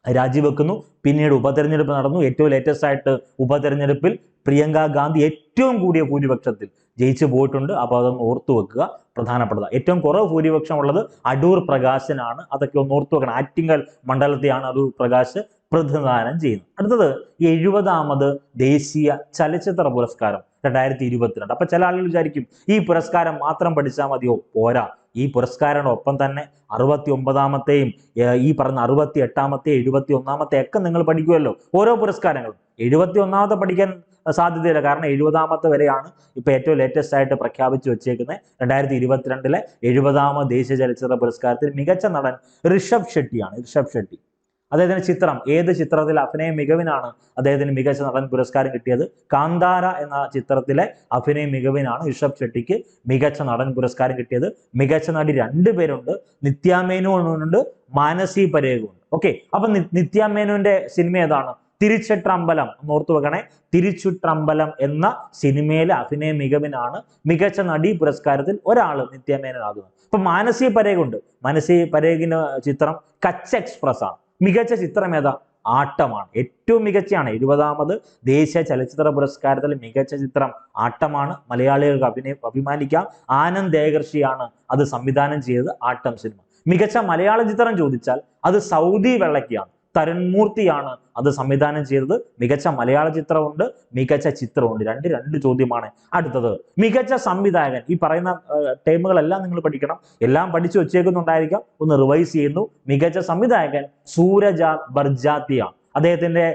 രാജിവെക്കുന്നു. പിന്നീട് ഉപതെരഞ്ഞെടുപ്പ് നടന്നു. ഏറ്റവും ലേറ്റസ്റ്റ് ആയിട്ട് ഉപതെരഞ്ഞെടുപ്പിൽ പ്രിയങ്ക ഗാന്ധി ഏറ്റവും കൂടിയ ഭൂരിപക്ഷത്തിൽ ജയിച്ചു പോയിട്ടുണ്ട്. അപ്പൊ അതൊന്ന് ഓർത്തു വെക്കുക, പ്രധാനപ്പെട്ടതാണ്. ഏറ്റവും കുറവ് ഭൂരിപക്ഷം ഉള്ളത് അടൂർ പ്രകാശനാണ്. അതൊക്കെ ഒന്ന് ഓർത്തു വെക്കണം. ആറ്റിങ്ങൽ മണ്ഡലത്തെയാണ് അടൂർ പ്രകാശ് പ്രതിനിധാനം ചെയ്യുന്നത്. അടുത്തത് 70ാമത് ദേശീയ ചലച്ചിത്ര പുരസ്കാരം 2022. അപ്പൊ ചില ആളുകൾ വിചാരിക്കും ഈ പുരസ്കാരം മാത്രം പഠിച്ചാൽ മതിയോ? പോരാ. ഈ പുരസ്കാരങ്ങളൊപ്പം തന്നെ 69ാമത്തെയും ഈ പറഞ്ഞ 68ാമത്തെയും 71ാമത്തെയും ഒക്കെ നിങ്ങൾ പഠിക്കുമല്ലോ. ഓരോ പുരസ്കാരങ്ങളും 71ാമത്തെ പഠിക്കാൻ സാധ്യതയില്ല. കാരണം 70ാമത്തെ വരെയാണ് ഇപ്പൊ ഏറ്റവും ലേറ്റസ്റ്റ് ആയിട്ട് പ്രഖ്യാപിച്ചു വെച്ചേക്കുന്നത്. 2022 70ാമത് ദേശീയ ചലച്ചിത്ര പുരസ്കാരത്തിൽ മികച്ച നടൻ ഋഷഭ് ഷെട്ടിയാണ്. ഋഷഭ് ഷെട്ടി അദ്ദേഹത്തിന്റെ ചിത്രം, ഏത് ചിത്രത്തിലെ അഭിനയ മികവിനാണ് അദ്ദേഹത്തിന് മികച്ച നടൻ പുരസ്കാരം കിട്ടിയത്? കാന്താര എന്ന ചിത്രത്തിലെ അഭിനയ മികവിനാണ് ഋഷഭ് ഷെട്ടിക്ക് മികച്ച നടൻ പുരസ്കാരം കിട്ടിയത്. മികച്ച നടി 2 പേരുണ്ട്. നിത്യ മേനോനുണ്ട്, മാനസി പരേഖുണ്ട്. ഓക്കെ, അപ്പൊ നിത്യ മേനോന്റെ സിനിമ ഏതാണ്? തിരുച്ചിട്ടമ്പലം. ഒന്ന് ഓർത്തു വെക്കണേ. തിരുച്ചിട്ടമ്പലം എന്ന സിനിമയിലെ അഭിനയ മികവിനാണ് മികച്ച നടി പുരസ്കാരത്തിൽ ഒരാള് നിത്യ മേനോനാകുന്നത്. അപ്പൊ മാനസി പരേഖുണ്ട്. മാനസി പരേഖിന്റെ ചിത്രം കച്ച് എക്സ്പ്രസ് ആണ്. മികച്ച ചിത്രം ഏതാ? ആട്ടമാണ്. ഏറ്റവും മികച്ചയാണ്. 70ാമത് ദേശീയ ചലച്ചിത്ര പുരസ്കാരത്തിൽ മികച്ച ചിത്രം ആട്ടമാണ്. മലയാളികൾക്ക് അഭിമാനിക്കാം. ആനന്ദ് ഏകർഷിയാണ് അത് സംവിധാനം ചെയ്തത്, ആട്ടം സിനിമ. മികച്ച മലയാള ചിത്രം ചോദിച്ചാൽ അത് സൗദി വെള്ളയ്ക്കാണ്. തരുൺമൂർത്തിയാണ് അത് സംവിധാനം ചെയ്തത്. മികച്ച മലയാള ചിത്രമുണ്ട്, മികച്ച ചിത്രമുണ്ട്. രണ്ട് ചോദ്യമാണ്. അടുത്തത് മികച്ച സംവിധായകൻ. ഈ പറയുന്ന ടേമുകളെല്ലാം നിങ്ങൾ പഠിക്കണം. എല്ലാം പഠിച്ചു വെച്ചേക്കുന്നുണ്ടായിരിക്കാം. ഒന്ന് റിവൈസ് ചെയ്യുന്നു. മികച്ച സംവിധായകൻ സൂരജ് ബർജാത്തിയാണ്. അദ്ദേഹത്തിന്റെ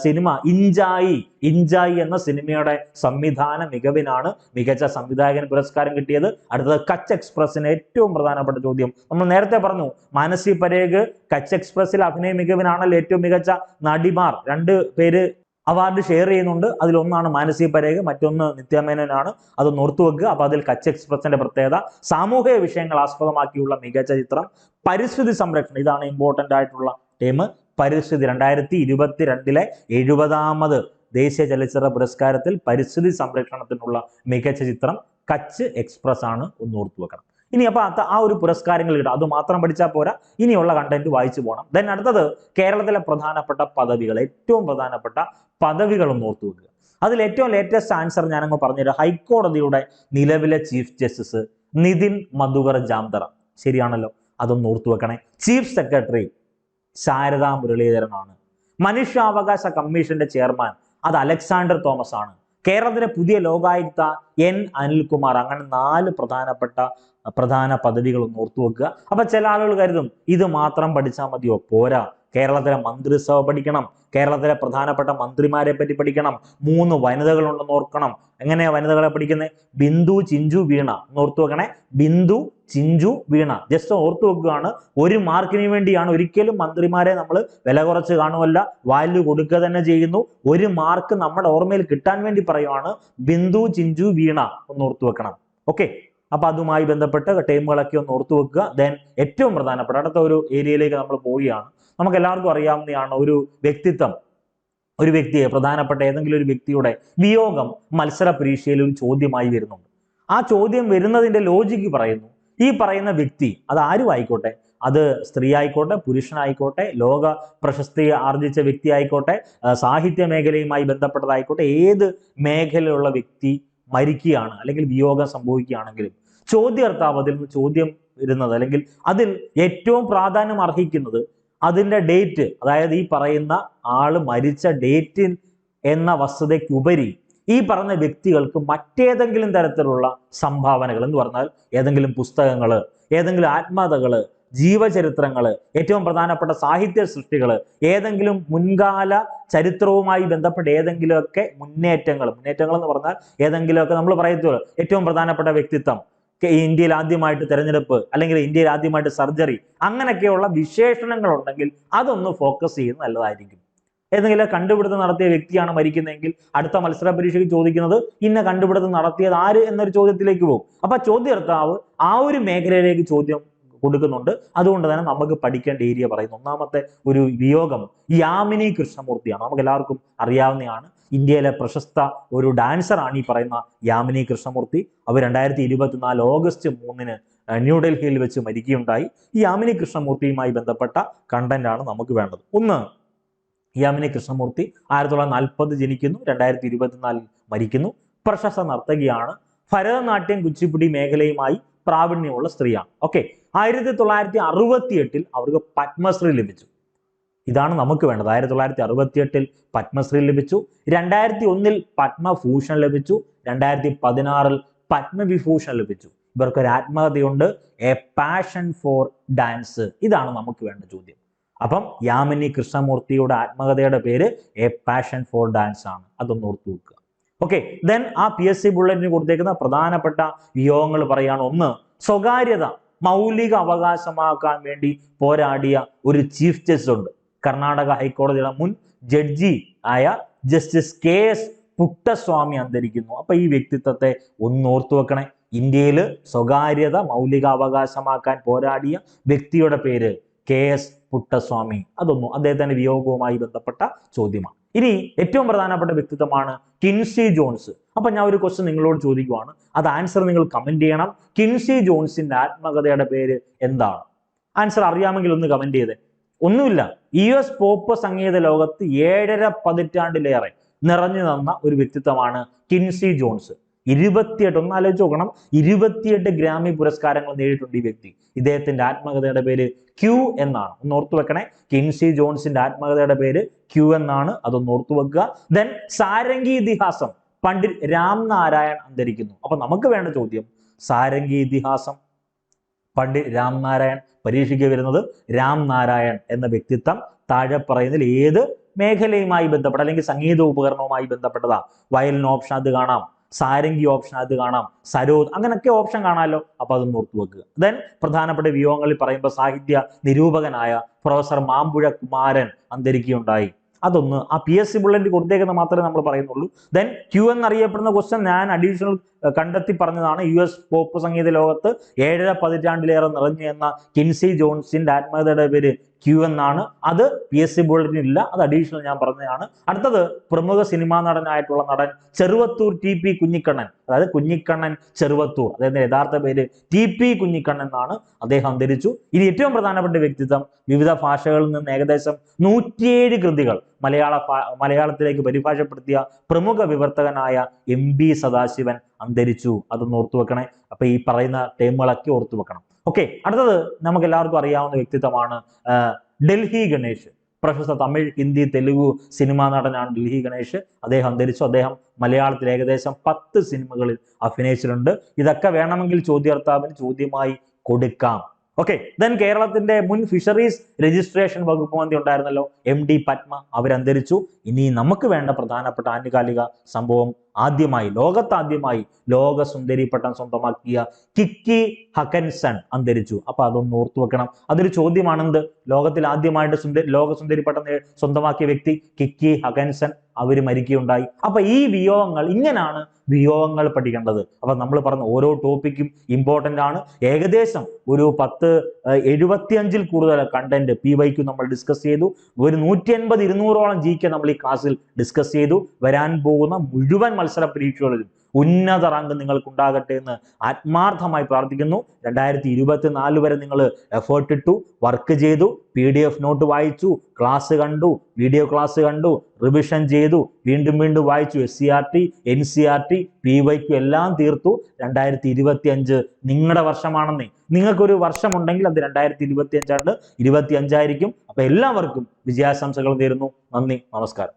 സിനിമ ഇഞ്ചായി എന്ന സിനിമയുടെ സംവിധാന മികവിനാണ് മികച്ച സംവിധായകൻ പുരസ്കാരം കിട്ടിയത്. അടുത്തത് കച്ച് എക്സ്പ്രസിന് ഏറ്റവും പ്രധാനപ്പെട്ട ചോദ്യം. നമ്മൾ നേരത്തെ പറഞ്ഞു മാനസി പരേഖ് കച്ച് എക്സ്പ്രസിൽ അഭിനയ മികവിനാണല്ലോ ഏറ്റവും മികച്ച നടിമാർ. 2 പേര് അവാർഡ് ഷെയർ ചെയ്യുന്നുണ്ട്. അതിലൊന്നാണ് മാനസി പരേഖ്, മറ്റൊന്ന് നിത്യ മേനോനാണ്. അതൊന്ന് ഓർത്തു വെക്കുക. അപ്പൊ അതിൽ കച്ച് എക്സ്പ്രസിന്റെ പ്രത്യേകത സാമൂഹിക വിഷയങ്ങൾ ആസ്പദമാക്കിയുള്ള മികച്ച ചിത്രം. പരിസ്ഥിതി സംരക്ഷണം, ഇതാണ് ഇമ്പോർട്ടന്റ് ആയിട്ടുള്ള ടീം. പരിസ്ഥിതി 2022 70ാമത് ദേശീയ ചലച്ചിത്ര പുരസ്കാരത്തിൽ പരിസ്ഥിതി സംരക്ഷണത്തിനുള്ള മികച്ച ചിത്രം കച്ച് എക്സ്പ്രസ് ആണ്. ഒന്ന് ഓർത്തു വെക്കണം. ഇനി അപ്പൊ ആ ഒരു പുരസ്കാരങ്ങൾ കിട്ടും. അത് മാത്രം പഠിച്ചാൽ പോരാ, ഇനിയുള്ള കണ്ടന്റ് വായിച്ചു പോകണം. ദെൻ അടുത്തത് കേരളത്തിലെ പ്രധാനപ്പെട്ട പദവികൾ, ഏറ്റവും പ്രധാനപ്പെട്ട പദവികൾ ഒന്ന് ഓർത്തു വെക്കുക. അതിൽ ഏറ്റവും ലേറ്റസ്റ്റ് ആൻസർ ഞാനങ്ങ് പറഞ്ഞുതരാം. ഹൈക്കോടതിയുടെ നിലവിലെ ചീഫ് ജസ്റ്റിസ് നിതിൻ മധുകർ ജാംതറ. ശരിയാണല്ലോ, അതൊന്ന് ഓർത്തു വെക്കണേ. ചീഫ് സെക്രട്ടറി ശാരദാ മുരളീധരനാണ്. മനുഷ്യാവകാശ കമ്മീഷന്റെ ചെയർമാൻ അത് അലക്സാണ്ടർ തോമസ് ആണ്. കേരളത്തിലെ പുതിയ ലോകായുക്ത N അനിൽകുമാർ. അങ്ങനെ 4 പ്രധാന പദവികൾ ഒന്ന് ഓർത്തു വെക്കുക. അപ്പൊ ചില ആളുകൾ കരുതും ഇത് മാത്രം പഠിച്ചാൽ മതിയോ? പോരാ, കേരളത്തിലെ മന്ത്രിസഭ പഠിക്കണം, കേരളത്തിലെ പ്രധാനപ്പെട്ട മന്ത്രിമാരെ പറ്റി പഠിക്കണം. 3 വനിതകളുണ്ടെന്ന് ഓർക്കണം. എങ്ങനെയാ വനിതകളെ പഠിക്കുന്നത്? ബിന്ദു, ചിഞ്ചു, വീണ. ഒന്ന് ഓർത്തു വെക്കണേ. ബിന്ദു, ചിഞ്ചു, വീണ. ജസ്റ്റ് ഓർത്തു വെക്കുകയാണ്. 1 മാർക്കിന് വേണ്ടിയാണ്. ഒരിക്കലും മന്ത്രിമാരെ നമ്മൾ വില കുറച്ച് കാണുമല്ല, വാല്യൂ കൊടുക്കുക തന്നെ ചെയ്യുന്നു. 1 മാർക്ക് നമ്മുടെ ഓർമ്മയിൽ കിട്ടാൻ വേണ്ടി പറയുവാണ്. ബിന്ദു, ചിഞ്ചു, വീണ. ഒന്ന് ഓർത്തു വെക്കണം. ഓക്കെ, അപ്പൊ അതുമായി ബന്ധപ്പെട്ട് ടീമുകളൊക്കെ ഒന്ന് ഓർത്തു വെക്കുക. ദെൻ ഏറ്റവും പ്രധാനപ്പെട്ട അടുത്ത ഒരു ഏരിയയിലേക്ക് നമ്മൾ പോവുകയാണ്. നമുക്ക് എല്ലാവർക്കും അറിയാവുന്നതാണ്, ഒരു വ്യക്തിയെ, പ്രധാനപ്പെട്ട ഏതെങ്കിലും ഒരു വ്യക്തിയുടെ വിയോഗം മത്സര പരീക്ഷയിൽ ഒരു ചോദ്യമായി വരുന്നുണ്ട്. ആ ചോദ്യം വരുന്നതിന്റെ ലോജിക്ക് പറയുന്നു, ഈ പറയുന്ന വ്യക്തി അത് ആരും ആയിക്കോട്ടെ, അത് സ്ത്രീ ആയിക്കോട്ടെ, പുരുഷനായിക്കോട്ടെ, ലോക പ്രശസ്തി ആർജിച്ച വ്യക്തി ആയിക്കോട്ടെ, സാഹിത്യ മേഖലയുമായി ബന്ധപ്പെട്ടതായിക്കോട്ടെ, ഏത് മേഖലയിലുള്ള വ്യക്തി മരിക്കുകയാണ് അല്ലെങ്കിൽ വിയോഗം സംഭവിക്കുകയാണെങ്കിലും ചോദ്യകർത്താവ് അതിൽ നിന്ന് ചോദ്യം വരുന്നത് അല്ലെങ്കിൽ അതിൽ ഏറ്റവും പ്രാധാന്യം അർഹിക്കുന്നത് അതിന്റെ ഡേറ്റ്, അതായത് ഈ പറയുന്ന ആള് മരിച്ച ഡേറ്റിൽ എന്ന വസ്തുതയ്ക്കുപരി ഈ പറഞ്ഞ വ്യക്തികൾക്ക് മറ്റേതെങ്കിലും തരത്തിലുള്ള സംഭാവനകൾ എന്ന് പറഞ്ഞാൽ ഏതെങ്കിലും പുസ്തകങ്ങള്, ഏതെങ്കിലും ആത്മകഥകള്, ജീവചരിത്രങ്ങള്, ഏറ്റവും പ്രധാനപ്പെട്ട സാഹിത്യ സൃഷ്ടികള്, ഏതെങ്കിലും മുൻകാല ചരിത്രവുമായി ബന്ധപ്പെട്ട ഏതെങ്കിലുമൊക്കെ മുന്നേറ്റങ്ങൾ എന്ന് പറഞ്ഞാൽ ഏതെങ്കിലുമൊക്കെ നമ്മൾ പറയത്തുള്ളൂ ഏറ്റവും പ്രധാനപ്പെട്ട വ്യക്തിത്വം, ഇന്ത്യയിൽ ആദ്യമായിട്ട് തെരഞ്ഞെടുപ്പ് അല്ലെങ്കിൽ ഇന്ത്യയിൽ ആദ്യമായിട്ട് സർജറി, അങ്ങനെയൊക്കെയുള്ള വിശേഷണങ്ങൾ ഉണ്ടെങ്കിൽ അതൊന്ന് ഫോക്കസ് ചെയ്യുന്നത് നല്ലതായിരിക്കും. ഏതെങ്കിലും കണ്ടുപിടുത്തം നടത്തിയ വ്യക്തിയാണ് മരിക്കുന്നതെങ്കിൽ അടുത്ത മത്സര പരീക്ഷയ്ക്ക് ചോദിക്കുന്നത് ഇന്ന കണ്ടുപിടുത്തം നടത്തിയത് ആര് എന്നൊരു ചോദ്യത്തിലേക്ക് പോകും. അപ്പൊ ചോദ്യകർത്താവ് ആ ഒരു മേഖലയിലേക്ക് ചോദ്യം കൊടുക്കുന്നുണ്ട്. അതുകൊണ്ട് തന്നെ നമുക്ക് പഠിക്കേണ്ട ഏരിയ പറയുന്നു. ഒന്നാമത്തെ ഒരു വിയോഗം യാമിനി കൃഷ്ണമൂർത്തിയാണ്. നമുക്ക് എല്ലാവർക്കും അറിയാവുന്നതാണ്. ഇന്ത്യയിലെ പ്രശസ്ത ഒരു ഡാൻസർ ആണ് ഈ പറയുന്ന യാമിനി കൃഷ്ണമൂർത്തി. അവർ 2024 ഓഗസ്റ്റ് 3 ന്യൂഡൽഹിയിൽ വെച്ച് മരിക്കുകയുണ്ടായി. ഈ യാമിനി കൃഷ്ണമൂർത്തിയുമായി ബന്ധപ്പെട്ട കണ്ടന്റ് ആണ് നമുക്ക് വേണ്ടത്. ഒന്ന്, യാമിനി കൃഷ്ണമൂർത്തി 1940 ജനിക്കുന്നു, 2024 മരിക്കുന്നു. പ്രശസ്ത നർത്തകിയാണ്. ഭരതനാട്യം, കുച്ചിപ്പുടി മേഖലയുമായി പ്രാവീണ്യമുള്ള സ്ത്രീയാണ്. ഓക്കെ, 1968 അവർക്ക് പത്മശ്രീ ലഭിച്ചു. ഇതാണ് നമുക്ക് വേണ്ടത്. 1968 പത്മശ്രീ ലഭിച്ചു. 2001 പത്മഭൂഷൺ ലഭിച്ചു. 2016 പത്മവിഭൂഷൺ ലഭിച്ചു. ഇവർക്കൊരു ആത്മകഥയുണ്ട്, എ പാഷൻ ഫോർ ഡാൻസ്. ഇതാണ് നമുക്ക് വേണ്ട ചോദ്യം. അപ്പം യാമിനി കൃഷ്ണമൂർത്തിയുടെ ആത്മകഥയുടെ പേര് എ പാഷൻ ഫോർ ഡാൻസ് ആണ്. അതൊന്ന് ഓർത്തു വെക്കുക. ഓക്കെ, ദെൻ ആ PSC ബുള്ളറ്റിന് കൊടുത്തേക്കുന്ന പ്രധാനപ്പെട്ട വിയോഗങ്ങൾ പറയാണ്. ഒന്ന്, സ്വകാര്യത മൗലിക അവകാശമാക്കാൻ വേണ്ടി പോരാടിയ ഒരു ചീഫ് ജസ്റ്റിസ് ഉണ്ട്. കർണാടക ഹൈക്കോടതിയുടെ മുൻ ജഡ്ജി ആയ ജസ്റ്റിസ് KS പുട്ടസ്വാമി അന്തരിക്കുന്നു. അപ്പൊ ഈ വ്യക്തിത്വത്തെ ഒന്ന് ഓർത്തു വെക്കണേ. ഇന്ത്യയിൽ സ്വകാര്യത മൗലിക അവകാശമാക്കാൻ പോരാടിയ വ്യക്തിയുടെ പേര് KS പുട്ടസ്വാമി. അതൊന്നും അദ്ദേഹത്തിന്റെ വിയോഗവുമായി ബന്ധപ്പെട്ട ചോദ്യമാണ്. ഇനി ഏറ്റവും പ്രധാനപ്പെട്ട വ്യക്തിത്വമാണ് കിൻസി ജോൺസ്. അപ്പൊ ഞാൻ ഒരു ക്വസ്റ്റ്യൻ നിങ്ങളോട് ചോദിക്കുവാണ്, അത് ആൻസർ നിങ്ങൾ കമന്റ് ചെയ്യണം. കിൻസി ജോൺസിന്റെ ആത്മകഥയുടെ പേര് എന്താണ്? ആൻസർ അറിയാമെങ്കിൽ ഒന്ന് കമന്റ് ചെയ്തേ. ഒന്നുമില്ല, US പോപ്പ് സംഗീത ലോകത്ത് 7.5 പതിറ്റാണ്ടിലേറെ നിറഞ്ഞു നിന്ന ഒരു വ്യക്തിത്വമാണ് കിൻസി ജോൺസ്. 28, ഒന്ന് ആലോചിച്ച് നോക്കണം, 28 ഗ്രാമി പുരസ്കാരങ്ങൾ നേടിയിട്ടുണ്ട് ഈ വ്യക്തി. ഇദ്ദേഹത്തിന്റെ ആത്മകഥയുടെ പേര് ക്യൂ എന്നാണ്. ഒന്ന് ഓർത്തു വെക്കണേ. കിൻസി ജോൺസിന്റെ ആത്മകഥയുടെ പേര് ക്യൂ എന്നാണ്. അതൊന്ന് ഓർത്തു വെക്കുക. ദെൻ സാരംഗി ഇതിഹാസം പണ്ഡിറ്റ് രാം നാരായൺ അന്തരിക്കുന്നു. അപ്പൊ നമുക്ക് വേണ്ട ചോദ്യം സാരംഗി ഇതിഹാസം പണ്ഡിറ്റ് രാം നാരായൺ. പരീക്ഷയ്ക്ക് വരുന്നത് രാം നാരായൺ എന്ന വ്യക്തിത്വം താഴെ പറയുന്നതിൽ ഏത് മേഖലയുമായി ബന്ധപ്പെട്ട അല്ലെങ്കിൽ സംഗീത ഉപകരണവുമായി ബന്ധപ്പെട്ടതാ. വയലിൻ ഓപ്ഷൻ അത് കാണാം, സാരംഗി ഓപ്ഷൻ അത് കാണാം, സരോദ്, അങ്ങനെയൊക്കെ ഓപ്ഷൻ കാണാമല്ലോ. അപ്പൊ അതൊന്ന് ഓർത്തു വെക്കുക. ദെൻ പ്രധാനപ്പെട്ട വിയോഗങ്ങളിൽ പറയുമ്പോൾ സാഹിത്യ നിരൂപകനായ പ്രൊഫസർ മാമ്പുഴ കുമാരൻ അന്തരിക്കുകയുണ്ടായി. അതൊന്ന് ആ PSC ബുള്ളറ്റിൽ കൊടുത്തേക്കുന്ന മാത്രമേ നമ്മൾ പറയുന്നുള്ളൂ. ദെൻ Q എന്നറിയപ്പെടുന്ന ക്വസ്റ്റ്യൻ ഞാൻ അഡീഷണൽ കണ്ടെത്തി പറഞ്ഞതാണ്. US പോപ്പ് സംഗീത ലോകത്ത് 7.5 പതിറ്റാണ്ടിലേറെ നിറഞ്ഞു എന്ന കിൻസി ജോൺസിന്റെ ആത്മകഥയുടെ പേര് Q എന്നാണ്. അത് PSC ബുള്ളറ്റിൻ ഇല്ല, അത് അഡീഷണൽ ഞാൻ പറഞ്ഞതാണ്. അടുത്തത് പ്രമുഖ സിനിമാ നടനായിട്ടുള്ള നടൻ ചെറുവത്തൂർ TP കുഞ്ഞിക്കണ്ണൻ, അതായത് കുഞ്ഞിക്കണ്ണൻ ചെറുവത്തൂർ, അദ്ദേഹത്തിന്റെ യഥാർത്ഥ പേര് TP കുഞ്ഞിക്കണ്ണൻ എന്നാണ്. അദ്ദേഹം അന്തരിച്ചു. ഇനി ഏറ്റവും പ്രധാനപ്പെട്ട വ്യക്തിത്വം, വിവിധ ഭാഷകളിൽ നിന്ന് ഏകദേശം 107 കൃതികൾ മലയാളത്തിലേക്ക് പരിഭാഷപ്പെടുത്തിയ പ്രമുഖ വിവർത്തകനായ MB സദാശിവൻ അന്തരിച്ചു. അതൊന്ന് ഓർത്തു വെക്കണേ. അപ്പൊ ഈ പറയുന്ന ടേമുകളൊക്കെ ഓർത്തു വെക്കണം. ഓക്കെ, അടുത്തത് നമുക്ക് എല്ലാവർക്കും അറിയാവുന്ന വ്യക്തിത്വമാണ് ഡൽഹി ഗണേഷ്. പ്രശസ്ത തമിഴ്, ഹിന്ദി, തെലുഗു സിനിമാ നടനാണ് ഡൽഹി ഗണേഷ്. അദ്ദേഹം അന്തരിച്ചു. അദ്ദേഹം മലയാളത്തിൽ ഏകദേശം 10 സിനിമകളിൽ അഭിനയിച്ചിട്ടുണ്ട്. ഇതൊക്കെ വേണമെങ്കിൽ ചോദ്യാർത്ഥിന് ചോദ്യമായി കൊടുക്കാം. ഓക്കെ, ദെൻ കേരളത്തിന്റെ മുൻ ഫിഷറീസ് രജിസ്ട്രേഷൻ വകുപ്പ് മന്ത്രി ഉണ്ടായിരുന്നല്ലോ MD പത്മ, അവരന്തരിച്ചു. ഇനി നമുക്ക് വേണ്ട പ്രധാനപ്പെട്ട ആനുകാലിക സംഭവം, ലോകത്താദ്യമായി ലോക സുന്ദരി പട്ടം സ്വന്തമാക്കിയ കിക്കി ഹക്കൻസൺ അന്തരിച്ചു. അപ്പൊ അതൊന്ന് ഓർത്തു വെക്കണം. അതൊരു ചോദ്യമാണെന്ത്, ലോകത്തിൽ ആദ്യമായിട്ട് ലോക സുന്ദരി പട്ടം സ്വന്തമാക്കിയ വ്യക്തി കിക്കി ഹക്കൻസൺ, അവര് മരിക്കുകയുണ്ടായി. അപ്പൊ ഈ വിയോഗങ്ങൾ, ഇങ്ങനെയാണ് വിയോഗങ്ങൾ പഠിക്കേണ്ടത്. അപ്പൊ നമ്മൾ പറഞ്ഞ ഓരോ ടോപ്പിക്കും ഇമ്പോർട്ടന്റ് ആണ്. ഏകദേശം ഒരു 75 കൂടുതൽ കണ്ടന്റ് PYQ നമ്മൾ ഡിസ്കസ് ചെയ്തു. ഒരു 180-200ഓളം GK നമ്മൾ ഈ ക്ലാസ്സിൽ ഡിസ്കസ് ചെയ്തു. വരാൻ പോകുന്ന മുഴുവൻ മത്സര പരീക്ഷകളിലും ഉന്നത റാങ്ക് നിങ്ങൾക്ക് ഉണ്ടാകട്ടെ എന്ന് ആത്മാർത്ഥമായി പ്രാർത്ഥിക്കുന്നു. 2024 വരെ നിങ്ങൾ എഫേർട്ട് ഇട്ടു, വർക്ക് ചെയ്തു, PDF നോട്ട് വായിച്ചു, ക്ലാസ് കണ്ടു, വീഡിയോ ക്ലാസ് കണ്ടു, റിവിഷൻ ചെയ്തു, വീണ്ടും വായിച്ചു, SCRT, NCRT, PYQ എല്ലാം തീർത്തു. 2025 നിങ്ങളുടെ വർഷമാണെന്നേ. നിങ്ങൾക്കൊരു വർഷമുണ്ടെങ്കിൽ അത് 2025 ആയിരിക്കും. അപ്പൊ എല്ലാവർക്കും വിജയാശംസകൾ നേരുന്നു. നന്ദി, നമസ്കാരം.